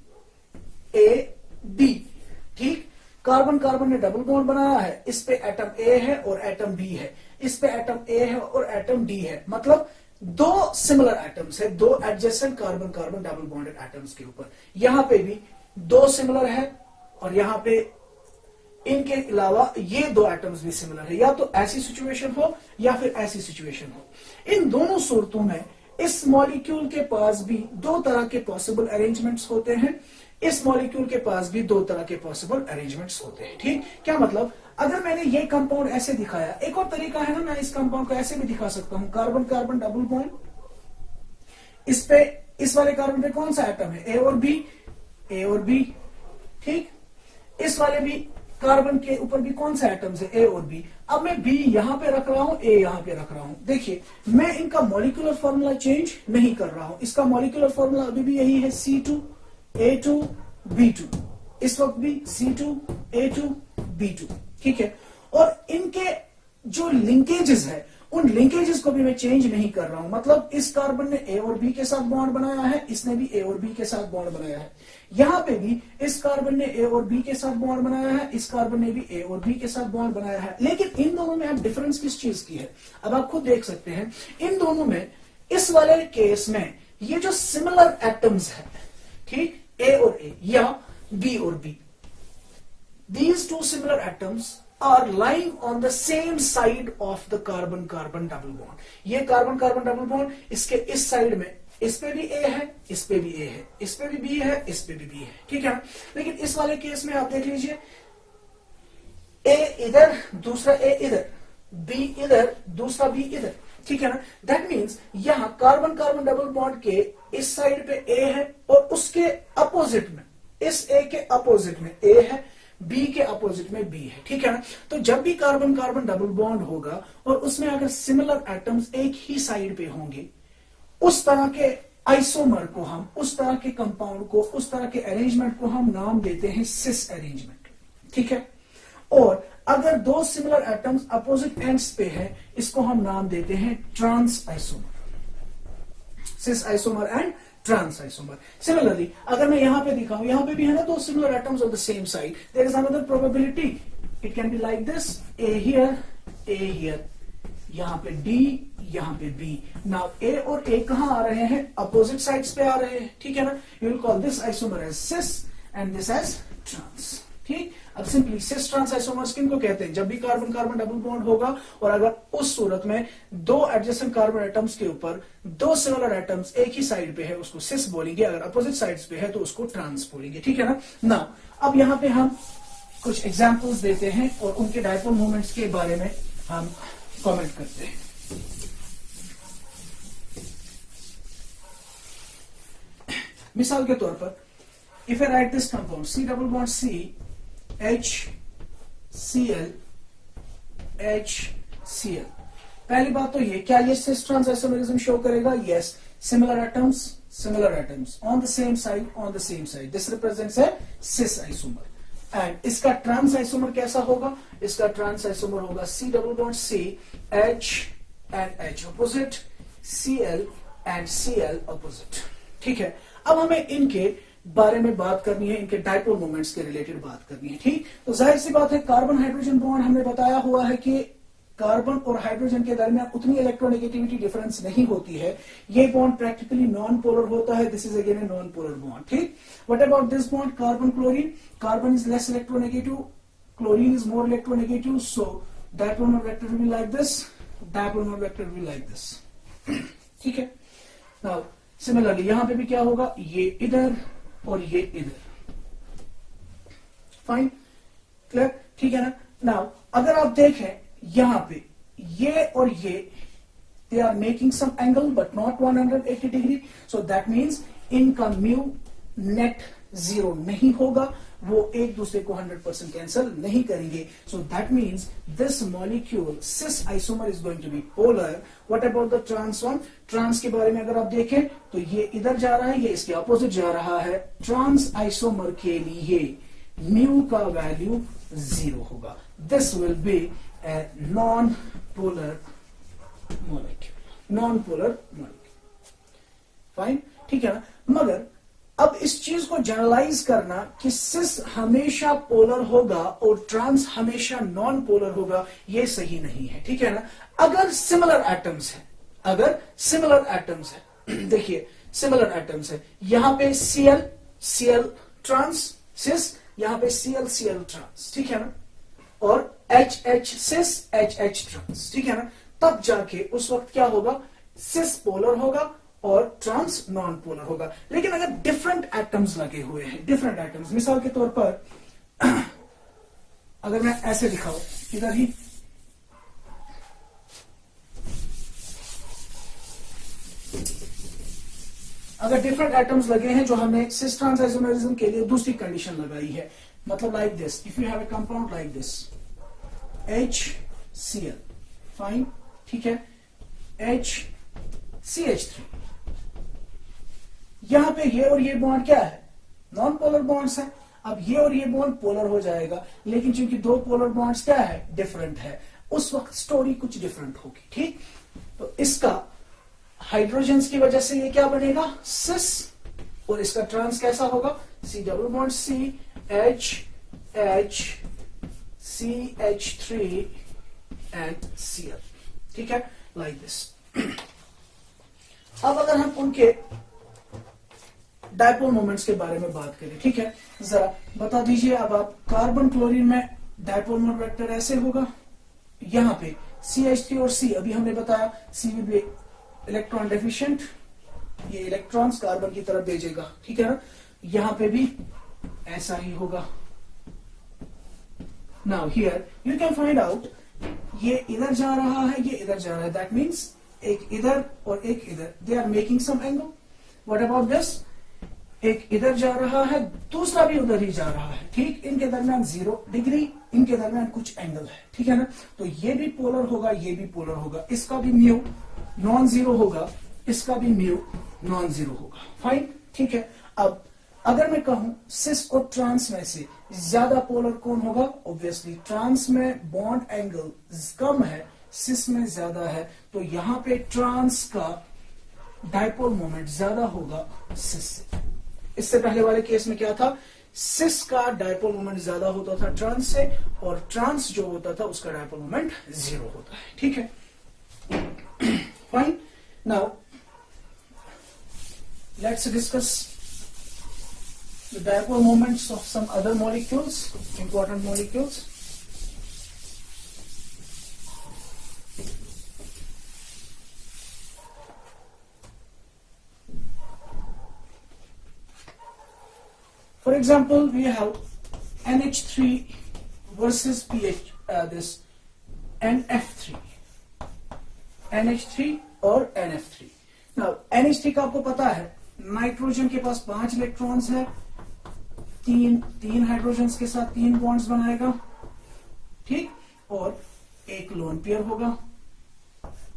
A: ठीक। कार्बन कार्बन ने डबल बॉन्ड बनाया है, इस पे एटम ए है और एटम बी है, इस पे एटम ए है और एटम डी है, मतलब दो सिमिलर एटम्स है, दो adjacent carbon carbon double bonded atoms के ऊपर। यहां पे भी दो सिमिलर है और यहां पे इनके अलावा ये दो एटम्स भी सिमिलर है। या तो ऐसी सिचुएशन हो या फिर ऐसी सिचुएशन हो। इन दोनों सूरतों में इस मॉलिक्यूल के पास भी दो तरह के पॉसिबल अरेंजमेंट्स होते हैं, इस मॉलिक्यूल के पास भी दो तरह के पॉसिबल अरेंजमेंट्स होते हैं, ठीक। क्या मतलब? अगर मैंने ये कंपाउंड ऐसे दिखाया, एक और तरीका है ना, मैं इस कंपाउंड को ऐसे भी दिखा सकता हूं, कार्बन कार्बन डबल बॉन्ड, इस पे इस वाले कार्बन पे कौन सा एटम है? ए और बी, ठीक। इस वाले भी कार्बन के ऊपर भी कौन सा एटम्स है? ए और बी। अब मैं बी यहां पे रख रहा हूं, ए यहां पे रख रहा हूं। देखिए मैं इनका मॉलिक्यूलर फॉर्मूला चेंज नहीं कर रहा हूं, इसका मॉलिक्यूलर फॉर्मूला अभी भी यही है, C2A2B2, इस वक्त भी C2A2B2, ठीक है। और इनके जो लिंकेजेस है, उन लिंकेजेस को भी मैं चेंज नहीं कर रहा हूं, मतलब इस कार्बन ने ए और बी के साथ बॉन्ड बनाया है, इसने भी ए और बी के साथ बॉन्ड बनाया है, यहां पे भी इस कार्बन ने ए और बी के साथ बॉन्ड बनाया है, इस कार्बन ने भी ए और बी के साथ बॉन्ड बनाया है। लेकिन इन दोनों में अब डिफरेंस किस चीज की है? अब आप खुद देख सकते हैं, इन दोनों में इस वाले केस में ये जो सिमिलर एटम्स है, ठीक, ए और ए या बी और B, these two similar atoms are lying on the same side of the carbon carbon double bond। ये कार्बन कार्बन डबल बॉन्ड इसके इस साइड में, इस पे भी ए है, इस पे भी ए है, इस पे भी बी है, इस पे भी बी है, ठीक है। लेकिन इस वाले केस में आप देख लीजिए, ए इधर, दूसरा ए इधर, बी इधर, दूसरा बी इधर, ठीक है ना। दैट मीन्स यहां कार्बन कार्बन डबल बॉन्ड के इस साइड पे ए है और उसके अपोजिट में, इस ए के अपोजिट में ए है, बी के अपोजिट में बी है, ठीक है ना। तो जब भी कार्बन कार्बन डबल बॉन्ड होगा और उसमें अगर सिमिलर एटम्स एक ही साइड पे होंगे, उस तरह के आइसोमर को हम, उस तरह के कंपाउंड को, उस तरह के अरेंजमेंट को हम नाम देते हैं सिस अरेंजमेंट, ठीक है। और अगर दो सिमिलर एटम्स अपोजिट एंड्स पे है, इसको हम नाम देते हैं trans isomer, cis isomer and trans isomer. Similarly अगर मैं यहां पे दिखाऊं, यहां पे भी है ना दो similar atoms of the same side, there is another probability, it can be like this, A here, यहां पे डी, यहां पे बी। नाउ ए और ए कहां आ रहे हैं? अपोजिट साइड्स पे आ रहे हैं, ठीक है ना। You will call this isomer as cis and this as trans, ठीक। अब सिंपली सिस ट्रांस आइसोमर्स किनको कहते हैं? जब भी कार्बन कार्बन डबल बॉन्ड होगा और अगर उस सूरत में दो एडजेसेंट कार्बन एटम्स के ऊपर दो सिमिलर एटम्स एक ही साइड पे है, उसको सिस बोलेंगे, अगर अपोजिट साइड्स पे है तो उसको ट्रांस बोलेंगे, ठीक है ना। ना अब यहां पे हम कुछ एग्जांपल्स देते हैं और उनके डायपोल मोमेंट्स के बारे में हम कमेंट करते हैं। मिसाल के तौर पर, if I right this compound C double bond C HCl, पहली बात तो ये, क्या ये सिस ट्रांस आइसोमेरिज्म शो करेगा? Yes, similar atoms on the same side, this represents A sis isomer. And इसका ट्रांस आइसोमर कैसा होगा? इसका ट्रांस आइसोमर होगा C double bond C, H and H opposite, Cl and Cl opposite, ठीक है। अब हमें इनके बारे में बात करनी है, इनके डायपोल मोमेंट्स के रिलेटेड बात करनी है, ठीक। तो जाहिर सी बात है, कार्बन हाइड्रोजन बॉन्ड हमने बताया हुआ है कि कार्बन और हाइड्रोजन के दरमियान उतनी इलेक्ट्रोनेगेटिविटी डिफरेंस नहीं होती है, ये बॉन्ड प्रैक्टिकली नॉन पोलर होता है, this is again a non polar bond, ठीक। What about this bond carbon chlorine? Carbon is less electronegative, chlorine is more electronegative, so dipole moment vector will be like this, dipole moment vector will be like this. ठीक है। नाउ सिमिलरली यहां पे भी क्या होगा, ये इधर और ये इधर। फाइन, क्लियर, ठीक है ना। नाउ अगर आप देखें यहां पे ये और ये, they are making some angle but not 180 degree, so that means इनका म्यू नेट जीरो नहीं होगा, वो एक दूसरे को 100% कैंसिल नहीं करेंगे। So that means this molecule cis isomer is going to be polar. What about the trans one? Trans के बारे में अगर आप देखें तो ये इधर जा रहा है, ये इसके अपोजिट जा रहा है। ट्रांस आइसोमर के लिए म्यू का वैल्यू जीरो होगा। This will B A non polar molecule, non polar molecule. Fine, ठीक है ना। मगर अब इस चीज को जनरलाइज करना कि सिस हमेशा पोलर होगा और ट्रांस हमेशा नॉन पोलर होगा, ये सही नहीं है, ठीक है ना। अगर सिमिलर एटम्स है, अगर सिमिलर एटम्स है, देखिए सिमिलर एटम्स है, यहां पे Cl ट्रांस सिस, यहां पे Cl ट्रांस, ठीक है ना, और HH सिस HH ट्रांस, ठीक है ना, तब जाके उस वक्त क्या होगा, सिस पोलर होगा और ट्रांस नॉन पोलर होगा। लेकिन अगर डिफरेंट एटम्स लगे हुए हैं, डिफरेंट एटम्स, मिसाल के तौर पर अगर मैं ऐसे दिखाऊं इधर ही, अगर डिफरेंट एटम्स लगे हैं जो हमने सिस ट्रांस आइसोमेरिज्म के लिए दूसरी कंडीशन लगाई है, मतलब like this, if you have a compound like this HCl, fine, ठीक है, HCH3, यहां पे ये और ये बॉन्ड क्या है, नॉन पोलर बॉन्ड्स है। अब ये और ये बॉन्ड पोलर हो जाएगा, लेकिन चूंकि दो पोलर बॉन्ड्स क्या है, डिफरेंट है, उस वक्त स्टोरी कुछ डिफरेंट होगी, ठीक। तो इसका हाइड्रोजन्स की वजह से ये क्या बनेगा, सिस, और इसका ट्रांस कैसा होगा, C double bond C H H CH3 and Cl, ठीक है, लाइक दिस। अब अगर हम उनके डायपोल मोमेंट्स के बारे में बात करें, ठीक है, जरा बता दीजिए अब आप, कार्बन क्लोरीन में डायपोल मोमेंट वेक्टर ऐसे होगा, यहां पे CH3 और C, अभी हमने बताया C will be electron deficient, ये इलेक्ट्रॉन्स कार्बन की तरफ भेजेगा, ठीक है ना, यहां पे भी ऐसा ही होगा। Now here you can find out, ये इधर जा रहा है, ये इधर जा रहा है, दैट मीन्स एक इधर और एक इधर, they are making some angle. What about this, एक इधर जा रहा है, दूसरा भी उधर ही जा रहा है, ठीक, इनके दरमियान 0 डिग्री, इनके दरमियान कुछ एंगल है, ठीक है ना। तो ये भी पोलर होगा, ये भी पोलर होगा, इसका भी म्यू नॉन जीरो होगा, इसका भी म्यू नॉन जीरो होगा, फाइन, ठीक है। अब अगर मैं कहूं सिस और ट्रांस में से ज्यादा पोलर कौन होगा, ऑब्वियसली ट्रांस में बॉन्ड एंगल कम है, सिस में ज्यादा है, तो यहां पे ट्रांस का डायपोल मोमेंट ज्यादा होगा सिस से। इससे पहले वाले केस में क्या था, सिस का डायपोल मोमेंट ज्यादा होता था ट्रांस से, और ट्रांस जो होता था उसका डायपोल मोमेंट 0 होता है, ठीक है, fine. Now let's discuss the dipole moments of some other molecules, important molecules. For example, we have NH3 versus this NF3, NH3 और NF3. Now NH3 का आपको पता है, नाइट्रोजन के पास 5 इलेक्ट्रॉन्स है, तीन हाइड्रोजन्स के साथ 3 बॉन्ड्स बनाएगा, ठीक, और एक लोन पेयर होगा।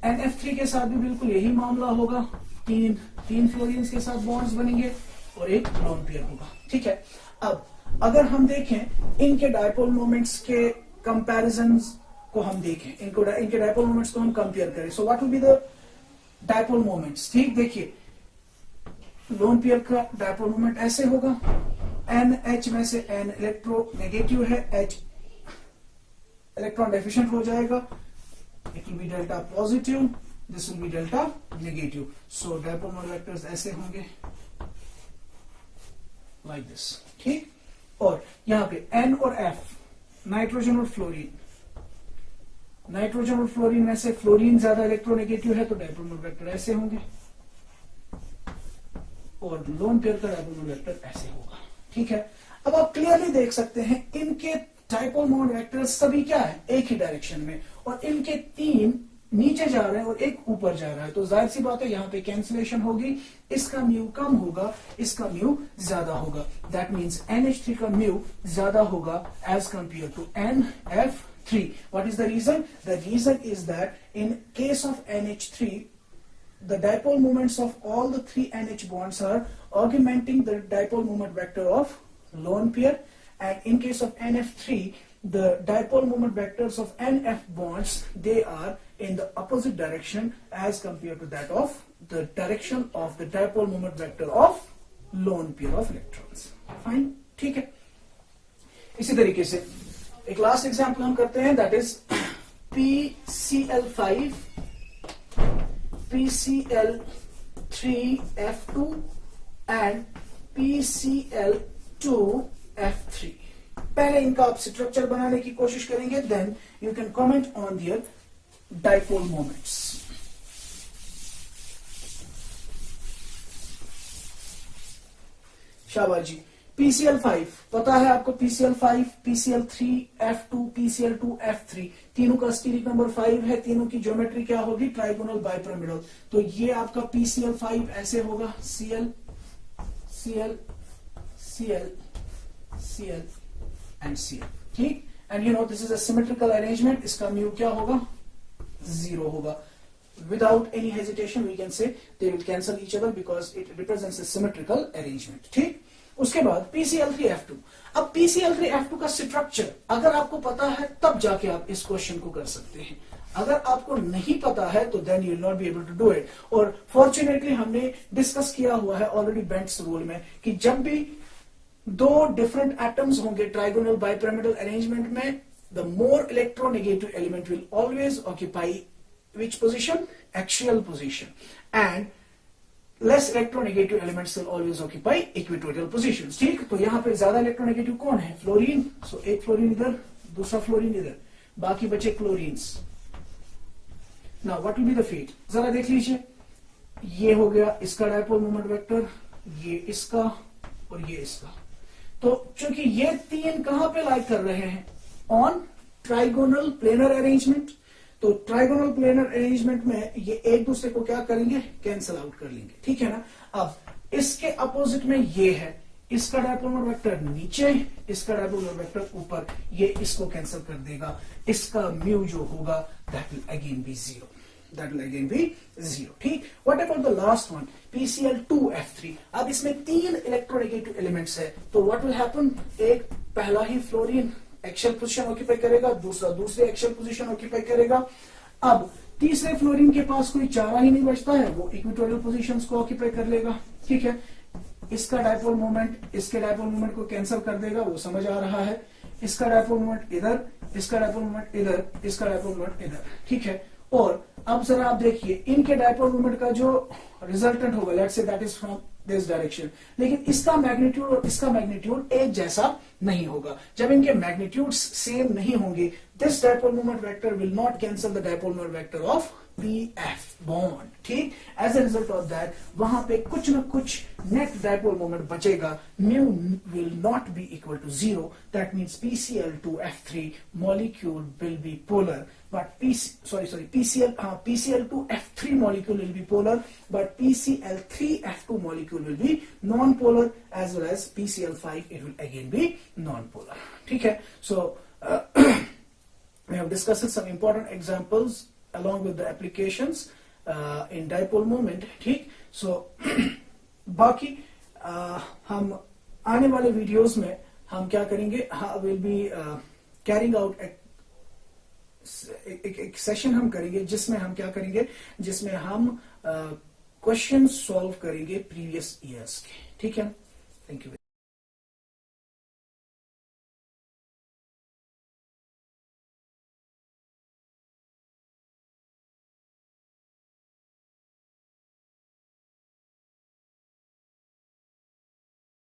A: NF3 के साथ भी बिल्कुल यही मामला होगा, तीन फ्लोरीन्स के साथ बॉन्ड्स बनेंगे और एक लोन पेयर होगा, ठीक है। अब अगर हम देखें इनके डायपोल मोमेंट्स के कंपैरिजंस को, हम देखें इनके डायपोल मोमेंट्स को हम कंपेयर करें, सो what will be the dipole moments, ठीक। देखिए लोन पेयर का डायपोल मोमेंट ऐसे होगा, NH में से N इलेक्ट्रो नेगेटिव है, H इलेक्ट्रॉन डेफिशिएंट हो जाएगा, it will B delta positive, this will B delta negative, so dipole moment vectors ऐसे होंगे लाइक दिस, ठीक। और यहां पे N और F, नाइट्रोजन और फ्लोरीन, नाइट्रोजन और फ्लोरीन में से फ्लोरीन ज्यादा इलेक्ट्रोनेगेटिव है तो डायपोल मोमेंट वेक्टर ऐसे होंगे, और लोन पेयर का डायपोल मोमेंट वेक्टर ऐसे होगा। ठीक है, अब आप क्लियरली देख सकते हैं इनके डायपोल मोमेंट वेक्टर सभी क्या है, एक ही डायरेक्शन में, और इनके 3 नीचे जा रहे हैं और एक ऊपर जा रहा है, तो जाहिर सी बात है यहाँ पे कैंसिलेशन होगी, इसका म्यू कम होगा, इसका म्यू ज्यादा होगा। दैट मीन्स NH3 का म्यू ज्यादा होगा as compare to NF3। What is the reason? The reason is that in case of NH3 the dipole moments of all the 3 NH bonds are augmenting the dipole moment vector of lone pair, and in case of NF3 the dipole moment vectors of NF bonds, they are in the opposite direction as compared to that of the direction of the dipole moment vector of lone pair of electrons. Fine, ठीक है। इसी तरीके से एक लास्ट एग्जांपल हम करते हैं, that is PCl5 PCl3F2 and PCl2F3। पहले इनका आप स्ट्रक्चर बनाने की कोशिश करेंगे, then you can comment on their dipole moments. शाबाश जी। PCl5 पता है आपको, PCl5, PCl3F2, PCl2F3 तीनों का स्टीरिक नंबर 5 है, तीनों की ज्योमेट्री क्या होगी, ट्राइगोनल बाइपिरामिडल। तो ये आपका PCl5 ऐसे होगा, Cl Cl Cl Cl and Cl। ठीक, and you no this is a symmetrical arrangement, इसका म्यू क्या होगा, 0 होगा। Without any hesitation we can say they will cancel each other because it represents a symmetrical arrangement। ठीक, उसके बाद PCl3F2। अब PCl3F2 का स्ट्रक्चर अगर आपको पता है तब जाके आप इस क्वेश्चन को कर सकते हैं, अगर आपको नहीं पता है तो then you will not be able to do it. और फॉर्चुनेटली हमने डिस्कस किया हुआ है ऑलरेडी बेंट्स रूल में कि जब भी 2 डिफरेंट एटम्स होंगे ट्राइगोनल बाइपिरामिडल अरेंजमेंट में, the more electronegative element will always occupy which position, axial position, and less electronegative elements will always occupy equatorial positions। ठीक, तो यहां पे ज्यादा इलेक्ट्रोनेगेटिव कौन है, फ्लोरीन। सो एक फ्लोरीन इधर, दूसरा फ्लोरीन इधर, बाकी बचे chlorines. Now what will be the fate, जरा देख लीजिए, ये हो गया इसका डायपोल मोमेंट वेक्टर, ये इसका और ये इसका। तो चूंकि ये 3 कहां पे लाइक कर रहे हैं, ऑन ट्राइगोनल प्लेनर अरेंजमेंट, तो ट्राइगोनल प्लेनर अरेंजमेंट में ये एक दूसरे को क्या करेंगे, कैंसल आउट कर लेंगे। ठीक है ना। अब इसके अपोजिट में ये है, इसका डायपोल मोमेंट वेक्टर नीचे, इसका डायपोल मोमेंट वेक्टर ऊपर, ये इसको कैंसिल कर देगा, इसका म्यू जो होगा that will again be 0, that will again be 0। ठीक, what about the last one, PCl2F3। अब इसमें 3 इलेक्ट्रोनेगेटिव एलिमेंट्स है, तो व्हाट विल हैपन, एक पहला ही फ्लोरीन एक्शियल पोजीशन ऑक्यूपाई करेगा, दूसरा दूसरे एक्शियल पोजीशन ऑक्यूपाई करेगा। अब तीसरे फ्लोरीन के पास कोई चारा ही नहीं बचता है, वो इक्वेटोरियल पोजीशंस को ऑक्यूपाई कर लेगा। ठीक है, इसका डायपोल मोमेंट इसके डायपोल मोमेंट को कैंसिल कर देगा, वो समझ आ रहा है। इसका डायपोल मोमेंट इधर, इसका डायपोल मोमेंट इधर, इसका डायपोल मोमेंट इधर। ठीक है, और अब जरा आप देखिए इनके डायपोल मोमेंट का जो रिजल्टेंट होगा, let's say that is from this direction, लेकिन इसका मैग्नीट्यूड और इसका मैग्नीट्यूड एक जैसा नहीं होगा। जब इनके मैग्नीट्यूड्स सेम नहीं होंगे, this dipole moment vector will not cancel the dipole moment vector of PF bond. ठीक, as a result of that वहां पे कुछ ना कुछ नेट डायपोल मोमेंट बचेगा, mu will not be equal to 0। That means PCl2F3 molecule will be polar, but PCl2F3 molecule will be polar, but PCl3F2 molecule will be non-polar, as well as PCl5 it will again be non-polar। ठीक है, so we have discussed some important examples along with the applications in dipole moment। ठीक, so बाकी हम आने वाले वीडियोस में हम क्या करेंगे, विल बी कैरिंग आउट एक सेशन हम करेंगे जिसमें हम क्या करेंगे, जिसमें हम क्वेश्चन सॉल्व करेंगे प्रीवियस ईयर्स के। ठीक है, थैंक यू।